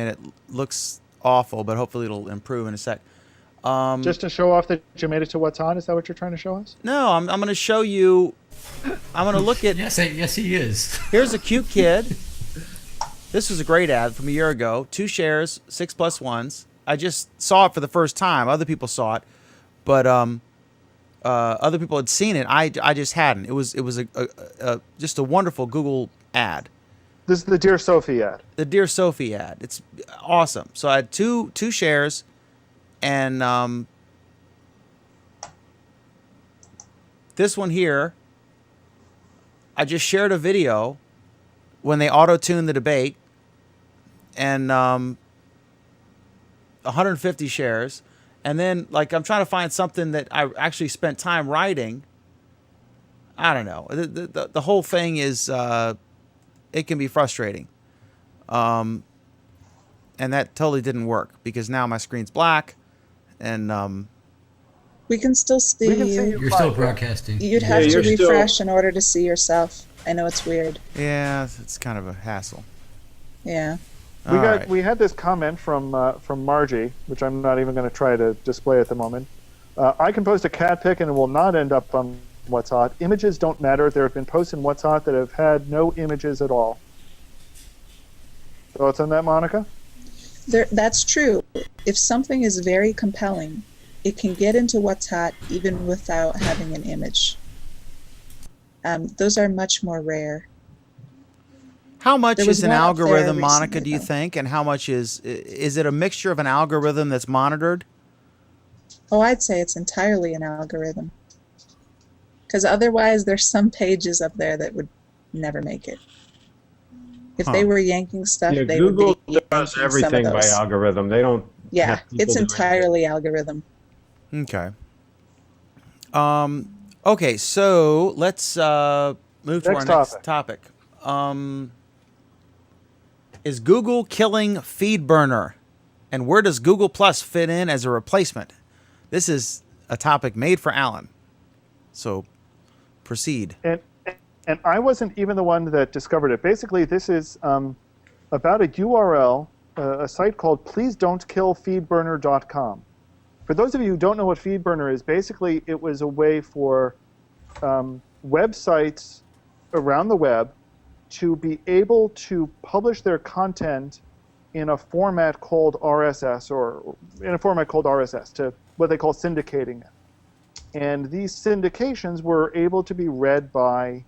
it looks awful, but hopefully it'll improve in a sec. Just to show off that you made it to what's on. Is that what you're trying to show us? No, I'm going to show you. I'm going to look at. Yes, he is. Here's a cute kid. This was a great ad from a year ago. 2 shares, 6+1s. I just saw it for the first time. Other people saw it, but other people had seen it. I just hadn't. It was a just a wonderful Google ad. This is the Dear Sophie ad. The Dear Sophie ad. It's awesome. So I had two shares, and this one here, I just shared a video when they auto-tuned the debate, and 150 shares. And then, like, I'm trying to find something that I actually spent time writing. I don't know. The whole thing is, it can be frustrating. And that totally didn't work because now my screen's black, and We can still see you. You're still broadcasting. You'd have to you're still- refresh in order to see yourself. I know it's weird. yeah, it's kind of a hassle. Yeah. All right. We had this comment from Margie, which I'm not even going to try to display at the moment. I can post a cat pic and it will not end up on What's Hot. Images don't matter. There have been posts in What's Hot that have had no images at all. Thoughts on that, Monica? That's true. If something is very compelling, it can get into What's Hot even without having an image. Those are much more rare. How much There was is an one up there algorithm, Monica, recently, do you though. think? And how much is it a mixture of an algorithm that's monitored? Oh, I'd say it's entirely an algorithm. Because otherwise, there's some pages up there that would never make it. If they Huh. were yanking stuff, Yeah, they Google would be yanking does some everything of by those. algorithm. They don't. Yeah, have people it's do anything. entirely algorithm. Okay. Okay, so let's move to Next our next topic. Is Google killing FeedBurner? And where does Google Plus fit in as a replacement? This is a topic made for Alan. So proceed. And I wasn't even the one that discovered it. Basically, this is about a URL, a site called pleasedon'tkillfeedburner.com. For those of you who don't know what FeedBurner is, basically it was a way for websites around the web to be able to publish their content in a format called RSS, to what they call syndicating it. And these syndications were able to be read by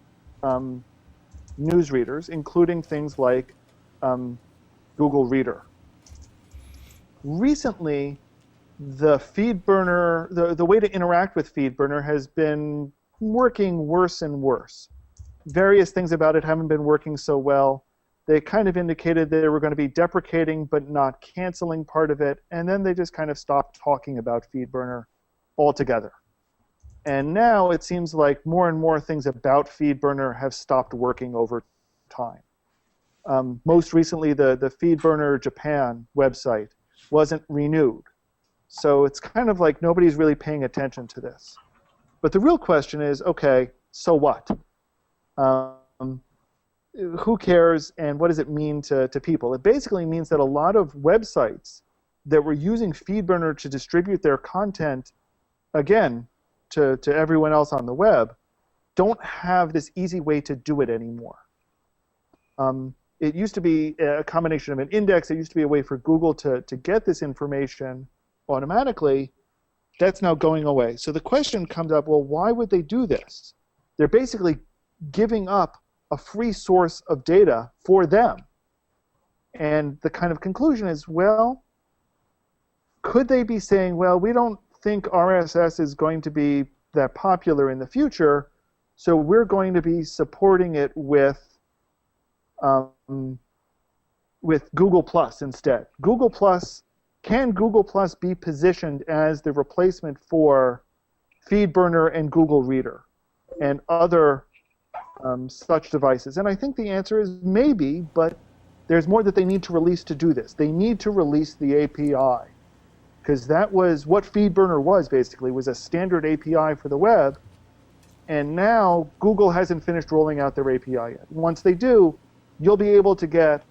newsreaders, including things like Google Reader. Recently, the FeedBurner, the way to interact with FeedBurner has been working worse and worse. Various things about it haven't been working so well. They kind of indicated they were going to be deprecating but not canceling part of it, and then they just kind of stopped talking about FeedBurner altogether. And now it seems like more and more things about FeedBurner have stopped working over time. Most recently, the FeedBurner Japan website wasn't renewed. So it's kind of like nobody's really paying attention to this. But the real question is, okay, so what? Who cares, and what does it mean to people? It basically means that a lot of websites that were using FeedBurner to distribute their content, again, to everyone else on the web, don't have this easy way to do it anymore. It used to be a combination of an index. It used to be a way for Google to get this information automatically. That's now going away. So the question comes up, well, why would they do this? They're basically giving up a free source of data for them. And the kind of conclusion is, well, could they be saying, well, we don't think RSS is going to be that popular in the future, so we're going to be supporting it with with Google Plus instead. Can Google Plus be positioned as the replacement for FeedBurner and Google Reader and other such devices? And I think the answer is maybe, but there's more that they need to release to do this. They need to release the API, because that was what FeedBurner was basically, was a standard API for the web. And now Google hasn't finished rolling out their API yet. Once they do, you'll be able to get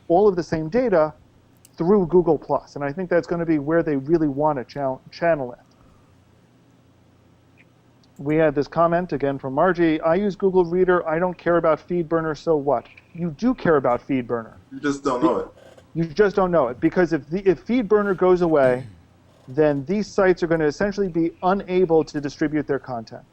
all of the same data through Google+. And I think that's going to be where they really want to channel it. We had this comment again from Margie. I use Google Reader. I don't care about FeedBurner, so what? You do care about FeedBurner. You just don't know it. You just don't know it. Because if FeedBurner goes away, then these sites are going to essentially be unable to distribute their content.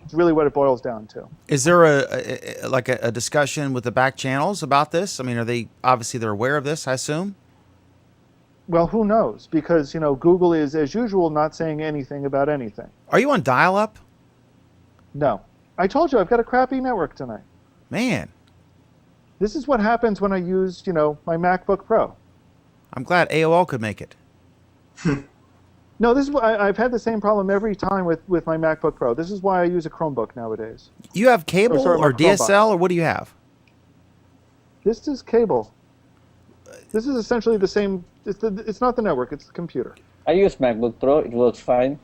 It's really what it boils down to. Is there a discussion with the back channels about this? I mean, they're aware of this, I assume? Well, who knows? Because, Google is, as usual, not saying anything about anything. Are you on dial-up? No. I told you, I've got a crappy network tonight. Man. This is what happens when I use, my MacBook Pro. I'm glad AOL could make it. No, this is I've had the same problem every time with my MacBook Pro. This is why I use a Chromebook nowadays. You have cable or DSL, or what do you have? This is cable. This is essentially the same. It's not the network. It's the computer. I use MacBook Pro. It works fine.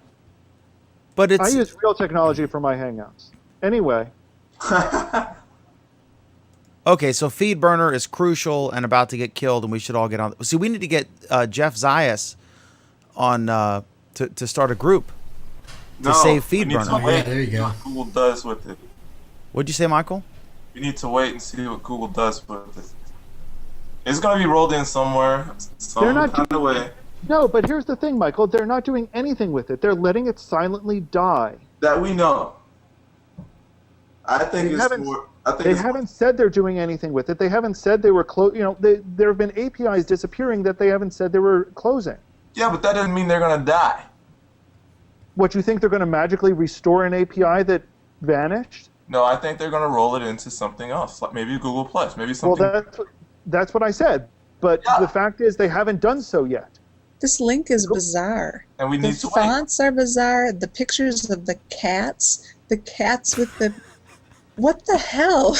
But I use real technology for my Hangouts. Anyway. Okay, so FeedBurner is crucial and about to get killed, and we should all get on. See, we need to get Jeff Zayas on to start a group to save FeedBurner. Yeah, there you go. What Google does with it. What'd you say, Michael? We need to wait and see what Google does with it. It's going to be rolled in somewhere, some kind of way. No, but here's the thing, Michael. They're not doing anything with it. They're letting it silently die. That we know. I think They haven't said they're doing anything with it. They haven't said they were there have been APIs disappearing that they haven't said they were closing. Yeah, but that doesn't mean they're going to die. What, you think they're going to magically restore an API that vanished? No, I think they're going to roll it into something else, like maybe Google Plus, maybe something. Well, that's what I said. But the fact is they haven't done so yet. This link is bizarre. And we need the to wait. fonts are bizarre. The pictures of the cats with the... What the hell?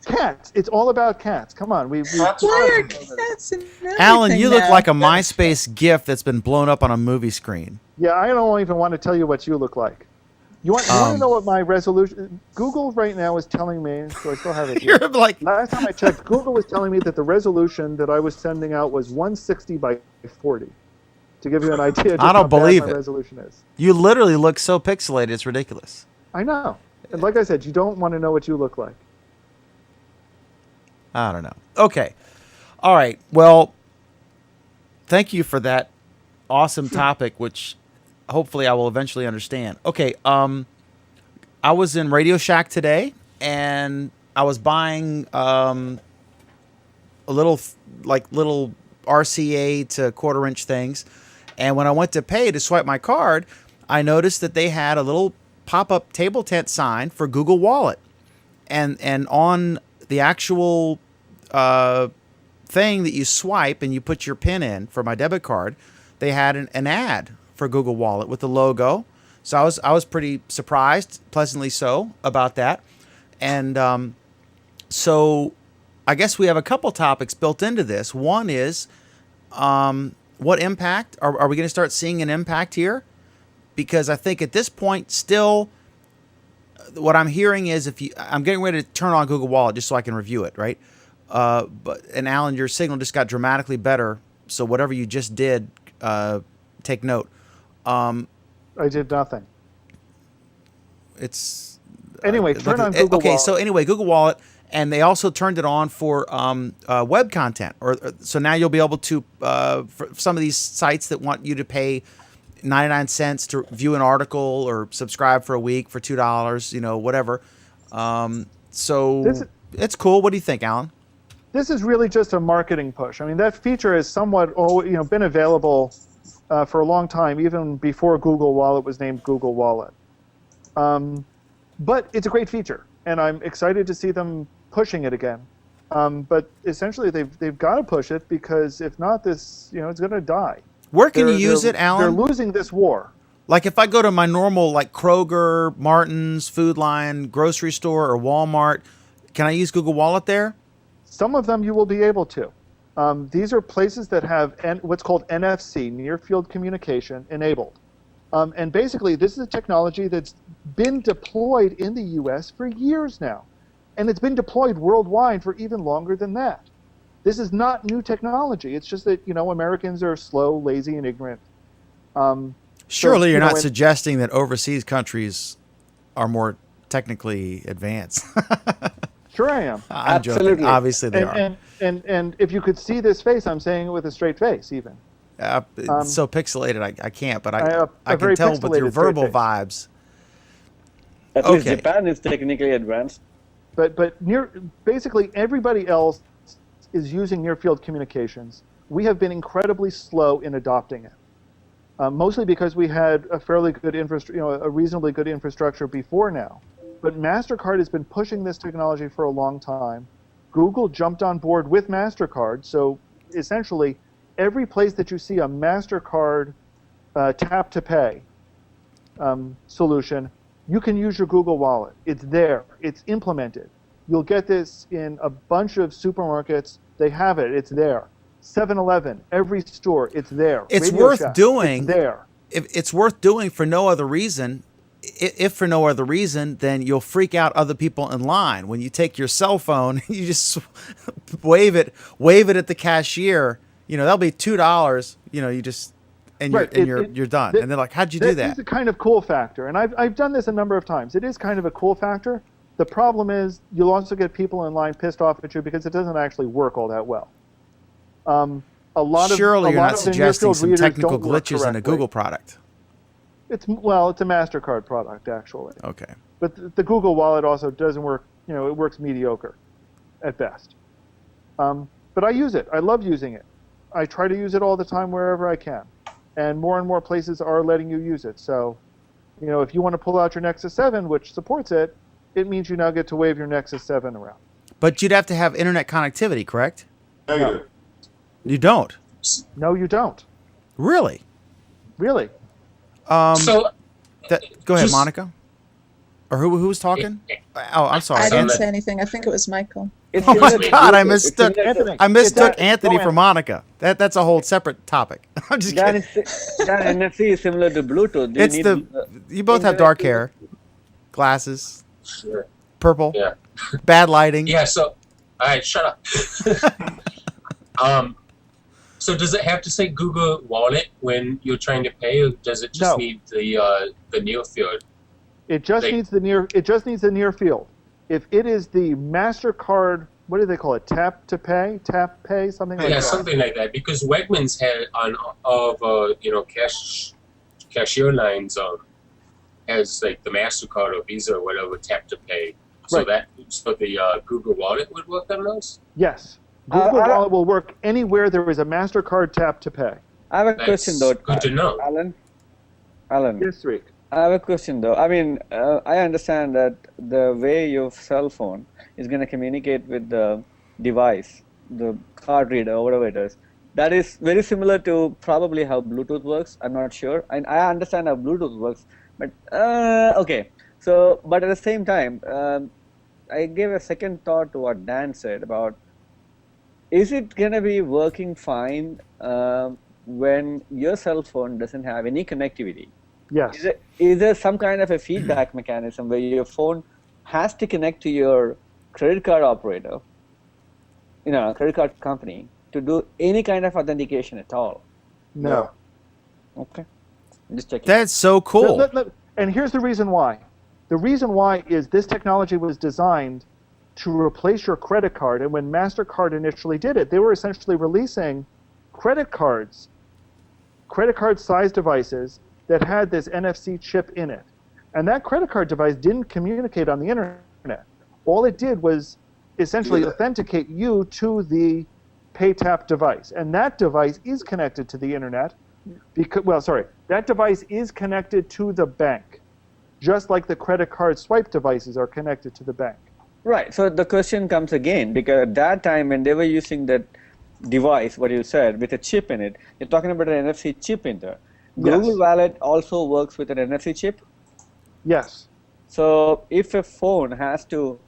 Cats. It's all about cats. Come on. Why are cats in everything Alan, you look now? like a MySpace GIF that's been blown up on a movie screen. Yeah, I don't even want to tell you what you look like. You want to know what my resolution... Google right now is telling me, so I still have it here. You're like... Last time I checked, Google was telling me that the resolution that I was sending out was 160 by 40. To give you an idea just I don't how believe bad my it. resolution is. You literally look so pixelated, it's ridiculous. I know. And like I said, you don't want to know what you look like. I don't know. Okay. All right. Well, thank you for that awesome topic, which hopefully I will eventually understand. Okay. I was in Radio Shack today, and I was buying a little RCA to quarter-inch things. And when I went to pay to swipe my card, I noticed that they had a little pop-up table tent sign for Google Wallet. And on the actual thing that you swipe and you put your PIN in for my debit card, they had an ad for Google Wallet with the logo. So I was pretty surprised, pleasantly so, about that. And so I guess we have a couple topics built into this. One is what impact? Are we going to start seeing an impact here? Because I think at this point, still, what I'm hearing is I'm getting ready to turn on Google Wallet just so I can review it, right? And Alan, your signal just got dramatically better. So whatever you just did, take note. I did nothing. It's anyway. Turn on Google Wallet. So anyway, Google Wallet, and they also turned it on for web content. So now you'll be able to for some of these sites that want you to pay 99 cents to view an article or subscribe for a week for $2, whatever. So it's cool. What do you think, Alan? This is really just a marketing push. I mean, that feature has somewhat been available for a long time, even before Google Wallet was named Google Wallet. But it's a great feature, and I'm excited to see them pushing it again. But essentially, they've got to push it because if not, this it's going to die. Where can you use it, They're Alan? losing this war. Like if I go to my normal like Kroger, Martin's, Food Lion, grocery store, or Walmart, can I use Google Wallet there? Some of them you will be able to. These are places that have what's called NFC, Near Field Communication, enabled. And basically, this is a technology that's been deployed in the U.S. for years now. And it's been deployed worldwide for even longer than that. This is not new technology. It's just that, Americans are slow, lazy, and ignorant. Surely you're not suggesting that overseas countries are more technically advanced. Sure I am. I'm Absolutely. joking. Obviously they are. And if you could see this face, I'm saying it with a straight face even. It's so pixelated, I can't, but a I very can tell with your pixelated verbal straight face. vibes. At least Okay. Japan is technically advanced. But basically everybody else is using near field communications. We have been incredibly slow in adopting it. Mostly because we had a fairly good a reasonably good infrastructure before now. But MasterCard has been pushing this technology for a long time. Google jumped on board with MasterCard, so essentially every place that you see a MasterCard tap to pay solution, you can use your Google Wallet. It's there. It's implemented. You'll get this in a bunch of supermarkets. They have it. It's there. 7-Eleven, every store, it's there. It's Radio worth Shack, doing. It's there. It's worth doing for no other reason. If for no other reason, then you'll freak out other people in line. When you take your cell phone, you just wave it at the cashier. That'll be $2. You just you're done. And they're like, "How'd you do that?" It's a kind of cool factor, and I've done this a number of times. It is kind of a cool factor. The problem is you'll also get people in line pissed off at you because it doesn't actually work all that well. Surely you're not suggesting some readers technical don't work glitches in a correctly. Google product. It's a MasterCard product actually. Okay. But the Google Wallet also doesn't work. It works mediocre, at best. But I use it. I love using it. I try to use it all the time wherever I can, and more places are letting you use it. So, if you want to pull out your Nexus 7, which supports it, it means you now get to wave your Nexus 7 around. But you'd have to have internet connectivity, correct? Negative. You don't. No, you don't. Really? Really? So Go ahead, just- Monica. Or who was talking? Oh, I'm sorry. I didn't Anthony. say anything. I think it was Michael. It's Oh my similar to God! I Bluetooth. mistook. It's similar to- I mistook Go Anthony for ahead. Monica. That's a whole separate topic. I'm just Dan, kidding. Dan, NFC is similar to Bluetooth. Do It's you both have internet dark to- hair, glasses, Sure. purple, Yeah. bad lighting. Yeah. So, all right, shut up. So does it have to say Google Wallet when you're trying to pay, or does it just No. need the near field? It just Like- needs the near. It just needs the near field. If it is the MasterCard, what do they call it? Tap pay, something like Yeah, that. something like that. Because Wegmans had on all of cashier lines has like the MasterCard or Visa or whatever tap to pay. So Right. the Google Wallet would work on those. Yes, Google I- Wallet will work anywhere there is a MasterCard tap to pay. I have a That's question though. good to know. Alan. Yes, Rick. I have a question though. I mean, I understand that the way your cell phone is going to communicate with the device, the card reader or whatever it is, that is very similar to probably how Bluetooth works. I'm not sure. And I understand how Bluetooth works, but okay. So, but at the same time, I gave a second thought to what Dan said about, is it going to be working fine when your cell phone doesn't have any connectivity? Yes. Is there some kind of a feedback mechanism where your phone has to connect to your credit card operator, credit card company, to do any kind of authentication at all? No. Okay. I'm just checking. That's so cool. And here's the reason why. The reason why is this technology was designed to replace your credit card. And when MasterCard initially did it, they were essentially releasing credit card-sized devices that had this NFC chip in it. And that credit card device didn't communicate on the internet. All it did was essentially authenticate you to the PayTap device. And that device is connected to the internet. That device is connected to the bank, just like the credit card swipe devices are connected to the bank. Right. So the question comes again, because at that time when they were using that device, what you said, with a chip in it, you're talking about an NFC chip in there. Google Yes. Wallet also works with an NFC chip. Yes. So if a phone has to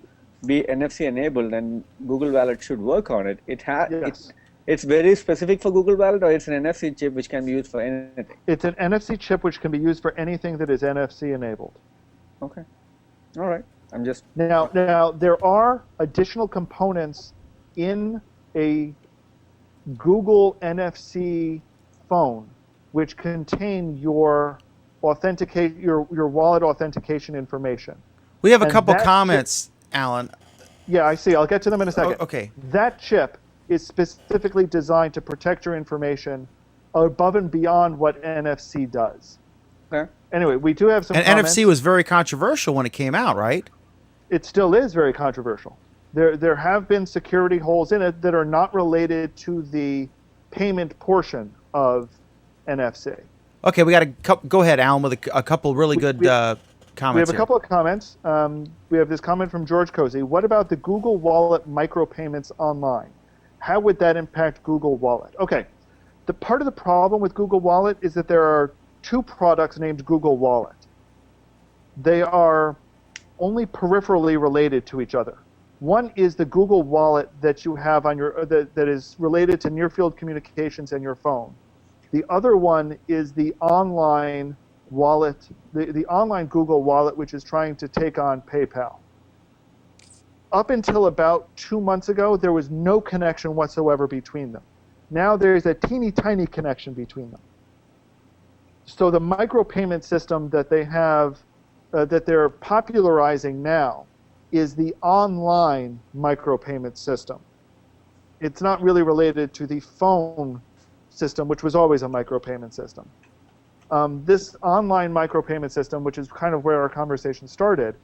be NFC enabled, then Google Wallet should work on it. Yes. It's very specific for Google Wallet, or it's an NFC chip which can be used for anything. It's an NFC chip which can be used for anything that is NFC enabled. Okay. All right. I'm just Now there are additional components in a Google NFC phone which contain your your wallet authentication information. We have a And couple that comments, Alan. Yeah, I see. I'll get to them in a second. Okay. That chip is specifically designed to protect your information above and beyond what NFC does. okay. Anyway, we do have some And comments. NFC was very controversial when it came out, right? It still is very controversial. There have been security holes in it that are not related to the payment portion of NFC. Okay, we got to go ahead, Alan, with a couple really good comments. We have a here. couple of comments. We have this comment from George Cozy. What about the Google Wallet micropayments online? How would that impact Google Wallet? Okay, the part of the problem with Google Wallet is that there are two products named Google Wallet. They are only peripherally related to each other. One is the Google Wallet that you have on your that is related to near-field communications and your phone. The other one is the online wallet, the online Google Wallet, which is trying to take on PayPal. Up until about 2 months ago, there was no connection whatsoever between them. Now there's a teeny tiny connection between them. So the micropayment system that they have, that they're popularizing now, is the online micropayment system. It's not really related to the phone system, which was always a micropayment system. This online micropayment system, which is kind of where our conversation started,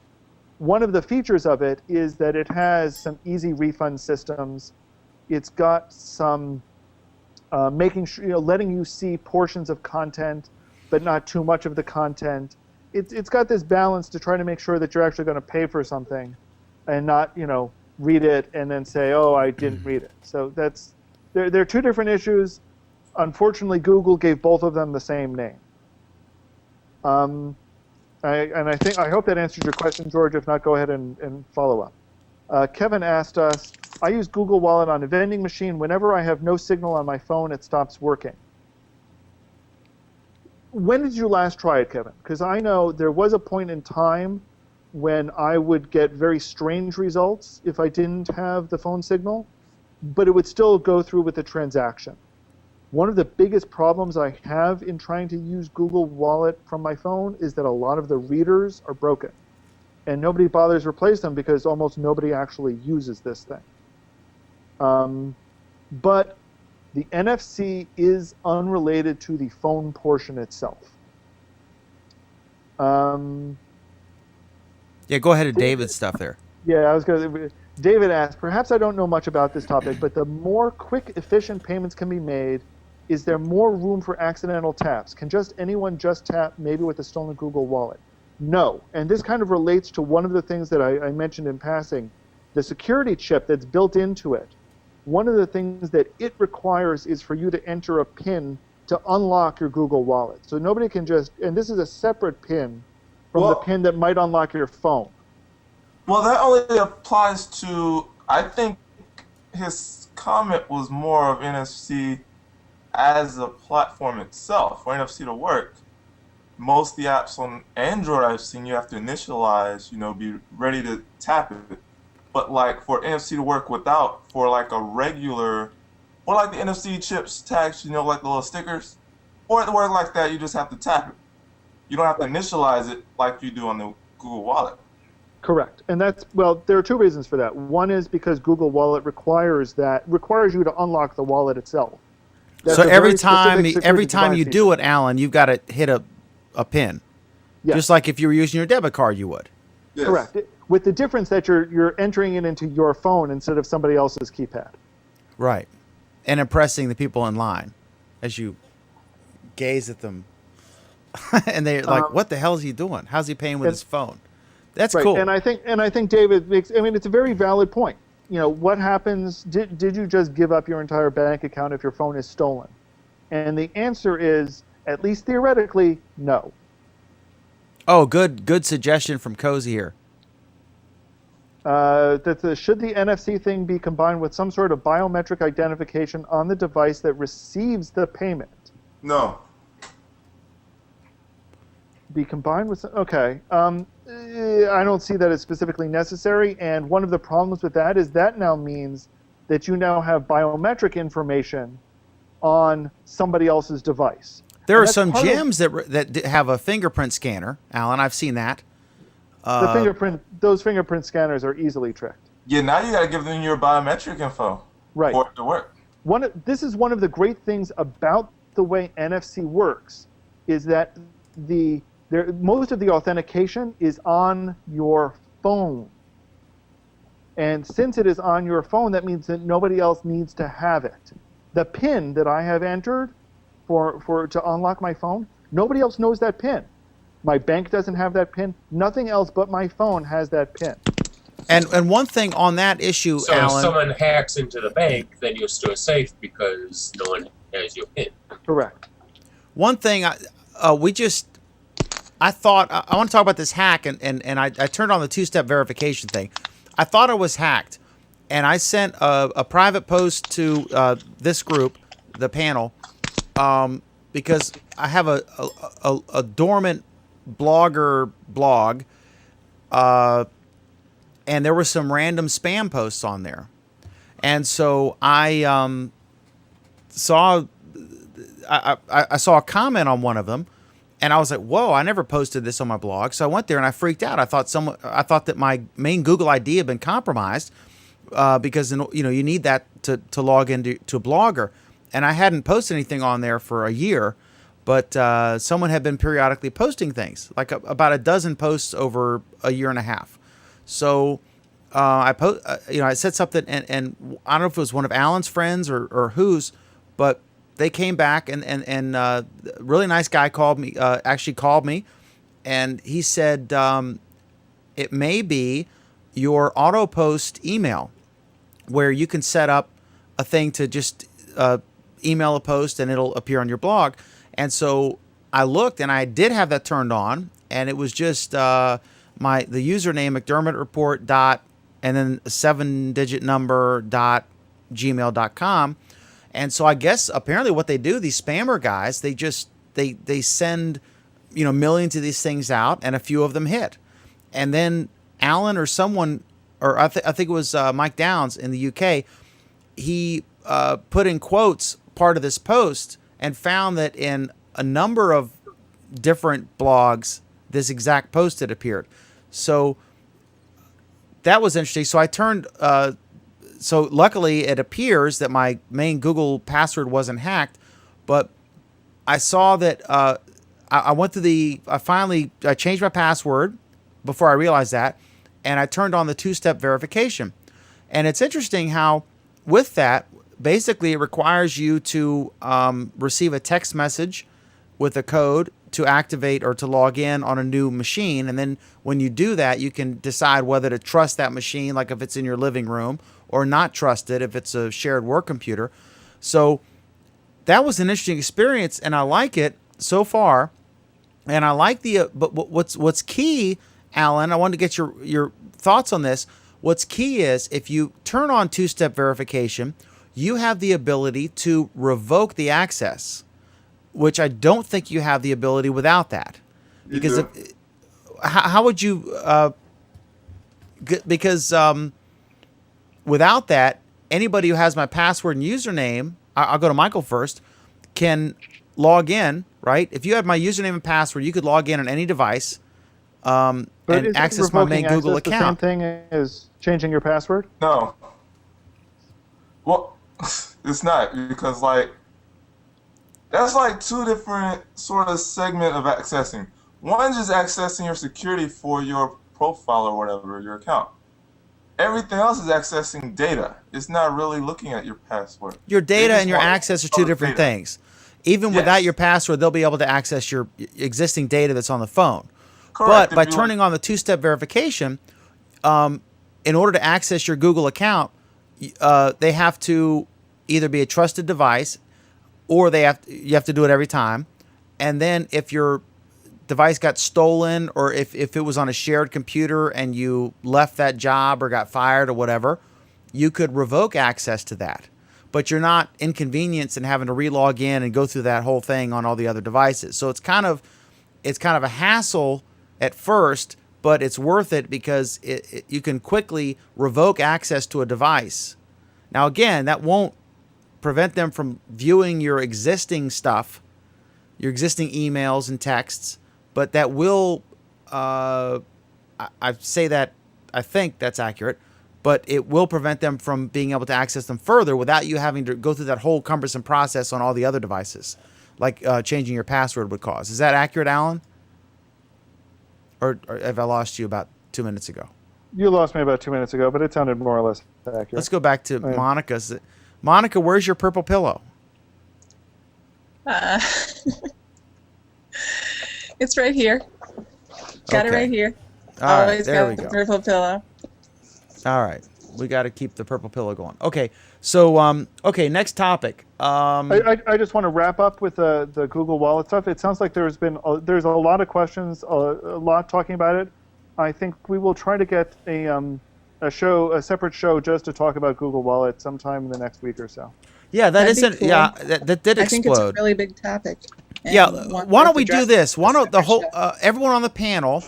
one of the features of it is that it has some easy refund systems. It's got some making sure, letting you see portions of content, but not too much of the content. It's got this balance to try to make sure that you're actually going to pay for something, and not read it and then say, oh, I didn't read it. So that's there are two different issues. Unfortunately, Google gave both of them the same name. I hope that answers your question, George. If not, go ahead and follow up. Kevin asked us, I use Google Wallet on a vending machine. Whenever I have no signal on my phone, it stops working. When did you last try it, Kevin? Because I know there was a point in time when I would get very strange results if I didn't have the phone signal, but it would still go through with the transaction. One of the biggest problems I have in trying to use Google Wallet from my phone is that a lot of the readers are broken, and nobody bothers to replace them because almost nobody actually uses this thing. But the NFC is unrelated to the phone portion itself. Yeah, go ahead to David's stuff there. Yeah, I was going to. David asked, perhaps I don't know much about this topic, but the more quick, efficient payments can be made, is there more room for accidental taps? Can just anyone just tap, maybe with a stolen Google Wallet? No, and this kind of relates to one of the things that I mentioned in passing, the security chip that's built into it. One of the things that it requires is for you to enter a PIN to unlock your Google Wallet. So nobody can just, and this is a separate PIN from the PIN that might unlock your phone. Well, that only applies to, I think his comment was more of NFC as a platform itself. For NFC to work, most of the apps on Android I've seen, you have to initialize, be ready to tap it. But like for NFC to work without, for like a regular, or like the NFC chips tags, like the little stickers, or it to work like that, you just have to tap it. You don't have to initialize it like you do on the Google Wallet. Correct. And there are two reasons for that. One is because Google Wallet requires you to unlock the wallet itself. That's So a every very specific time security you device do it, Alan, you've got to hit a pin. Yes. Just like if you were using your debit card, you would. Yes. Correct. With the difference that you're entering it into your phone instead of somebody else's keypad. Right. And impressing the people in line as you gaze at them. And they're like, what the hell is he doing? How's he paying with his phone? That's Right. cool. And I think David makes. I mean, it's a very valid point. You know, what happens? Did you just give up your entire bank account if your phone is stolen? And the answer is, at least theoretically, no. Oh, good suggestion from Cozy here. Should the NFC thing be combined with some sort of biometric identification on the device that receives the payment? No. Be combined with okay. I don't see that as specifically necessary, and one of the problems with that is that now means that you now have biometric information on somebody else's device. There are some gyms that have a fingerprint scanner, Alan. I've seen that. Those fingerprint scanners are easily tricked. Yeah, now you got to give them your biometric info Right. for it to work. This is one of the great things about the way NFC works, is that most of the authentication is on your phone. And since it is on your phone, that means that nobody else needs to have it. The PIN that I have entered to unlock my phone, nobody else knows that PIN. My bank doesn't have that PIN. Nothing else but my phone has that PIN. And one thing on that issue, So Alan. if someone hacks into the bank, then you're still safe because no one has your PIN. Correct. One thing I want to talk about this hack, and I turned on the two-step verification thing. I thought I was hacked, and I sent a private post to this group, the panel, because I have a dormant blogger blog, and there were some random spam posts on there, and so I saw a comment on one of them, and I was like, "Whoa! I never posted this on my blog." So I went there and I freaked out. I thought that my main Google ID had been compromised because you need that to log into a Blogger, and I hadn't posted anything on there for a year, but someone had been periodically posting things, like about a dozen posts over a year and a half. So I said something, and I don't know if it was one of Alan's friends or whose, but they came back and a really nice guy called me, and he said it may be your auto post email, where you can set up a thing to just email a post and it'll appear on your blog. And so I looked, and I did have that turned on, and it was just the username McDermott dot and then a 7-digit number .gmail.com. And so I guess apparently what they do, these spammer guys, they send millions of these things out, and a few of them hit. And then Alan or someone, or I think it was Mike Downs in the UK, he put in quotes part of this post and found that in a number of different blogs, this exact post had appeared. So that was interesting. So I turned, so luckily it appears that my main Google password wasn't hacked, but I saw that I changed my password before I realized that, and I turned on the two-step verification. And it's interesting how with that, basically it requires you to receive a text message with a code to activate or to log in on a new machine. And then when you do that, you can decide whether to trust that machine, like if it's in your living room, or not trust it if it's a shared work computer. So that was an interesting experience, and I like it so far. And I like but what's key, Alan, I wanted to get your thoughts on this. What's key is if you turn on two-step verification, you have the ability to revoke the access, which I don't think you have the ability without that. Because how would you? Because without that, anybody who has my password and username, I'll go to Michael first, can log in. Right? If you had my username and password, you could log in on any device and access my main Google account. The same thing as changing your password? No. Well, it's not, because that's two different sort of segment of accessing. One's just accessing your security for your profile or whatever, your account. Everything else is accessing data. It's not really looking at your password. Your data and your access are two different things. Even without your password, they'll be able to access your existing data that's on the phone. Correct. But by If you- turning on the two-step verification, in order to access your Google account, they have to either be a trusted device, or you have to do it every time. And then if your device got stolen, or if it was on a shared computer and you left that job or got fired or whatever, you could revoke access to that. But you're not inconvenienced in having to re-log in and go through that whole thing on all the other devices. So it's kind of a hassle at first, but it's worth it because you can quickly revoke access to a device. Now, again, that won't prevent them from viewing your existing stuff, your existing emails and texts, but that will, I think that's accurate, but it will prevent them from being able to access them further without you having to go through that whole cumbersome process on all the other devices, like changing your password would cause. Is that accurate, Alan? Or have I lost you about 2 minutes ago? You lost me about 2 minutes ago, but it sounded more or less accurate. Let's go back to Monica's. Monica, where's your purple pillow? It's right here. Got it Okay. right here. All right, Always there got we the go. purple pillow. All right, we got to keep the purple pillow going. Okay, so okay, next topic. I just want to wrap up with the Google Wallet stuff. It sounds like there's a lot of questions, a lot talking about it. I think we will try to get a separate show just to talk about Google Wallet sometime in the next week or so. Yeah, That'd be cool. Yeah, that did I think it's a explode. really big topic. and Yeah, one why don't worth we do addressing this? Why in a don't the separate whole show. everyone on the panel,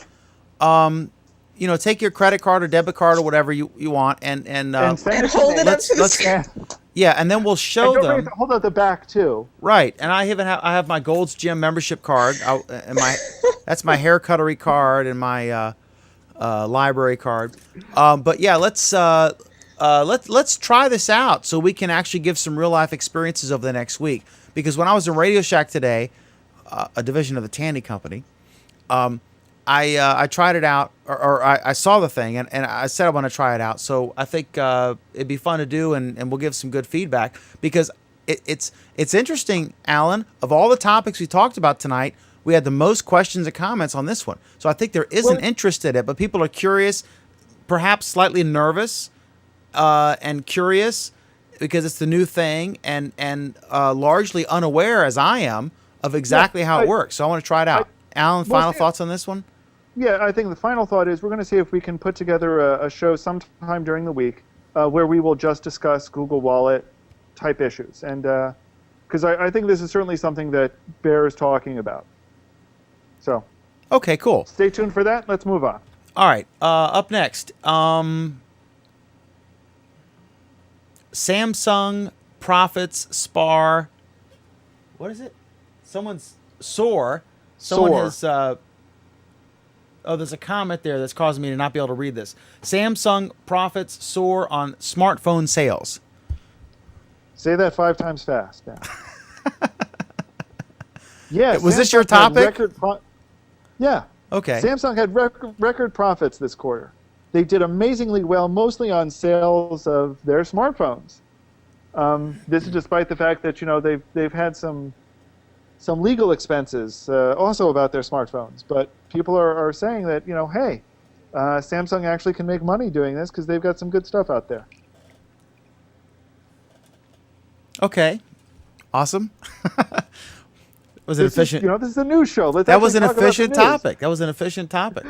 take your credit card or debit card or whatever you want, and send And it to hold me. it up to the let's screen. yeah, and then we'll And show don't forget them. to hold out the back too. Right, and I have my Gold's Gym membership card, that's my hair cuttery card and my library card. But yeah, let's try this out so we can actually give some real life experiences over the next week. Because when I was in Radio Shack today, a division of the Tandy Company, I tried it out, or I saw the thing, and I said I want to try it out. So I think it'd be fun to do, and we'll give some good feedback, because it's interesting, Alan. Of all the topics we talked about tonight, we had the most questions and comments on this one. So I think there is an interest in it, but people are curious, perhaps slightly nervous, and curious because it's the new thing, and largely unaware, as I am, of exactly how it works. So I want to try it out. Alan, final thoughts on this one? Yeah, I think the final thought is we're going to see if we can put together a show sometime during the week where we will just discuss Google Wallet type issues. And because I think this is certainly something that bears talking about. So. Okay, cool. Stay tuned for that. Let's move on. All right. Up next, Samsung profits spar. What is it? Someone's soar. Someone has. There's a comment there that's causing me to not be able to read this. Samsung profits soar on smartphone sales. Say that 5 times fast now. Yeah. Was this Samsung your had topic? Yeah. Okay. Samsung had record profits this quarter. They did amazingly well, mostly on sales of their smartphones. This is despite the fact that they've had some legal expenses also about their smartphones. But people are saying that hey, Samsung actually can make money doing this because they've got some good stuff out there. Okay. Awesome. Was it efficient? This is a news show. That was an efficient topic. That was an efficient topic.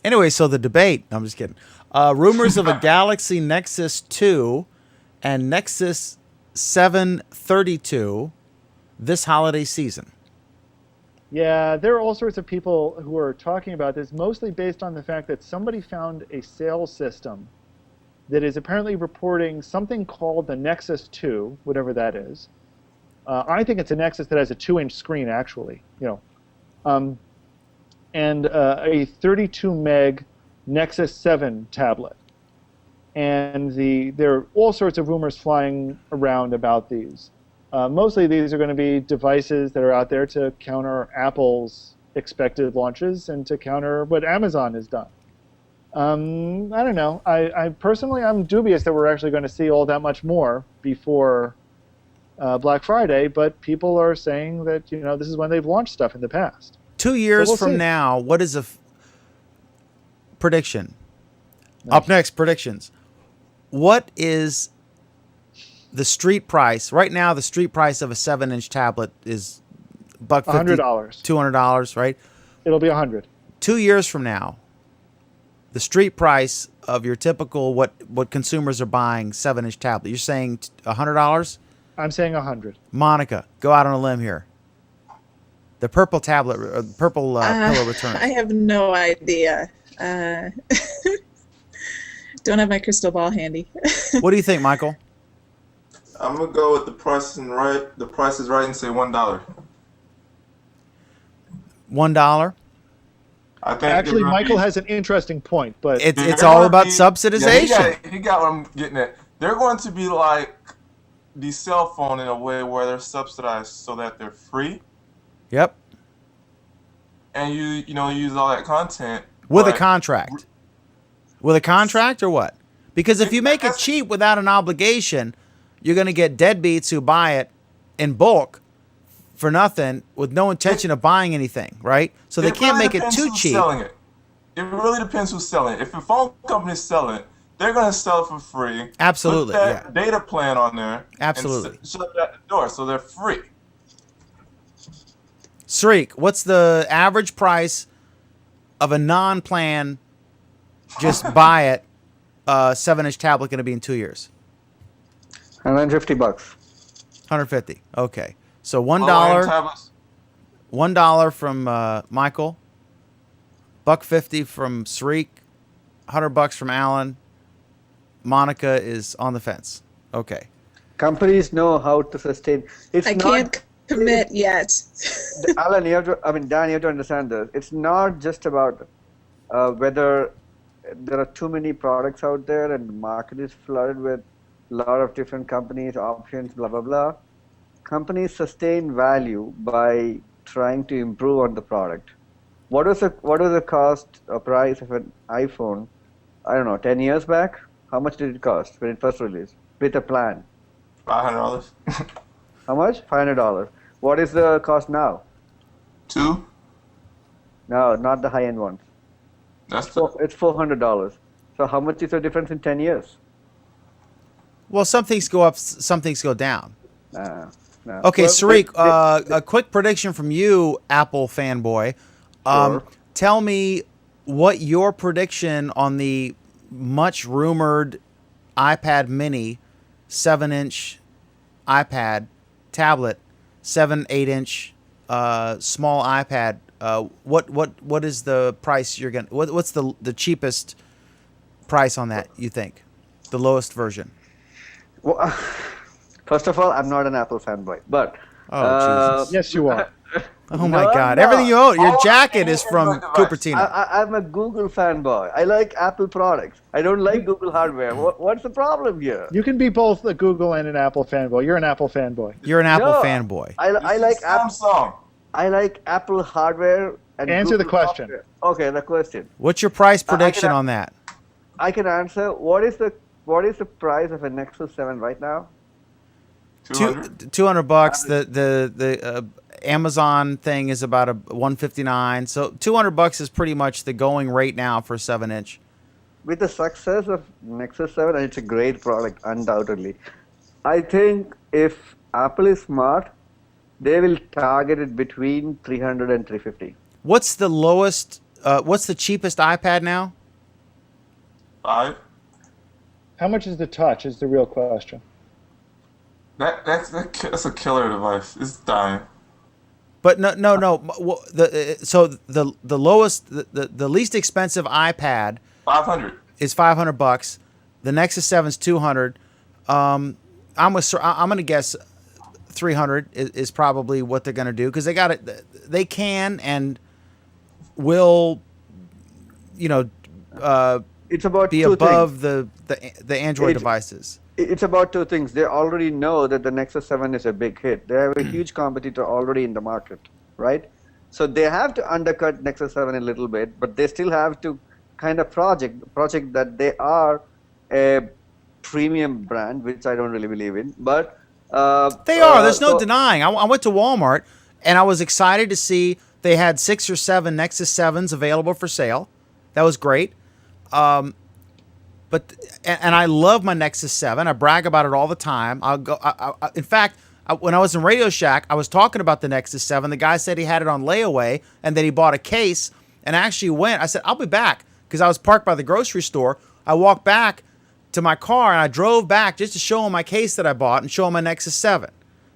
Anyway, so the debate. No, I'm just kidding. Rumors of a Galaxy Nexus 2 and Nexus 732 this holiday season. Yeah, there are all sorts of people who are talking about this, mostly based on the fact that somebody found a sales system that is apparently reporting something called the Nexus 2, whatever that is. I think it's a Nexus that has a 2-inch screen, actually, and a 32 meg Nexus 7 tablet. And there are all sorts of rumors flying around about these. Mostly these are going to be devices that are out there to counter Apple's expected launches and to counter what Amazon has done. I don't know. I personally, I'm dubious that we're actually going to see all that much more before Black Friday, but people are saying that this is when they've launched stuff in the past. 2 years we'll from see. now, what is a prediction? Up next, predictions. What is the street price right now? The street price of a 7-inch tablet is $150, $100. $200, right? It'll be 100. 2 years from now, the street price of your typical what consumers are buying 7-inch tablet. You're saying $100? I'm saying 100. Monica, go out on a limb here. The purple tablet, purple pillow returns. I have no idea. Don't have my crystal ball handy. What do you think, Michael? I'm gonna go with the price is right. The price is right, and say $1. $1. I think Actually, they're Michael gonna has an interesting point, but It's They're all gonna about be- subsidization. Yeah, he got what I'm getting at. They're going to be like the cell phone in a way where they're subsidized so that they're free, Yep. and you use all that content With a but- contract. With a contract or what? Because if you make it cheap without an obligation, you're going to get deadbeats who buy it in bulk for nothing with no intention of buying anything, right? So they It can't really make it depends too who's cheap. Selling it. It really depends who's selling it. If a phone company's selling it, they're going to sell it for free. Absolutely, Put that data plan on there. Absolutely. And shut that door so they're free. Sreek, what's the average price of a non-plan, just buy it, 7-inch tablet going to be in 2 years? $150. $150. Okay. So $1, Low-end tablets. $1 from Michael, $1.50 from Sreek, $100 from Alan. Monica is on the fence. Okay. Companies know how to sustain. It's I not, can't commit yet. Alan, you have to. I mean, Dan, you have to understand this. It's not just about whether there are too many products out there and the market is flooded with a lot of different companies, options, blah blah blah. Companies sustain value by trying to improve on the product. What was the cost or price of an iPhone? I don't know, 10 years back. How much did it cost when it first released with a plan? $500. How much? $500. What is the cost now? $2. No, not the high-end ones. That's It's $400. So how much is the difference in 10 years? Well, some things go up, some things go down. No. Okay, Well, Sreek, a quick prediction from you, Apple fanboy. Sure. Tell me what your prediction on the much rumored iPad mini 7-inch iPad tablet, 8-inch small iPad. What is the price you're gonna? What's the cheapest price on that? You think the lowest version? Well, first of all, I'm not an Apple fanboy, but Oh, Jesus. yes, you are. Oh my No, God! no. Everything you own, your All jacket is from Android device. Cupertino. I'm a Google fanboy. I like Apple products. I don't like Google hardware. What's the problem here? You can be both a Google and an Apple fanboy. You're an Apple fanboy. You're an Apple No, fanboy. I like Apple. Samsung. I like Apple hardware and Answer the Google question. software. Okay, the question. What's your price I prediction can- on that? I can answer. What is the price of a Nexus 7 right now? 200. $200. The Amazon thing is about a $159. So $200 is pretty much the going rate now for a 7-inch. With the success of Nexus 7, and it's a great product, undoubtedly. I think if Apple is smart, they will target it between 300 and 350. What's the lowest? What's the cheapest iPad now? 5. How much is the touch is the real question. That's a killer device. It's dying. But no. The lowest, the least expensive iPad 500. is $500. The Nexus 7 is $200. I'm gonna guess 300 is probably what they're gonna do because they got it. They can and will, It's about be two above things. the Android It's- devices. It's about two things. They already know that the Nexus 7 is a big hit. They have a huge competitor already in the market, right? So they have to undercut Nexus 7 a little bit, but they still have to kind of project that they are a premium brand, which I don't really believe in. But They are. There's no so- denying. I went to Walmart and I was excited to see They had 6 or 7 Nexus 7s available for sale. That was great. But I love my Nexus 7. I brag about it all the time. In fact, when I was in Radio Shack, I was talking about the Nexus 7. The guy said he had it on layaway and that he bought a case and actually went. I said, I'll be back, because I was parked by the grocery store. I walked back to my car and I drove back just to show him my case that I bought and show him my Nexus 7,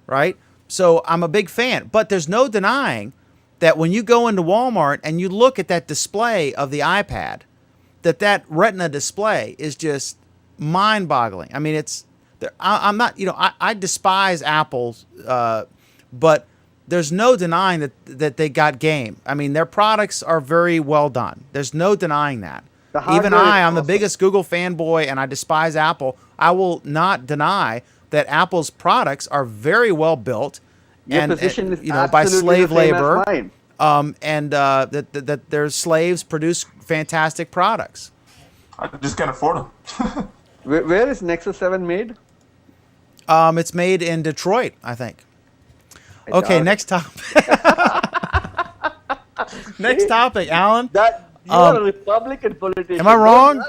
right? So I'm a big fan. But there's no denying that when you go into Walmart and you look at that display of the iPad, that Retina display is just mind-boggling. I mean, I'm not, I despise Apple, but there's no denying that they got game. I mean, their products are very well done. There's no denying that. Even I'm the biggest Google fanboy, and I despise Apple. I will not deny that Apple's products are very well built, Your position is by absolutely slave the same as labor. mine. And that their slaves produce fantastic products. I just can't afford them. Where is Nexus 7 made? It's made in Detroit, I think. Okay, next topic. Next topic, Alan. That you're a Republican politician. Am I wrong?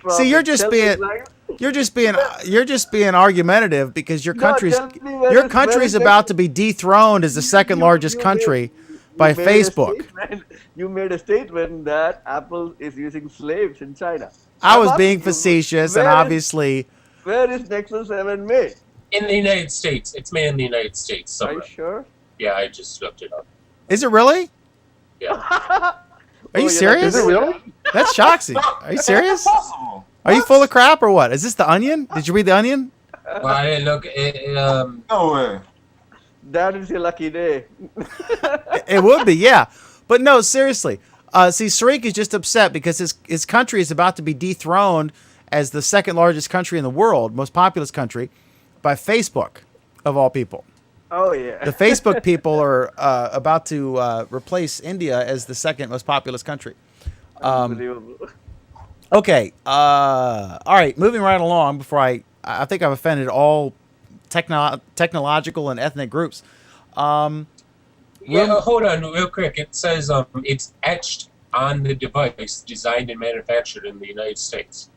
See, you're just being argumentative, because your country's about to be dethroned as the second largest country by Facebook. You made a statement that Apple is using slaves in China. I was being facetious, and obviously. Where is Nexus 7 made? In the United States. It's made in the United States somewhere. Are you sure? Yeah, I just looked it up. Is it really? Yeah. Are you serious? Is it really? That's shocking. Are you serious? Possible. Are you full of crap or what? Is this The Onion? Did you read The Onion? Well, I didn't look. No way. That is your lucky day. It would be, yeah. But no, seriously. See, Sarik is just upset because his country is about to be dethroned as the second largest country in the world, most populous country, by Facebook, of all people. Oh, yeah. The Facebook people are about to replace India as the second most populous country. Unbelievable. Okay. All right. Moving right along before I think I've offended all technological and ethnic groups. Yeah, hold on real quick. It says it's etched on the device, designed and manufactured in the United States.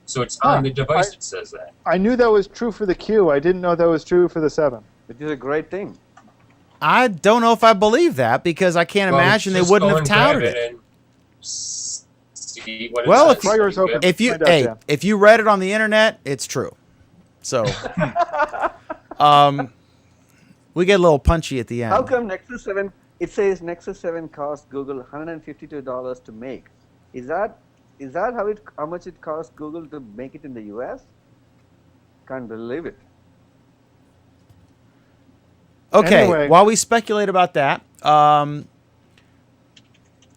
So it's on the device, it says that. I knew that was true for the Q. I didn't know that was true for the 7. Which is a great thing. I don't know if I believe that, because I can't imagine they wouldn't have touted it. And see what Well, it says. if you read it on the internet, it's true. So, we get a little punchy at the end. How come Nexus 7, it says Nexus 7 cost Google $152 to make. Is that how much it cost Google to make it in the US? Can't believe it. Okay, Anyway. while we speculate about that,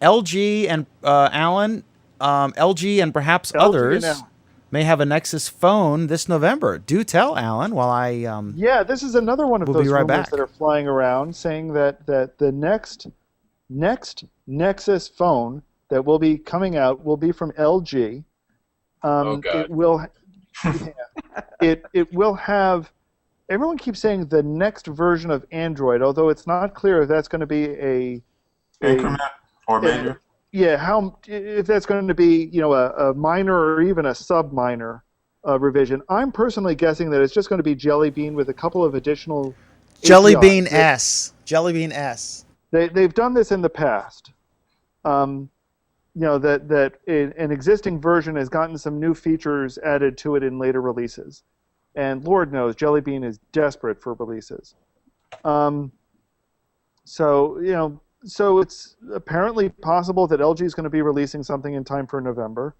LG and Alan, LG and perhaps LG others and Alan. may have a Nexus phone this November. Do tell, Alan, while I... Yeah, this is another one of We'll those be right rumors back. that are flying around saying that the next Nexus phone that will be coming out will be from LG. Oh, God. It will, it will have. Everyone keeps saying the next version of Android, although it's not clear if that's going to be a Increment or major. Yeah, if that's going to be a minor or even a sub-minor revision. I'm personally guessing that it's just going to be Jelly Bean with a couple of additional Jelly APIs. Bean S. Jelly Bean S. They've done this in the past. That an existing version has gotten some new features added to it in later releases, and Lord knows Jelly Bean is desperate for releases. So it's apparently possible that LG is going to be releasing something in time for November.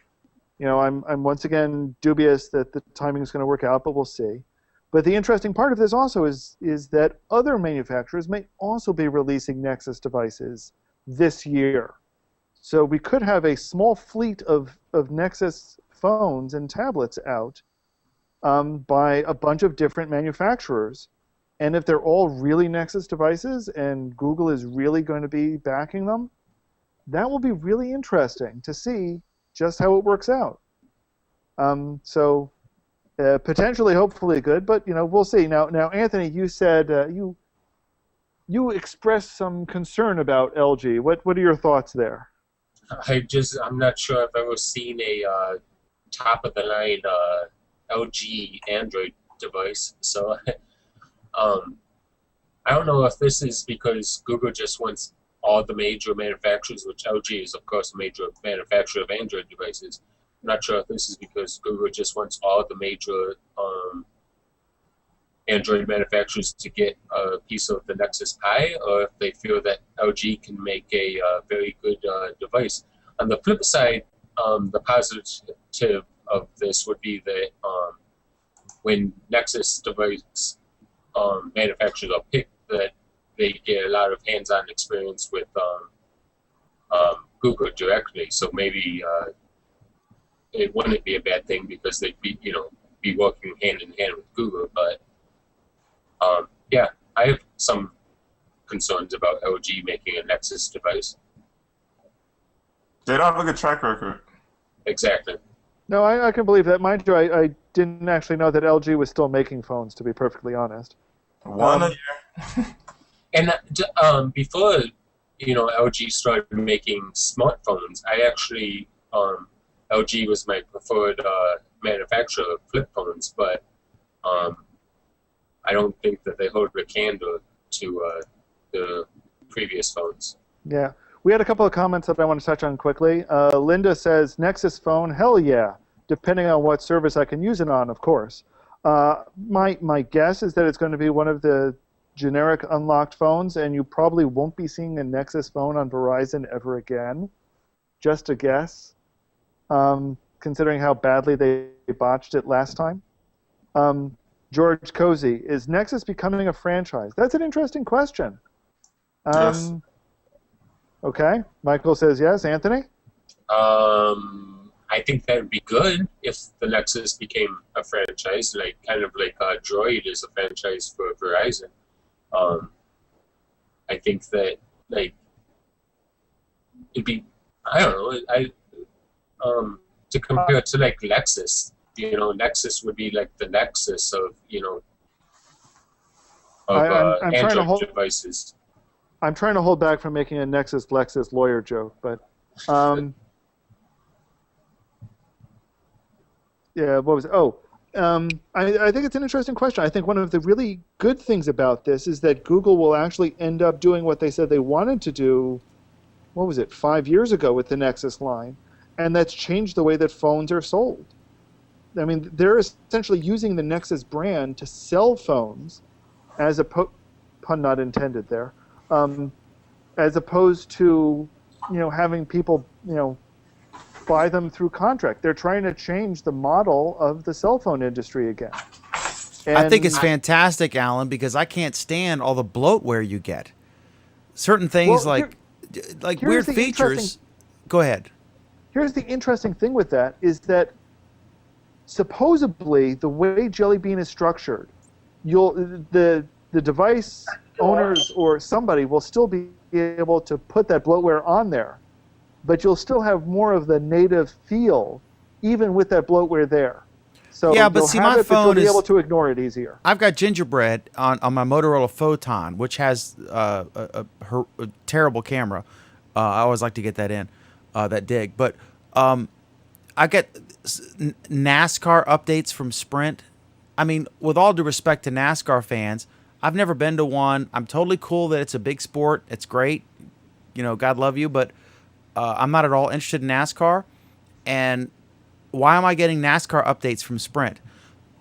I'm once again dubious that the timing is going to work out, but we'll see. But the interesting part of this also is that other manufacturers may also be releasing Nexus devices this year. So we could have a small fleet of Nexus phones and tablets out by a bunch of different manufacturers. And if they're all really Nexus devices and Google is really going to be backing them, that will be really interesting to see just how it works out. Potentially, hopefully good, but we'll see. Now, Anthony, you said you expressed some concern about LG. What are your thoughts there? I'm not sure I've ever seen a top of the line LG Android device. So I don't know if this is because Google just wants all the major manufacturers, which LG is of course a major manufacturer of Android devices. I'm not sure if this is because Google just wants all the major Android manufacturers to get a piece of the Nexus pie, or if they feel that LG can make a very good device. On the flip side, the positive of this would be that when Nexus device manufacturers are picked, that they get a lot of hands-on experience with Google directly. So maybe it wouldn't be a bad thing because they'd be working hand in hand with Google, but yeah, I have some concerns about LG making a Nexus device. They don't have a good track record. Exactly. No, I can believe that. Mind you, I didn't actually know that LG was still making phones, to be perfectly honest. One a year. And before LG started making smartphones, I actually LG was my preferred manufacturer of flip phones, but I don't think that they hold a candle to the previous phones. Yeah. We had a couple of comments that I want to touch on quickly. Linda says, Nexus phone, hell yeah, depending on what service I can use it on, of course. My guess is that it's going to be one of the generic unlocked phones, and you probably won't be seeing a Nexus phone on Verizon ever again. Just a guess, considering how badly they botched it last time. George Cozy, is Nexus becoming a franchise? That's an interesting question. Yes. Okay. Michael says yes. Anthony? I think that would be good if the Nexus became a franchise, kind of like Droid is a franchise for Verizon. I think that it'd be, I don't know, to compare to Lexus. Nexus would be like the Nexus of I'm Android devices. I'm trying to hold back from making a Nexus Lexus lawyer joke, but yeah, what was it? I think it's an interesting question. I think one of the really good things about this is that Google will actually end up doing what they said they wanted to do, 5 years ago with the Nexus line, and that's changed the way that phones are sold. I mean, they're essentially using the Nexus brand to sell phones, as a pun not intended there, as opposed to having people buy them through contract. They're trying to change the model of the cell phone industry again. And I think it's fantastic, Alan, because I can't stand all the bloatware you get. Certain things like weird features. Go ahead. Here's the interesting thing with that is that supposedly the way Jelly Bean is structured, the device owners or somebody will still be able to put that bloatware on there, but you'll still have more of the native feel even with that bloatware there. So yeah, but see, my phone you'll be is able to ignore it easier. I've got Gingerbread on my Motorola Photon, which has a terrible camera. I always like to get that in, that dig. But I get NASCAR updates from Sprint. I mean, with all due respect to NASCAR fans, I've never been to one. I'm totally cool that it's a big sport. It's great. God love you, but I'm not at all interested in NASCAR. And why am I getting NASCAR updates from Sprint?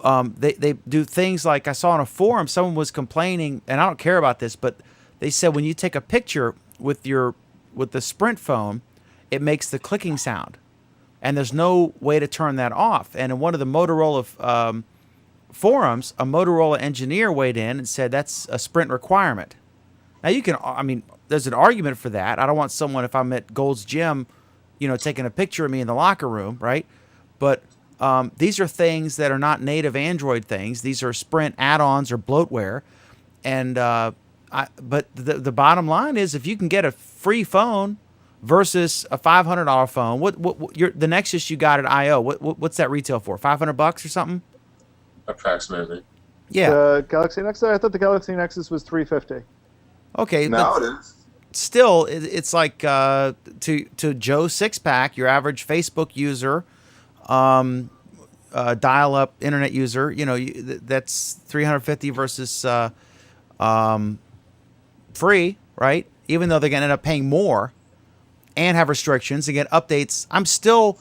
They do things like I saw on a forum, someone was complaining, and I don't care about this, but they said when you take a picture with the Sprint phone, it makes the clicking sound. And there's no way to turn that off. And in one of the Motorola forums, a Motorola engineer weighed in and said that's a Sprint requirement. Now there's an argument for that. I don't want someone, if I'm at Gold's Gym, taking a picture of me in the locker room, right? But these are things that are not native Android things. These are Sprint add-ons or bloatware. And but the bottom line is, if you can get a free phone versus a $500 phone, the Nexus you got at I/O, what's that retail for? $500 or something? Approximately. Yeah. The Galaxy Nexus. I thought the Galaxy Nexus was $350. Okay, Now but it is. still, it's like to Joe Sixpack, your average Facebook user, dial-up internet user. That's 350 versus free, right? Even though they're going to end up paying more and have restrictions and get updates, I'm still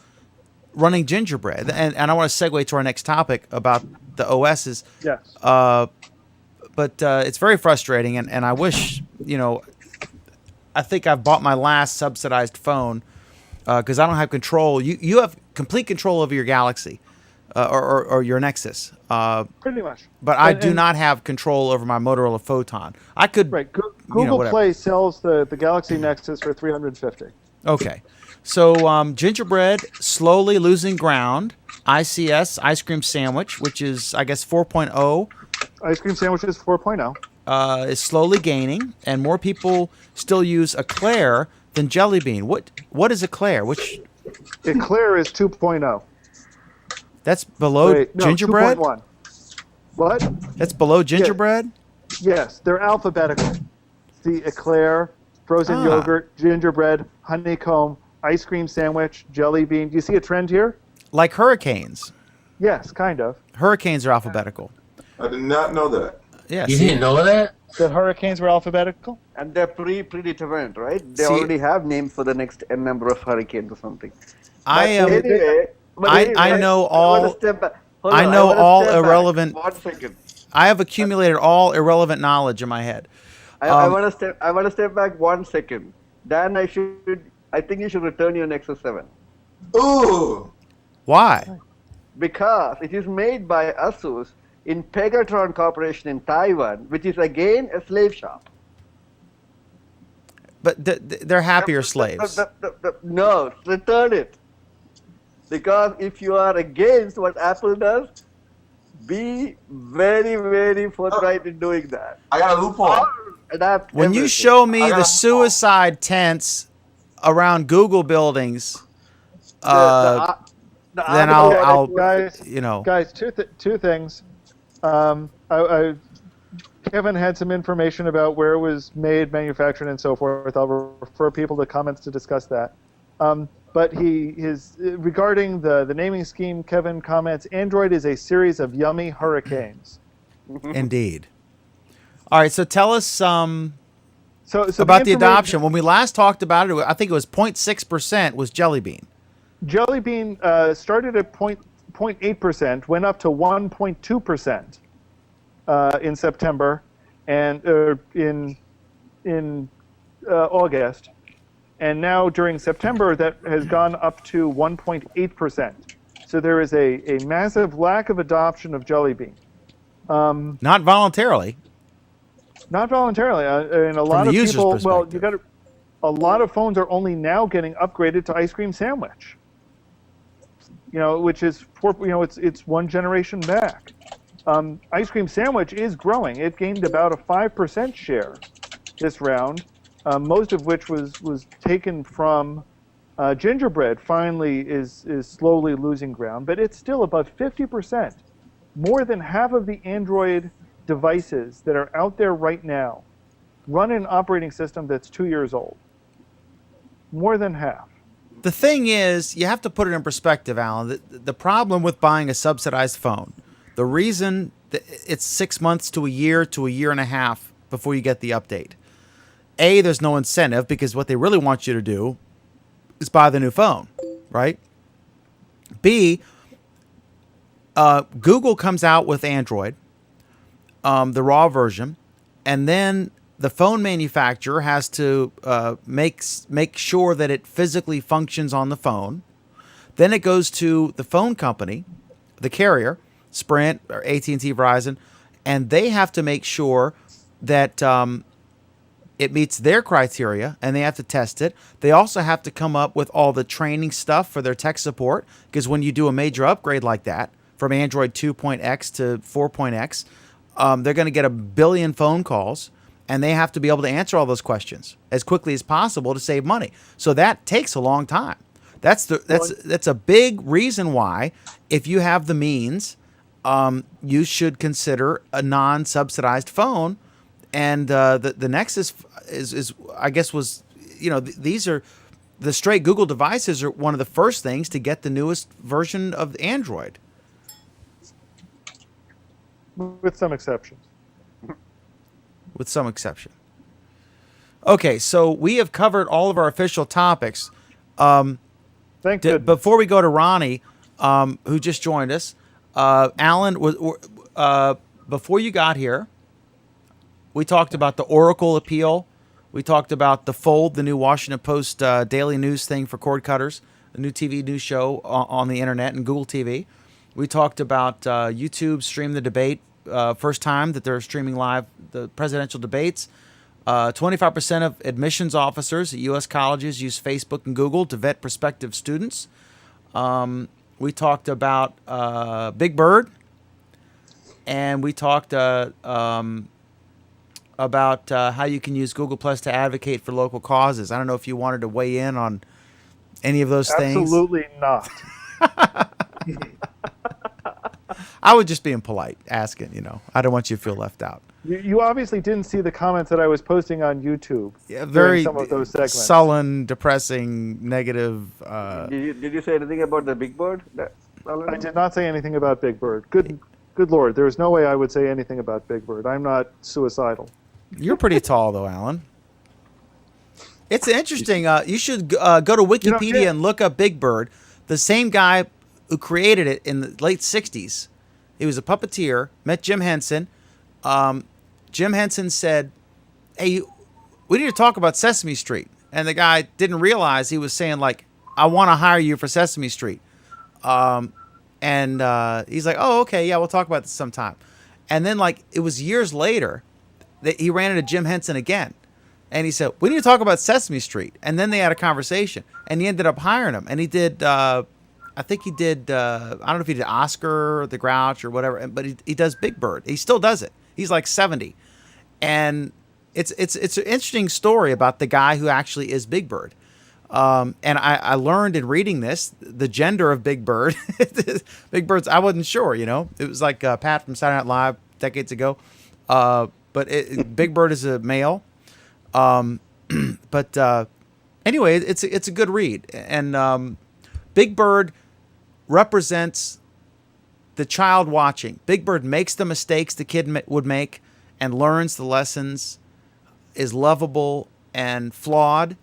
running Gingerbread. And I want to segue to our next topic about the OSs. Yes. But it's very frustrating, and I wish, I think I've bought my last subsidized phone because I don't have control. You have complete control over your Galaxy or your Nexus. Pretty much. But I do not have control over my Motorola Photon. I could... Right. Google whatever. Play sells the Galaxy Nexus for $350. Okay. So Gingerbread slowly losing ground. ICS, Ice Cream Sandwich, which is, I guess, 4.0, Ice Cream Sandwich is 4.0. is slowly gaining, and more people still use Eclair than Jelly Bean. What is Eclair? Eclair is 2.0. That's below Wait, no, Gingerbread? 2.1. What? That's below Gingerbread? Yes, they're alphabetical. The Eclair, frozen yogurt, gingerbread, honeycomb, ice cream sandwich, jelly bean. Do you see a trend here? Like hurricanes. Yes, kind of. Hurricanes are alphabetical. I did not know that. Yeah. You didn't know that? That hurricanes were alphabetical? And they're predetermined, right? They See- already have names for the next n number of hurricanes or something. I am. Anyway, I know all. I irrelevant. 1 second. I have accumulated all irrelevant knowledge in my head. I want to step back 1 second. Dan, I think you should return your Nexus 7 Ooh. Why? because it is made by Asus in Pegatron Corporation in Taiwan, which is again a slave shop. But they're happier slaves. No, return it. Because if you are against what Apple does, be very, very forthright in doing that. I got a loophole. Adapt When you everything. show me I the got- suicide tents around Google buildings, then article- I'll Guys, Guys, two things. Kevin had some information about where it was made, manufactured, and so forth. I'll refer people to comments to discuss that. But regarding the naming scheme, Kevin comments, Android is a series of yummy hurricanes. Indeed. All right, so tell us So about the information- adoption. When we last talked about it, I think it was 0.6% was Jelly Bean. Jelly Bean started at 0.8%, went up to 1.2% in September, and in August, and now during September that has gone up to 1.8%. So there is a massive lack of adoption of Jelly Bean. Not voluntarily. Not voluntarily, and a lot the of user's people. Well, perspective. a lot of phones are only now getting upgraded to Ice Cream Sandwich. Which is it's one generation back. Ice Cream Sandwich is growing. It gained about a 5% share this round, most of which was taken from Gingerbread. Finally, is slowly losing ground, but it's still above 50%. More than half of the Android devices that are out there right now run an operating system that's 2 years old. More than half. The thing is, you have to put it in perspective, Alan. The problem with buying a subsidized phone, the reason that it's 6 months to a year and a half before you get the update. A, there's no incentive because what they really want you to do is buy the new phone, right? B, Google comes out with Android, the raw version, and then the phone manufacturer has to make sure that it physically functions on the phone. Then it goes to the phone company, the carrier, Sprint or AT&T, Verizon, and they have to make sure that it meets their criteria, and they have to test it. They also have to come up with all the training stuff for their tech support, because when you do a major upgrade like that, from Android 2.x to 4.x, they're going to get 1 billion phone calls, and they have to be able to answer all those questions as quickly as possible to save money. So that takes a long time. That's a big reason why, if you have the means, you should consider a non-subsidized phone and the Nexus is I guess was, these are the straight Google devices are one of the first things to get the newest version of Android. With some exceptions. With some exception. Okay, so we have covered all of our official topics. Thank goodness. Before we go to Ronnie, who just joined us, Alan, before you got here, we talked about the Oracle appeal. We talked about The Fold, the new Washington Post daily news thing for cord cutters, the new TV news show on the internet and Google TV. We talked about YouTube Stream the Debate, first time that they're streaming live the presidential debates. 25% of admissions officers at U.S. colleges use Facebook and Google to vet prospective students. We talked about Big Bird, and we talked about how you can use Google Plus to advocate for local causes. I don't know if you wanted to weigh in on any of those things. Absolutely not. I was just being polite, asking, I don't want you to feel left out. You obviously didn't see the comments that I was posting on YouTube. Yeah, during very some of those segments. sullen, depressing, negative. Did you say anything about the Big Bird? I did not say anything about Big Bird. Good Lord, there is no way I would say anything about Big Bird. I'm not suicidal. You're pretty tall, though, Alan. It's interesting. You should go to Wikipedia and look up Big Bird. The same guy who created it in the late 60s. He was a puppeteer, met Jim Henson. Jim Henson said, hey, we need to talk about Sesame Street. And the guy didn't realize he was saying, like, I want to hire you for Sesame Street. And he's like, oh, okay, yeah, we'll talk about this sometime. And then, like, it was years later that he ran into Jim Henson again. And he said, we need to talk about Sesame Street. And then they had a conversation. And he ended up hiring him. And he did, I think he did, I don't know if he did Oscar or The Grouch or whatever, but he does Big Bird. He still does it. He's like 70. And it's an interesting story about the guy who actually is Big Bird. And I learned in reading this, the gender of Big Bird. Big Bird's, I wasn't sure, It was like Pat from Saturday Night Live decades ago. But Big Bird is a male. But anyway, it's a good read. And Big Bird represents the child watching. Big Bird makes the mistakes the kid would make and learns the lessons, is lovable and flawed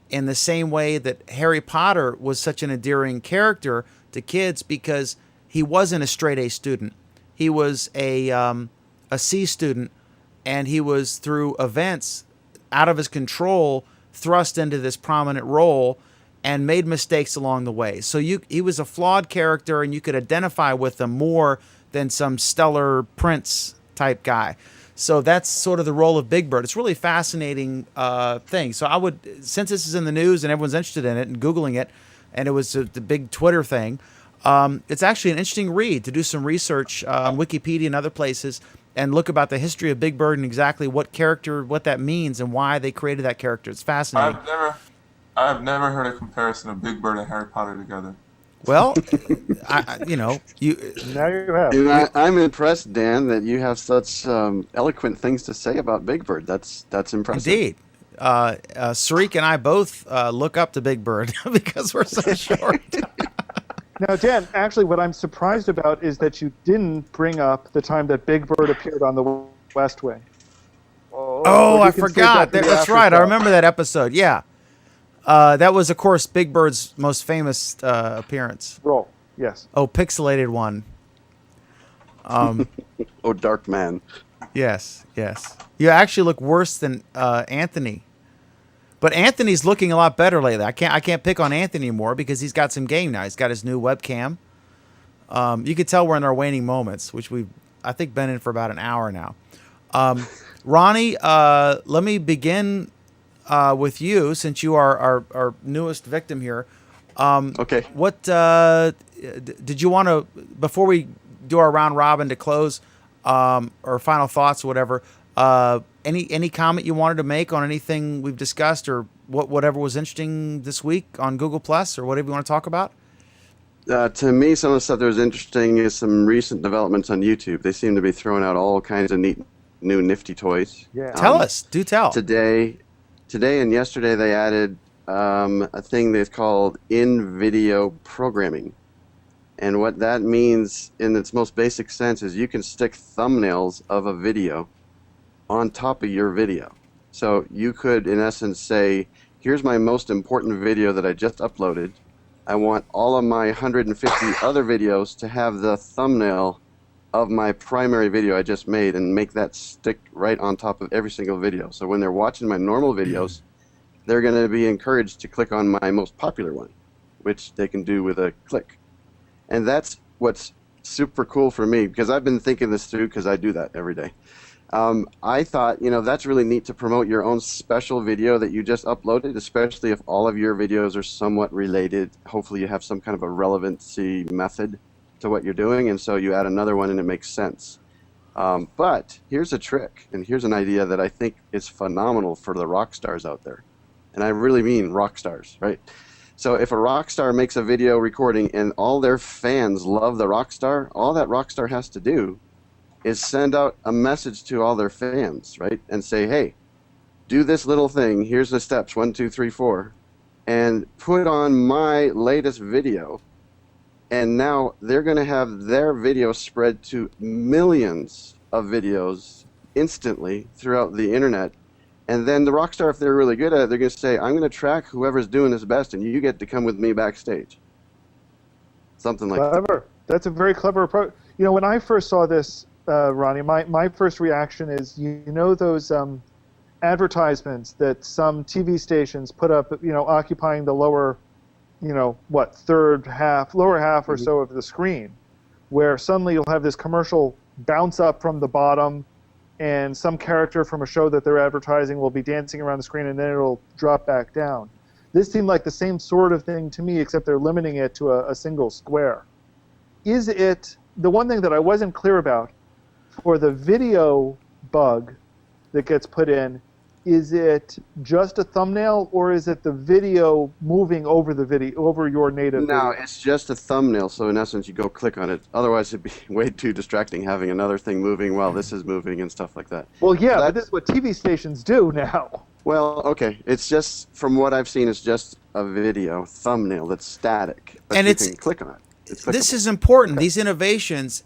in the same way that Harry Potter was such an endearing character to kids because he wasn't a straight A student. He was a C student, and he was, through events out of his control, thrust into this prominent role and made mistakes along the way. So he was a flawed character, and you could identify with him more than some stellar prince type guy. So that's sort of the role of Big Bird. It's a really fascinating thing. So I would, since this is in the news and everyone's interested in it and Googling it, and it was the big Twitter thing, it's actually an interesting read to do some research on Wikipedia and other places and look about the history of Big Bird and exactly what that means and why they created that character. It's fascinating. I've never heard a comparison of Big Bird and Harry Potter together. Well, you now you have. And I'm impressed, Dan, that you have such eloquent things to say about Big Bird. That's impressive. Indeed. Sarik and I both look up to Big Bird because we're so short. Now, Dan, actually, what I'm surprised about is that you didn't bring up the time that Big Bird appeared on the West Wing. Oh, I forgot. That's right. I remember that episode. Yeah. That was, of course, Big Bird's most famous appearance. Role, yes. Oh, pixelated one. Oh, Dark Man. Yes. You actually look worse than Anthony. But Anthony's looking a lot better lately. I can't pick on Anthony anymore because he's got some game now. He's got his new webcam. You could tell we're in our waning moments, which we've, I think, been in for about an hour now. Ronnie, let me begin with you, since you are our newest victim here. Okay. What did you want to, before we do our round robin to close, or final thoughts or whatever, any comment you wanted to make on anything we've discussed, or whatever was interesting this week on Google Plus, or whatever you want to talk about? To me, some of the stuff that was interesting is some recent developments on YouTube. They seem to be throwing out all kinds of neat new nifty toys. Yeah. Tell us. Do tell. Today and yesterday they added a thing that's called in-video programming. And what that means in its most basic sense is you can stick thumbnails of a video on top of your video. So you could, in essence, say, here's my most important video that I just uploaded. I want all of my 150 other videos to have the thumbnail of my primary video I just made, and make that stick right on top of every single video. So when they're watching my normal videos, they're going to be encouraged to click on my most popular one, which they can do with a click. And that's what's super cool for me, because I've been thinking this through, because I do that every day. I thought, that's really neat to promote your own special video that you just uploaded, especially if all of your videos are somewhat related. Hopefully you have some kind of a relevancy method to what you're doing, and so you add another one and it makes sense. But here's a trick, and here's an idea that I think is phenomenal for the rock stars out there. And I really mean rock stars, right? So if a rock star makes a video recording and all their fans love the rock star, all that rock star has to do is send out a message to all their fans, right? And say, hey, do this little thing. Here's the steps, 1, 2, 3, 4. And put on my latest video. And now they're going to have their video spread to millions of videos instantly throughout the internet. And then the rock star, if they're really good at it, they're going to say, I'm going to track whoever's doing this best, and you get to come with me backstage. Something like that. Clever. That's a very clever approach. When I first saw this, Ronnie, my first reaction is, those advertisements that some TV stations put up, occupying the lower, lower half or so of the screen, where suddenly you'll have this commercial bounce up from the bottom, and some character from a show that they're advertising will be dancing around the screen, and then it'll drop back down. This seemed like the same sort of thing to me, except they're limiting it to a single square. Is it, the one thing that I wasn't clear about, for the video bug that gets put in, is it just a thumbnail, or is it the video moving over the video, over your native No, video? it's just a thumbnail, so in essence you go click on it. Otherwise it'd be way too distracting having another thing moving while this is moving and stuff like that. Well, yeah, So but this is what TV stations do now. Well, okay, it's just, from what I've seen, it's just a video thumbnail that's static. But And you it's- can click on it. It's This clickable. is important. These innovations,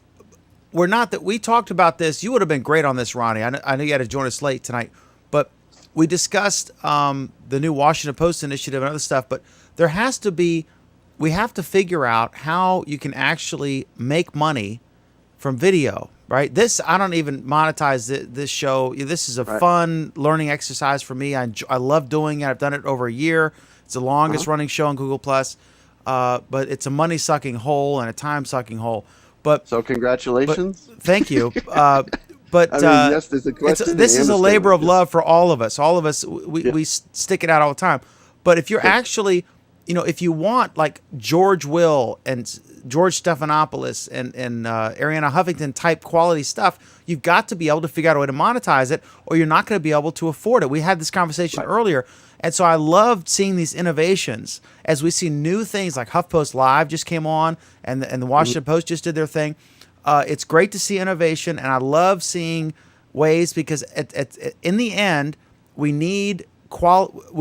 we talked about this. You would have been great on this, Ronnie. I know you had to join us late tonight, but we discussed the new Washington Post initiative and other stuff. But we have to figure out how you can actually make money from video, right? I don't even monetize this show. This is a fun learning exercise for me. I love doing it. I've done it over a year. It's the longest running show on Google Plus. But it's a money-sucking hole and a time-sucking hole. So congratulations. Thank you. But yes, there's a question. this is and a a labor of statement. love for all of us. All of us, we stick it out all the time. But if you're actually, if you want like George Will and George Stephanopoulos and Ariana Huffington type quality stuff, you've got to be able to figure out a way to monetize it, or you're not going to be able to afford it. We had this conversation earlier. And so I loved seeing these innovations as we see new things like HuffPost Live just came on, and the Washington Post just did their thing. It's great to see innovation, and I love seeing ways, because in the end, we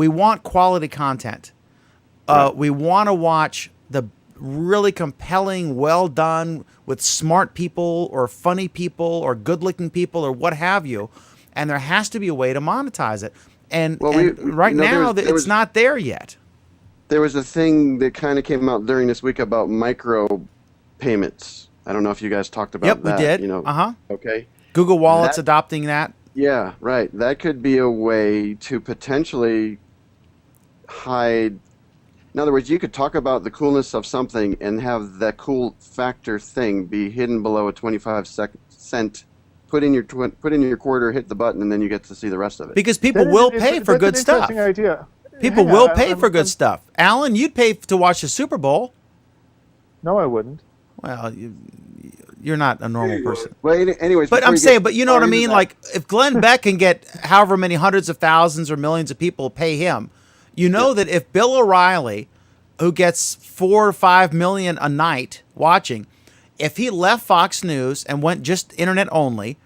want quality content. We want to watch the really compelling, well done, with smart people or funny people or good-looking people or what have you, and there has to be a way to monetize it. And right now, it's not there yet. There was a thing that kind of came out during this week about micro payments. I don't know if you guys talked about that. Yep, we did. Okay. Google Wallet's adopting that. Yeah, right. That could be a way to potentially hide. In other words, you could talk about the coolness of something and have that cool factor thing be hidden below a 25-cent. Put in your quarter, hit the button, and then you get to see the rest of it. Because people will pay for good stuff. That's an interesting idea. People will pay for good stuff. Alan, you'd pay to watch the Super Bowl. No, I wouldn't. Well, you're not a normal person. Well, anyways, but I'm saying, but you know what I mean? Like, if Glenn Beck can get however many hundreds of thousands or millions of people pay him, that if Bill O'Reilly, who gets 4 or 5 million a night watching, if he left Fox News and went just internet only,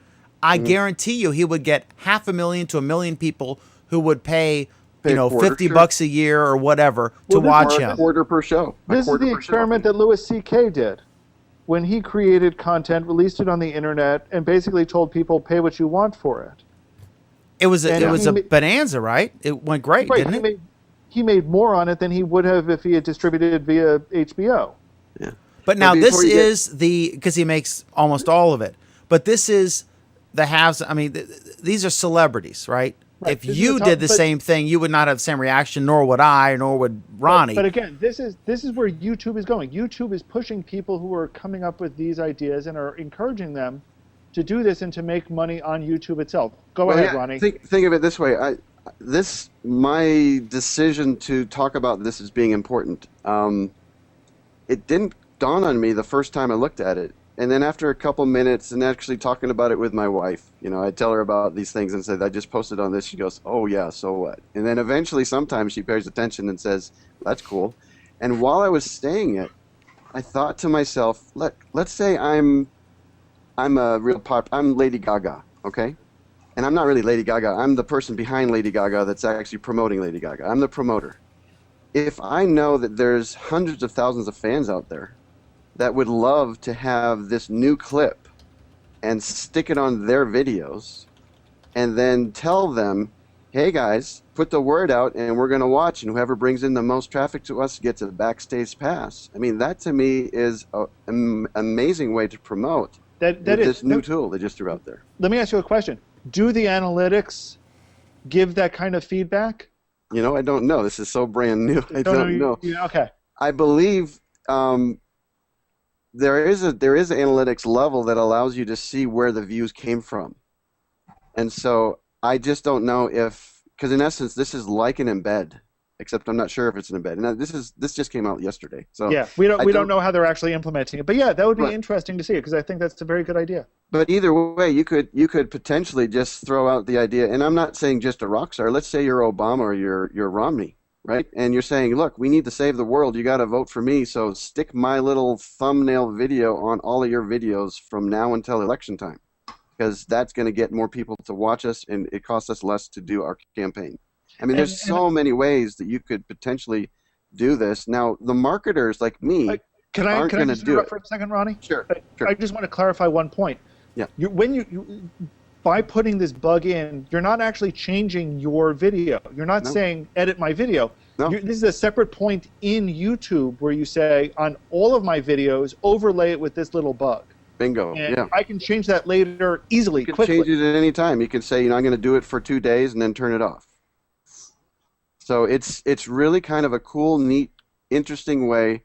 I guarantee you he would get 500,000 to 1 million people who would pay Pay a quarter, $50 sure. a year or whatever to Well, this watch is- him. A quarter per show. A This is quarter the per show. experiment that Louis C.K. did when he created content, released it on the internet, and basically told people, pay what you want for it. It was And a he ma- bonanza, right? It went great, Right, didn't it? he made more on it than he would have if he had distributed via HBO. Yeah. But now this before you get- is because he makes almost all of it. But this is the haves. I mean, these are celebrities, right? Right, If this is you the top- did the but- same thing, you would not have the same reaction, nor would I, nor would Ronnie. But again, this is where YouTube is going. YouTube is pushing people who are coming up with these ideas and are encouraging them to do this and to make money on YouTube itself. Go Well, ahead, yeah, Ronnie. Think of it this way. My decision to talk about this as being important, it didn't dawn on me the first time I looked at it. And then after a couple minutes and actually talking about it with my wife, I tell her about these things and said, I just posted on this. She goes, oh yeah, so what? And then eventually sometimes she pays attention and says, that's cool. And while I was saying it, I thought to myself, let's say I'm a real I'm Lady Gaga, okay? And I'm not really Lady Gaga. I'm the person behind Lady Gaga that's actually promoting Lady Gaga. I'm the promoter. If I know that there's hundreds of thousands of fans out there that would love to have this new clip and stick it on their videos and then tell them, hey guys, put the word out and we're going to watch, and whoever brings in the most traffic to us gets a backstage pass. I mean, that to me is an amazing way to promote this new tool they just threw out there. Let me ask you a question. Do the analytics give that kind of feedback? I don't know. This is so brand new. I don't know. Okay. I believe there is an analytics level that allows you to see where the views came from. And so I just don't know because in essence, this is like an embed, except I'm not sure if it's an embed. And this just came out yesterday. So yeah, we don't know how they're actually implementing it. But yeah, that would be interesting to see it because I think that's a very good idea. But either way, you could potentially just throw out the idea, and I'm not saying just a rock star. Let's say you're Obama or you're Romney, right? And you're saying, look, we need to save the world. You got to vote for me. So stick my little thumbnail video on all of your videos from now until election time, because that's going to get more people to watch us, and it costs us less to do our campaign. I mean, there's so many ways that you could potentially do this. Now, the marketers like me aren't Can I going to just do interrupt it. for a second, Ronnie? Sure. I just want to clarify one point. Yeah. By putting this bug in, you're not actually changing your video. You're not saying edit my video. No. This is a separate point in YouTube where you say on all of my videos, overlay it with this little bug. Bingo. And Yeah. I can change that later easily, You can quickly. change it at any time. You can say, I'm going to do it for 2 days and then turn it off. So it's really kind of a cool, neat, interesting way.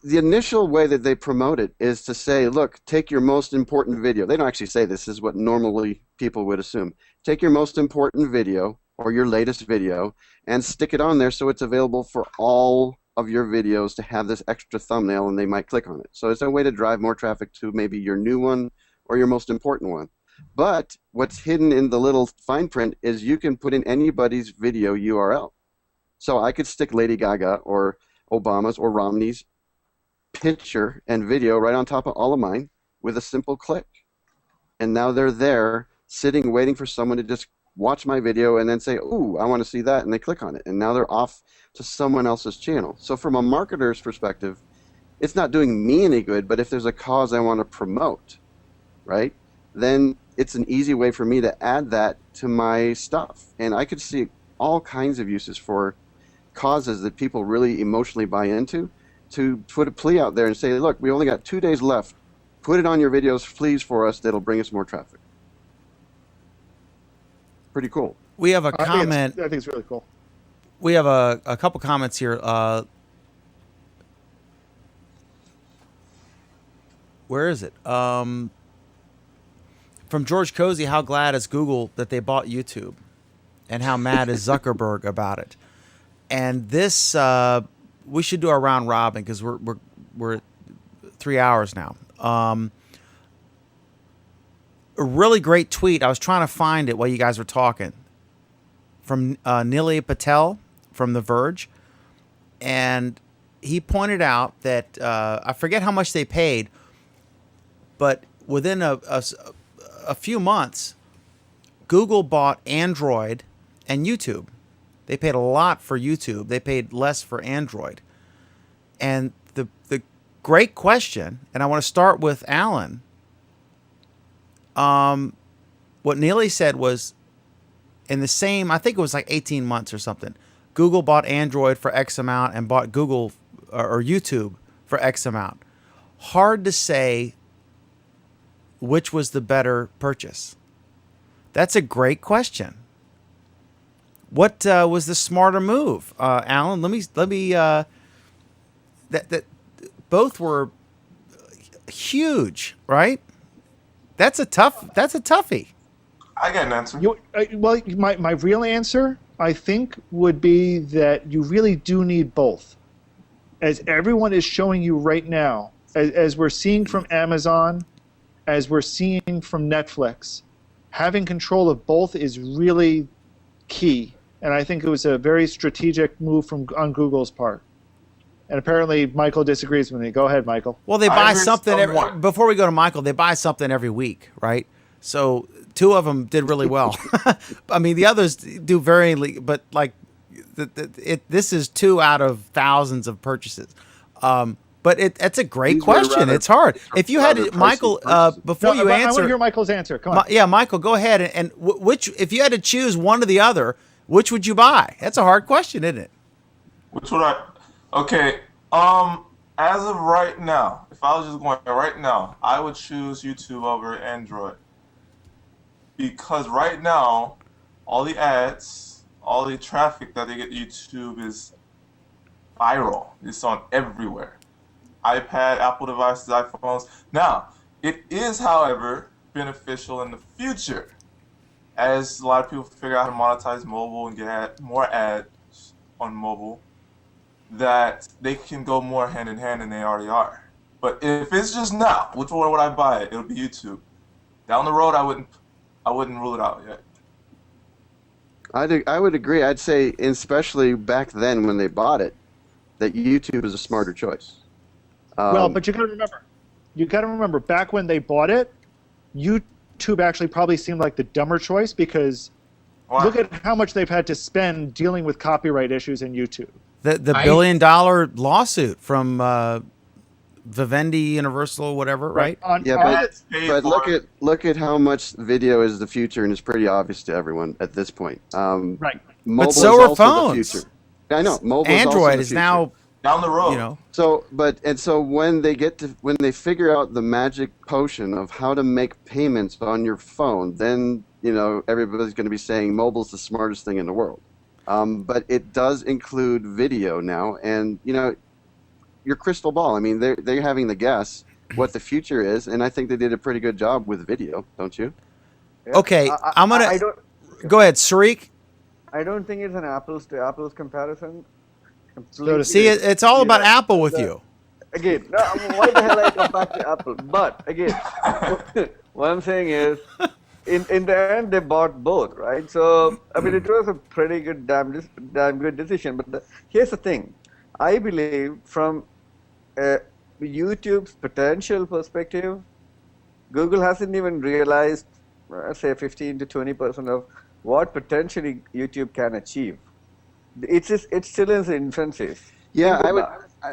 The initial way that they promote it is to say, look, take your most important video. They don't actually say this is what normally people would assume. Take your most important video or your latest video and stick it on there so it's available for all of your videos to have this extra thumbnail, and they might click on it. So it's a way to drive more traffic to maybe your new one or your most important one. But what's hidden in the little fine print is you can put in anybody's video URL. So I could stick Lady Gaga or Obama's or Romney's picture and video right on top of all of mine with a simple click. And now they're there sitting waiting for someone to just watch my video and then say, ooh, I want to see that, and they click on it. And now they're off to someone else's channel. So from a marketer's perspective, it's not doing me any good, but if there's a cause I want to promote, right, then it's an easy way for me to add that to my stuff. And I could see all kinds of uses for causes that people really emotionally buy into, to put a plea out there and say, look, we only got 2 days left. Put it on your videos, please, for us. That'll bring us more traffic. Pretty cool. We have a comment. I think it's really cool. We have a couple comments here. Where is it? From George Cozy, how glad is Google that they bought YouTube, and how mad is Zuckerberg about it? And this, we should do our round robin because we're at 3 hours now. A really great tweet. I was trying to find it while you guys were talking. From Nilay Patel from The Verge, and he pointed out that I forget how much they paid, but within a a few months, Google bought Android and YouTube. They paid a lot for YouTube. They paid less for Android. And the great question, and I want to start with Alan. What Neely said was, in the same, I think it was like 18 months or something, Google bought Android for X amount and bought Google or YouTube for X amount. Hard to say which was the better purchase. That's a great question. What was the smarter move, Alan? Let me. That both were huge, right? That's a toughie. I got an answer. Well, my real answer, I think, would be that you really do need both. As everyone is showing you right now, as we're seeing from Amazon, as we're seeing from Netflix, having control of both is really key. And I think it was a very strategic move on Google's part. And apparently Michael disagrees with me. Go ahead, Michael. Well, they buy something before we go to Michael. They buy something every week, right? So 2 of them did really well. I mean, the others do varyingly, but like this is 2 out of thousands of purchases. But it's a great question. It's hard. If you had Michael before you answer, I want to hear Michael's answer. Come on. Yeah, Michael, go ahead. And which, if you had to choose one or the other, which would you buy? That's a hard question, isn't it? Which would I? Okay. As of right now, if I was just going right now, I would choose YouTube over Android. Because right now, all the ads, all the traffic that they get YouTube is viral. It's on everywhere. iPad, Apple devices, iPhones. Now, it is, however, beneficial in the future as a lot of people figure out how to monetize mobile and get more ads on mobile, that they can go more hand in hand than they already are. But if it's just now, which one would I buy? It'll be YouTube. Down the road, I wouldn't rule it out yet. I would agree. I'd say, especially back then when they bought it, that YouTube is a smarter choice. Well, but you got to remember, back when they bought it, YouTube actually probably seemed like the dumber choice because look at how much they've had to spend dealing with copyright issues in YouTube. The $1 billion lawsuit from Vivendi, Universal, whatever, right? But look at how much video is the future, and it's pretty obvious to everyone at this point. Right. But so are phones. The future. I know. Mobile Android is is now down the road. You know. So when they figure out the magic potion of how to make payments on your phone, then everybody's going to be saying mobile's the smartest thing in the world. But it does include video now, and your crystal ball. I mean, they're having to guess what the future is, and I think they did a pretty good job with video, don't you? Yeah. Okay, I'm gonna go ahead, Sarik. I don't think it's an apples to apples comparison. See, it's all about Apple with you. Again, no, why the hell I come back to Apple? But again, what I'm saying is, in the end, they bought both, right? So I mean, it was a pretty good, damn good decision. But here's the thing: I believe from YouTube's potential perspective, Google hasn't even realized, say, 15 to 20% of what potentially YouTube can achieve. It's still in its infancy. Yeah,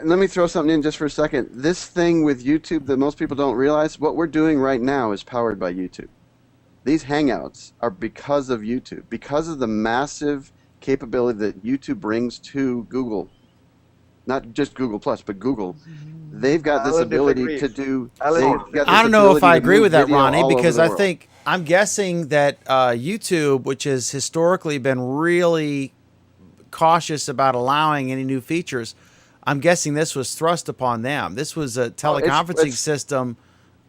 let me throw something in just for a second. This thing with YouTube that most people don't realize, what we're doing right now is powered by YouTube. These Hangouts are because of YouTube, because of the massive capability that YouTube brings to Google. Not just Google Plus, but Google. They've got this ability to do. I don't know if I agree with that, Ronnie, because I'm guessing that YouTube, which has historically been really cautious about allowing any new features, I'm guessing this was thrust upon them. This was a teleconferencing system.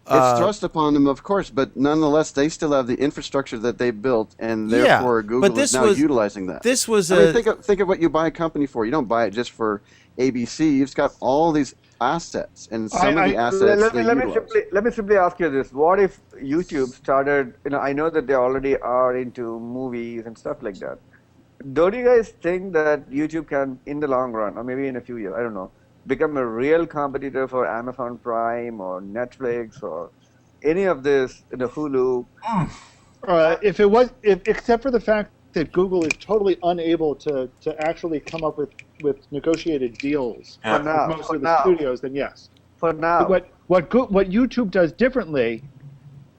It's thrust upon them, of course, but nonetheless, they still have the infrastructure that they built, and therefore Google is now utilizing that. This was think of what you buy a company for. You don't buy it just for ABC. You've got all these assets, and some of the assets let me simply ask you this: what if YouTube started? I know that they already are into movies and stuff like that. Don't you guys think that YouTube can, in the long run, or maybe in a few years, I don't know, become a real competitor for Amazon Prime or Netflix or any of this in a Hulu. If it was, except for the fact that Google is totally unable to actually come up with negotiated deals Yeah. with now, most for of the now. studios, then yes. For now. What YouTube does differently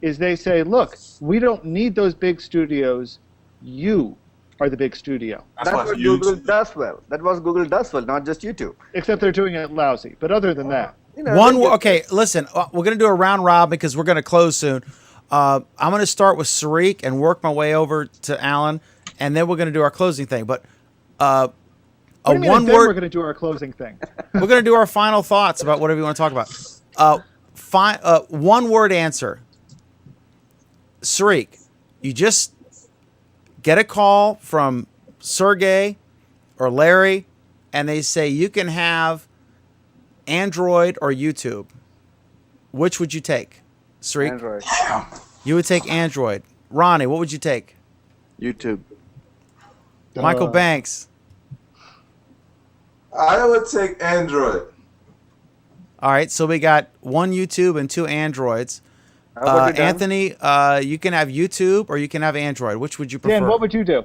is they say, look, we don't need those big studios. You are the big studio. That's That's what what Google YouTube. does well. That was Google does well, not just YouTube. Except they're doing it lousy. But other than that, You know, One they get okay, this. listen, we're gonna do a round robin because we're gonna close soon. I'm gonna start with Sariq and work my way over to Alan, and then we're gonna do our closing thing. But a what do you mean, one and then we're word, going to do our closing thing? we're gonna do our final thoughts about whatever you want to talk about. One word answer. Sariq, you just get a call from Sergey or Larry, and they say you can have Android or YouTube. Which would you take? Sariq? Android. You would take Android. Ronnie, what would you take? YouTube. Michael Banks. I would take Android. All right, so we got one YouTube and two Androids. How about you, Dan? Anthony, you can have YouTube or you can have Android. Which would you prefer? Dan, what would you do?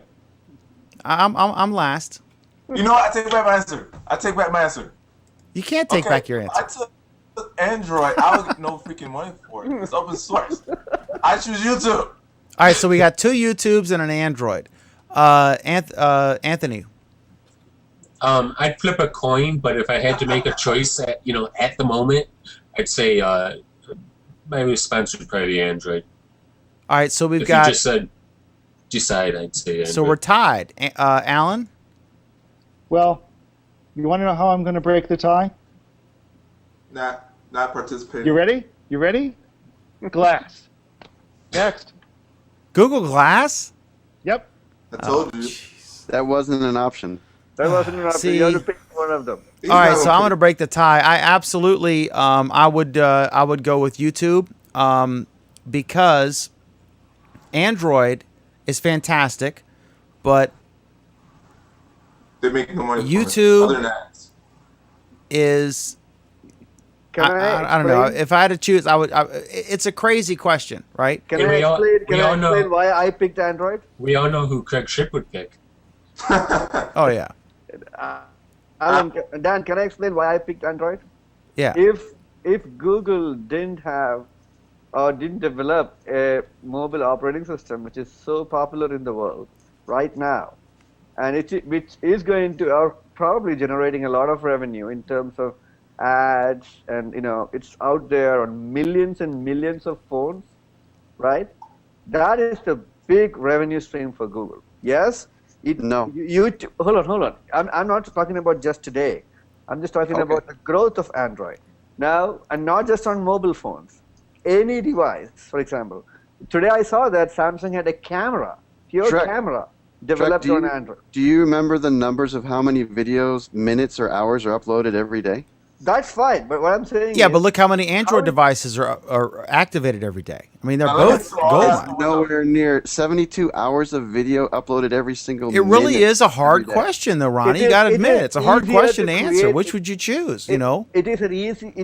I'm last. You know what? I take back my answer. I take back my answer. You can't take Okay, back your answer. I took Android. I would get no freaking money for it. It's open source. I choose YouTube. All right, so we got two YouTubes and an Android. Anthony. I'd flip a coin, but if I had to make a choice at the moment, I'd say my response would probably be Android. All right, so we've If got. you just said decide, I'd say Android. So we're tied. Alan. Well, you want to know how I'm going to break the tie? Not participating. You ready? You ready? Glass. Next. Google Glass. Yep. I told you. That wasn't an option. That wasn't an option. You had to pick one of them. He's All right, not so gonna I'm going to break the tie. I absolutely, I would go with YouTube, because Android is fantastic, but They make no money. from it, YouTube other than ads. is. Can I don't know. explain? If I had to choose, I would. It's a crazy question, right? Can And I we all- explain? Can we I all know- explain why I picked Android? We all know who Craig Shipp would pick. Oh yeah, Alan, Dan, can I explain why I picked Android? yeah. If Google didn't have or didn't develop a mobile operating system which is so popular in the world right now, and which is going to are probably generating a lot of revenue in terms of ads, and it's out there on millions and millions of phones, right? That is the big revenue stream for Google. Yes. No. Hold on. I'm not talking about just today. I'm just talking Okay. about the growth of Android now, and not just on mobile phones. Any device, for example. Today I saw that Samsung had a camera, pure Shrek. camera, developed do on you- Android. Do you remember the numbers of how many videos, minutes, or hours are uploaded every day? That's fine, but what I'm saying Yeah, is, but look how many Android how- devices are activated every day. I mean, they're Now, both that's all gold that's mine. Nowhere near 72 hours of video uploaded every single It really minute is a hard every day. question, though, Ronnie. It You got to is- admit it is it's a hard easier question to to answer. create- Which would you choose? It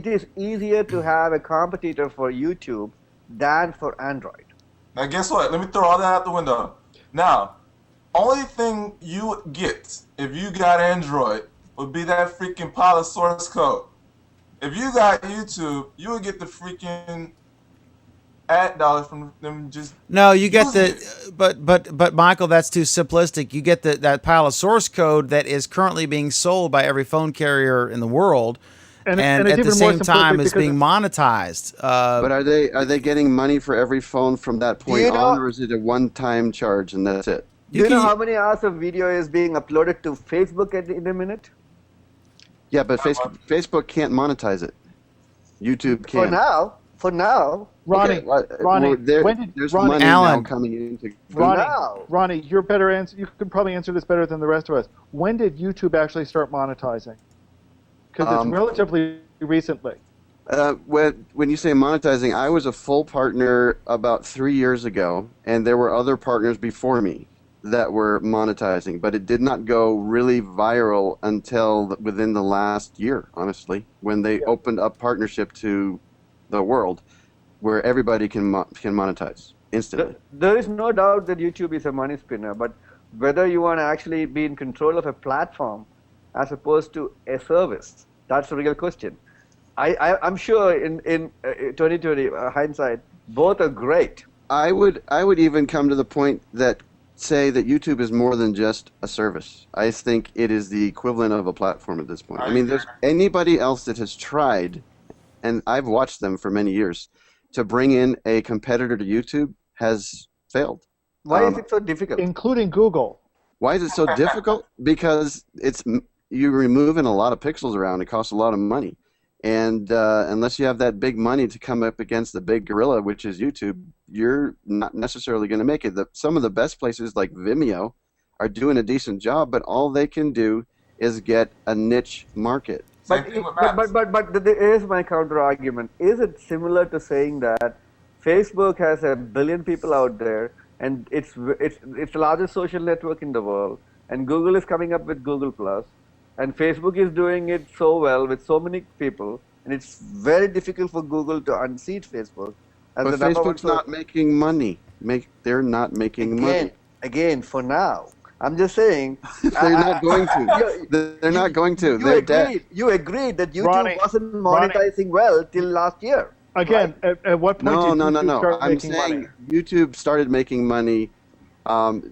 is easier to have a competitor for YouTube than for Android. Now, guess what? Let me throw all that out the window. Now, only thing you would get if you got Android would be that freaking pile of source code. If you got YouTube, you would get the freaking ad dollars from them just. No, you get using but Michael, that's too simplistic. You get that pile of source code that is currently being sold by every phone carrier in the world, and it's at the even more same time simplistic is because being monetized. But are they getting money for every phone from that point you know- on, or is it a one-time charge and that's it? Do you can- know how many hours of video is being uploaded to Facebook in a minute? Yeah, but Facebook can't monetize it. YouTube can. For now. Ronnie, Okay, well, Ronnie, there's Ronnie, money Alan. now coming into. Ronnie, now. Ronnie, you're better answer. You could probably answer this better than the rest of us. When did YouTube actually start monetizing? Because it's relatively recently. When you say monetizing, I was a full partner about 3 years ago, and there were other partners before me that were monetizing, but it did not go really viral until within the last year, honestly, when they opened up partnership to the world. where everybody can monetize instantly. There is no doubt that YouTube is a money spinner, but whether you want to actually be in control of a platform as opposed to a service, that's the real question. I'm sure in 2020 hindsight, both are great. I would even come to the point that say that YouTube is more than just a service. I think it is the equivalent of a platform at this point. I mean, there's anybody else that has tried, and I've watched them for many years, to bring in a competitor to YouTube has failed. Why is it so difficult? Including Google. Why is it so difficult? Because you're removing a lot of pixels around. It costs a lot of money. And unless you have that big money to come up against the big gorilla, which is YouTube, you're not necessarily going to make it. Some of the best places like Vimeo are doing a decent job, but all they can do is get a niche market. But here's my counter argument. Is it similar to saying that Facebook has 1 billion people out there, and it's the largest social network in the world, and Google is coming up with Google Plus, and Facebook is doing it so well with so many people, and it's very difficult for Google to unseat Facebook. But Facebook's not making money. They're not making money. Again, for now. I'm just saying. They're not going to. They're not going to. They're dead. You agreed that YouTube wasn't monetizing well till last year. Again, right? at what point did YouTube start making money? I'm saying YouTube started making money.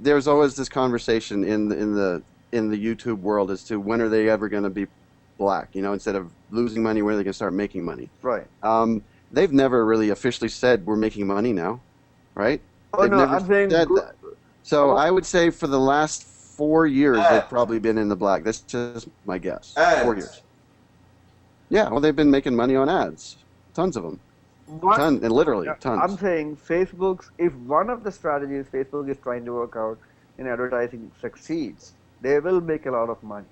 There's always this conversation in the YouTube world as to when are they ever going to be black? You know, instead of losing money, when are they going to start making money? Right. They've never really officially said we're making money now, right? Oh, no, I'm saying that. So I would say for the last 4 years, they've probably been in the black. That's just my guess. 4 years. Yeah, well, they've been making money on ads. Tons of them. Literally tons. I'm saying if one of the strategies Facebook is trying to work out in advertising succeeds, they will make a lot of money.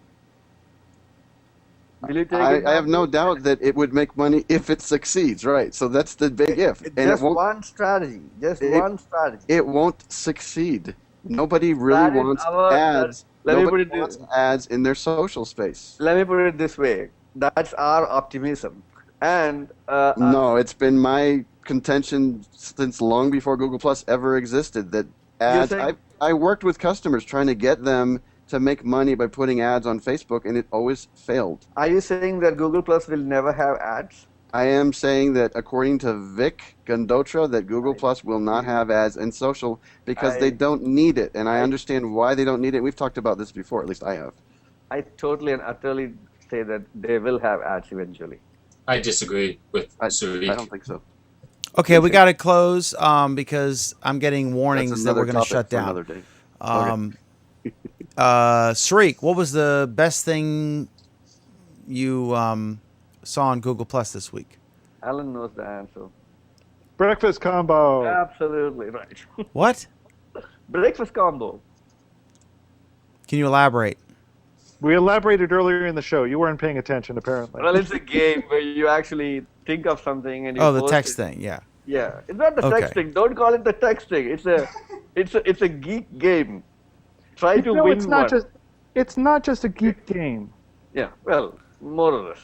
Will you take I have no doubt that it would make money if it succeeds, right? So that's the big if. Just one strategy. One strategy. It won't succeed. Nobody really wants ads. Nobody wants ads in their social space. Let me put it this way. That's our optimism. And no, it's been my contention since long before Google Plus ever existed that ads. I worked with customers trying to get them to make money by putting ads on Facebook, and it always failed. Are you saying that Google Plus will never have ads? I am saying that according to Vic Gandotra, that Google Plus will not have ads in social because they don't need it, and I understand why they don't need it. We've talked about this before, at least I have. I totally and utterly say that they will have ads eventually. I disagree with Surik. I don't think so. Okay, we got to close because I'm getting warnings that we're going to shut down. Another day. Surik, what was the best thing you saw on Google Plus this week? Alan knows the answer. Breakfast combo. Absolutely right. What? Breakfast combo. Can you elaborate? We elaborated earlier in the show. You weren't paying attention, apparently. Well, it's a game where you actually think of something and you the text thing, yeah. Yeah, it's not the texting. Don't call it the texting. It's a geek game. Try to win it's not just a geek game. Yeah, well, more or less.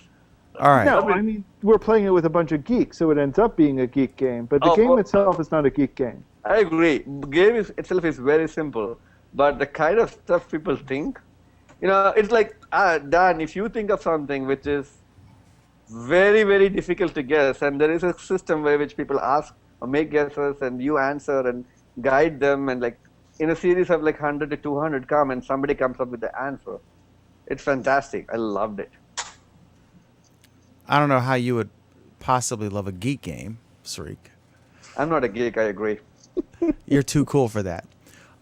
All right. No, I mean, we're playing it with a bunch of geeks, so it ends up being a geek game. But the game itself is not a geek game. I agree. The game itself is very simple. But the kind of stuff people think, it's like, Dan, if you think of something which is very, very difficult to guess, and there is a system by which people ask or make guesses, and you answer and guide them, and like in a series of like 100 to 200 come, and somebody comes up with the answer. It's fantastic. I loved it. I don't know how you would possibly love a geek game, Surik. I'm not a geek, I agree. You're too cool for that.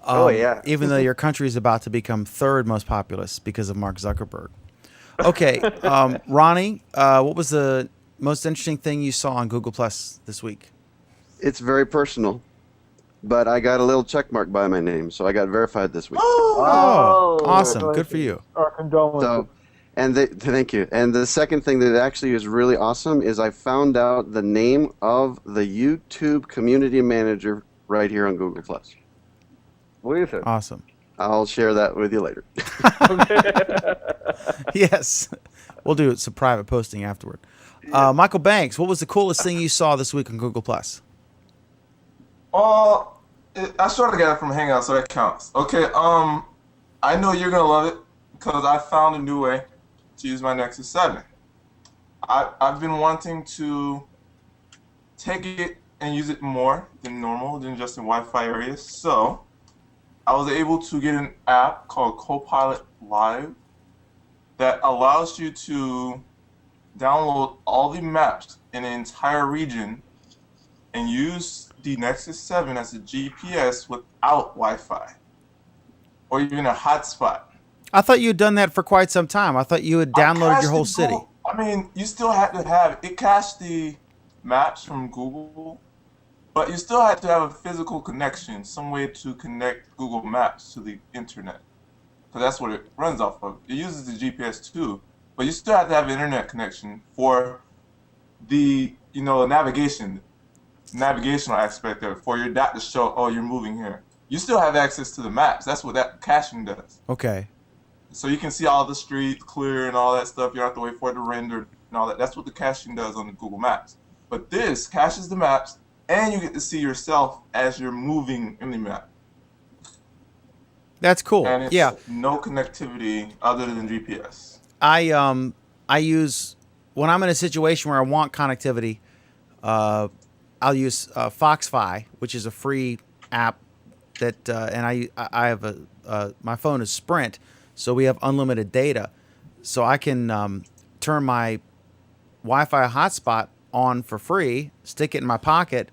Oh, yeah. Even though your country is about to become third most populous because of Mark Zuckerberg. Okay, Ronnie, what was the most interesting thing you saw on Google Plus this week? It's very personal, but I got a little check mark by my name, so I got verified this week. Oh, awesome. Good for you. Our condolences. Thank you. And the second thing that actually is really awesome is I found out the name of the YouTube community manager right here on Google Plus. What is it? Awesome. I'll share that with you later. Yes. We'll do some private posting afterward. Michael Banks, what was the coolest thing you saw this week on Google Plus? Oh, I sort of got it from Hangout, so that counts. Okay. I know you're gonna love it because I found a new way to use my Nexus 7. I've been wanting to take it and use it more than normal, than just in Wi-Fi areas. So I was able to get an app called Copilot Live that allows you to download all the maps in the entire region and use the Nexus 7 as a GPS without Wi-Fi or even a hotspot. I thought you had done that for quite some time. I thought you had downloaded your whole city. I mean, you still had to have it cached the maps from Google, but you still had to have a physical connection, some way to connect Google Maps to the internet. So that's what it runs off of. It uses the GPS too, but you still have to have an internet connection for the navigational aspect of it, for your dot to show, oh, you're moving here. You still have access to the maps. That's what that caching does. Okay. So you can see all the streets clear and all that stuff. You don't have to wait for it to render and all that. That's what the caching does on the Google Maps. But this caches the maps, and you get to see yourself as you're moving in the map. That's cool. And it's Yeah. no connectivity other than GPS. I use when I'm in a situation where I want connectivity. I'll use Foxfi, which is a free app that, and I have my phone is Sprint, so we have unlimited data, so I can turn my Wi-Fi hotspot on for free, stick it in my pocket,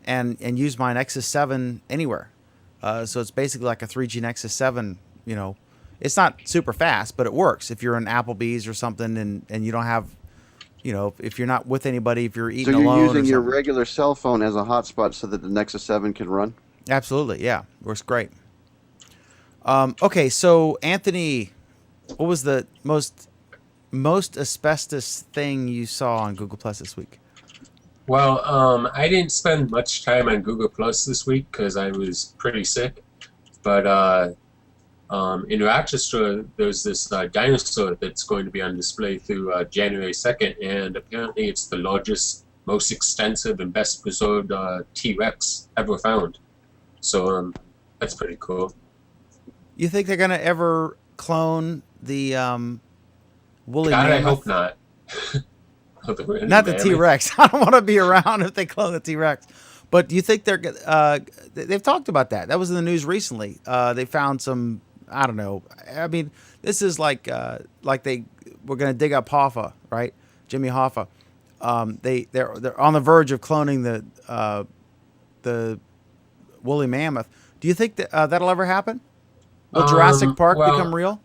and use my Nexus 7 anywhere. So it's basically like a 3G Nexus 7. It's not super fast, but it works if you're in Applebee's or something, and you don't have, if you're not with anybody, if you're eating So alone. you're using or your something. regular cell phone as a hotspot so that the Nexus 7 can run? Absolutely, yeah, works great. Okay, so Anthony, what was the most asbestos thing you saw on Google Plus this week? Well, I didn't spend much time on Google Plus this week because I was pretty sick. But in Rochester, there's this dinosaur that's going to be on display through January 2nd, and apparently it's the largest, most extensive, and best preserved T-Rex ever found. So that's pretty cool. You think they're gonna ever clone the woolly God, I mammoth? hope not. Not the T-Rex. I don't want to be around if they clone the T-Rex. But do you think they've talked about that? That was in the news recently. They found some, I don't know. I mean, this is like they were going to dig up Hoffa, right? Jimmy Hoffa. They're on the verge of cloning the woolly mammoth. Do you think that that'll ever happen? Will Jurassic Park become real?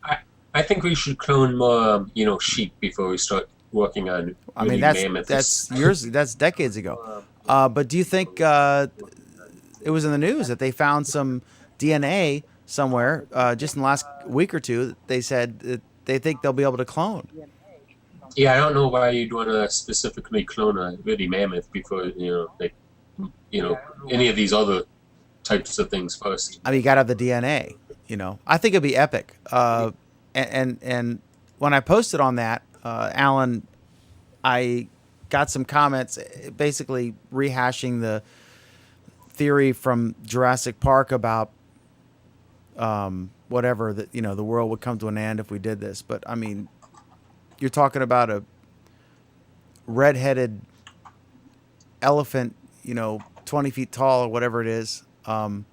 I think we should clone more, sheep before we start working on. I mean, that's years, that's decades ago. But do you think it was in the news that they found some DNA somewhere just in the last week or two? They said that they think they'll be able to clone. Yeah, I don't know why you'd want to specifically clone a woolly mammoth before any of these other types of things first. I mean, you got to have the DNA. I think it'd be epic. And when I posted on that, Alan, I got some comments basically rehashing the theory from Jurassic Park about whatever, that the world would come to an end if we did this. But I mean, you're talking about a red-headed elephant, 20 feet tall or whatever it is. It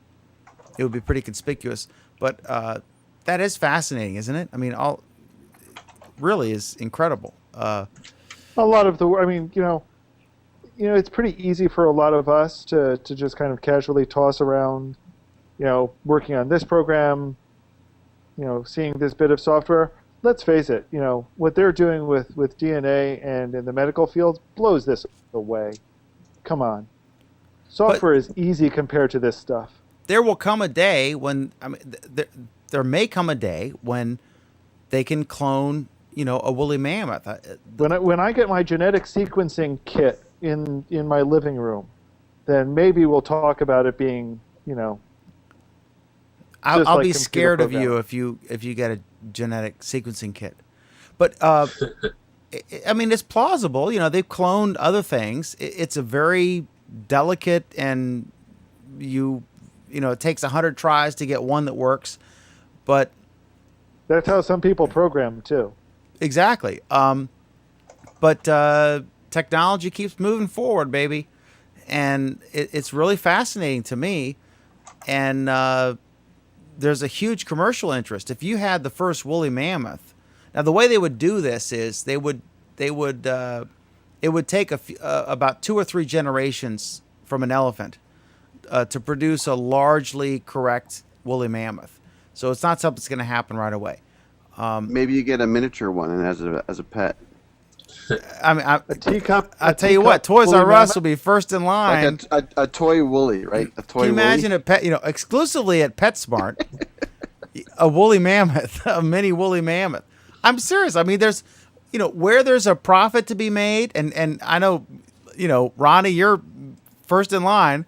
would be pretty conspicuous. But that is fascinating, isn't it? I mean, really is incredible. A lot of it's pretty easy for a lot of us to just kind of casually toss around, working on this program, seeing this bit of software. Let's face it, what they're doing with DNA and in the medical field blows this away. Come on. Software is easy compared to this stuff. There will come a day when, there may come a day when they can clone, a woolly mammoth. When I get my genetic sequencing kit in my living room, then maybe we'll talk about it being, I'll be scared of you if you get a genetic sequencing kit. But I mean, it's plausible. They've cloned other things. It's a very delicate and it takes 100 tries to get one that works, but That's how some people program too. exactly. But technology keeps moving forward, baby, and it's really fascinating to me. And there's a huge commercial interest. If you had the first woolly mammoth, now the way they would do this is it would take about 2 or 3 generations from an elephant to produce a largely correct woolly mammoth. So it's not something that's going to happen right away. Maybe you get a miniature one and as a pet. I mean, A teacup. I tell you what, Toys R Us will be first in line. Like a toy woolly, right? A toy Can you imagine woolly? exclusively at PetSmart, a woolly mammoth, a mini woolly mammoth. I'm serious. I mean, there's, where there's a profit to be made, and I know, Ronnie, you're first in line.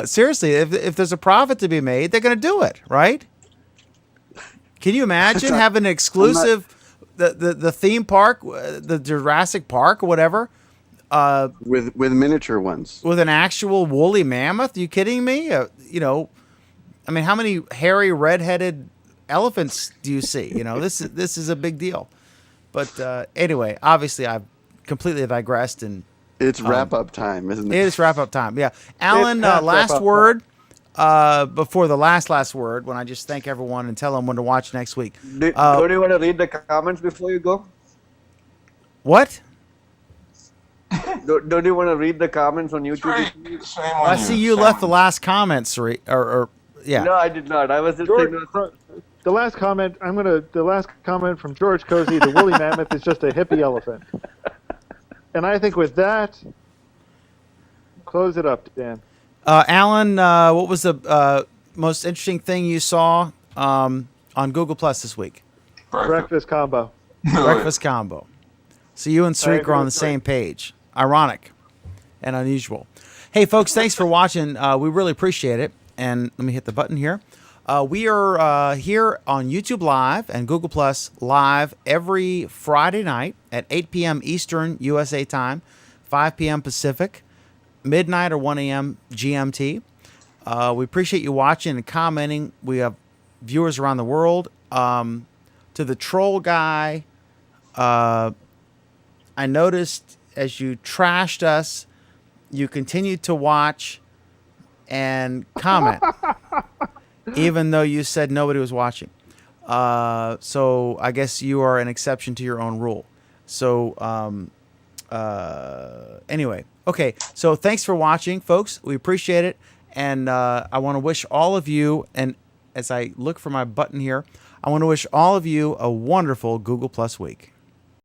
Seriously, if there's a profit to be made, they're going to do it, right? Can you imagine having an exclusive, the theme park, the Jurassic Park or whatever, with miniature ones, with an actual woolly mammoth? Are you kidding me? I mean, how many hairy red-headed elephants do you see? This is a big deal. But anyway, obviously I've completely digressed, and it's wrap-up time, isn't it? It is wrap-up time. Yeah, Alan, last word. Before the last word, when I just thank everyone and tell them when to watch next week. Don't you want to read the comments before you go? What? Don't you want to read the comments on YouTube? Shame on I see you left the last comment, Sari, or yeah. No, I did not. I was just George, saying. the last comment. The last comment from George Cozy. The woolly mammoth is just a hippie elephant. And I think with that, close it up, Dan. Alan, what was the most interesting thing you saw on Google Plus this week? Breakfast combo. Breakfast combo. So you and Sariq are on the same page. Ironic and unusual. Hey, folks, thanks for watching. We really appreciate it. And let me hit the button here. We are here on YouTube Live and Google Plus Live every Friday night at 8 p.m. Eastern USA time, 5 p.m. Pacific, midnight or 1 a.m. GMT. We appreciate you watching and commenting. We have viewers around the world. To the troll guy, I noticed as you trashed us, you continued to watch and comment, even though you said nobody was watching. So I guess you are an exception to your own rule. So anyway, okay. So thanks for watching, folks. We appreciate it. And I want to wish all of you, and as I look for my button here, I want to wish all of you a wonderful Google Plus week.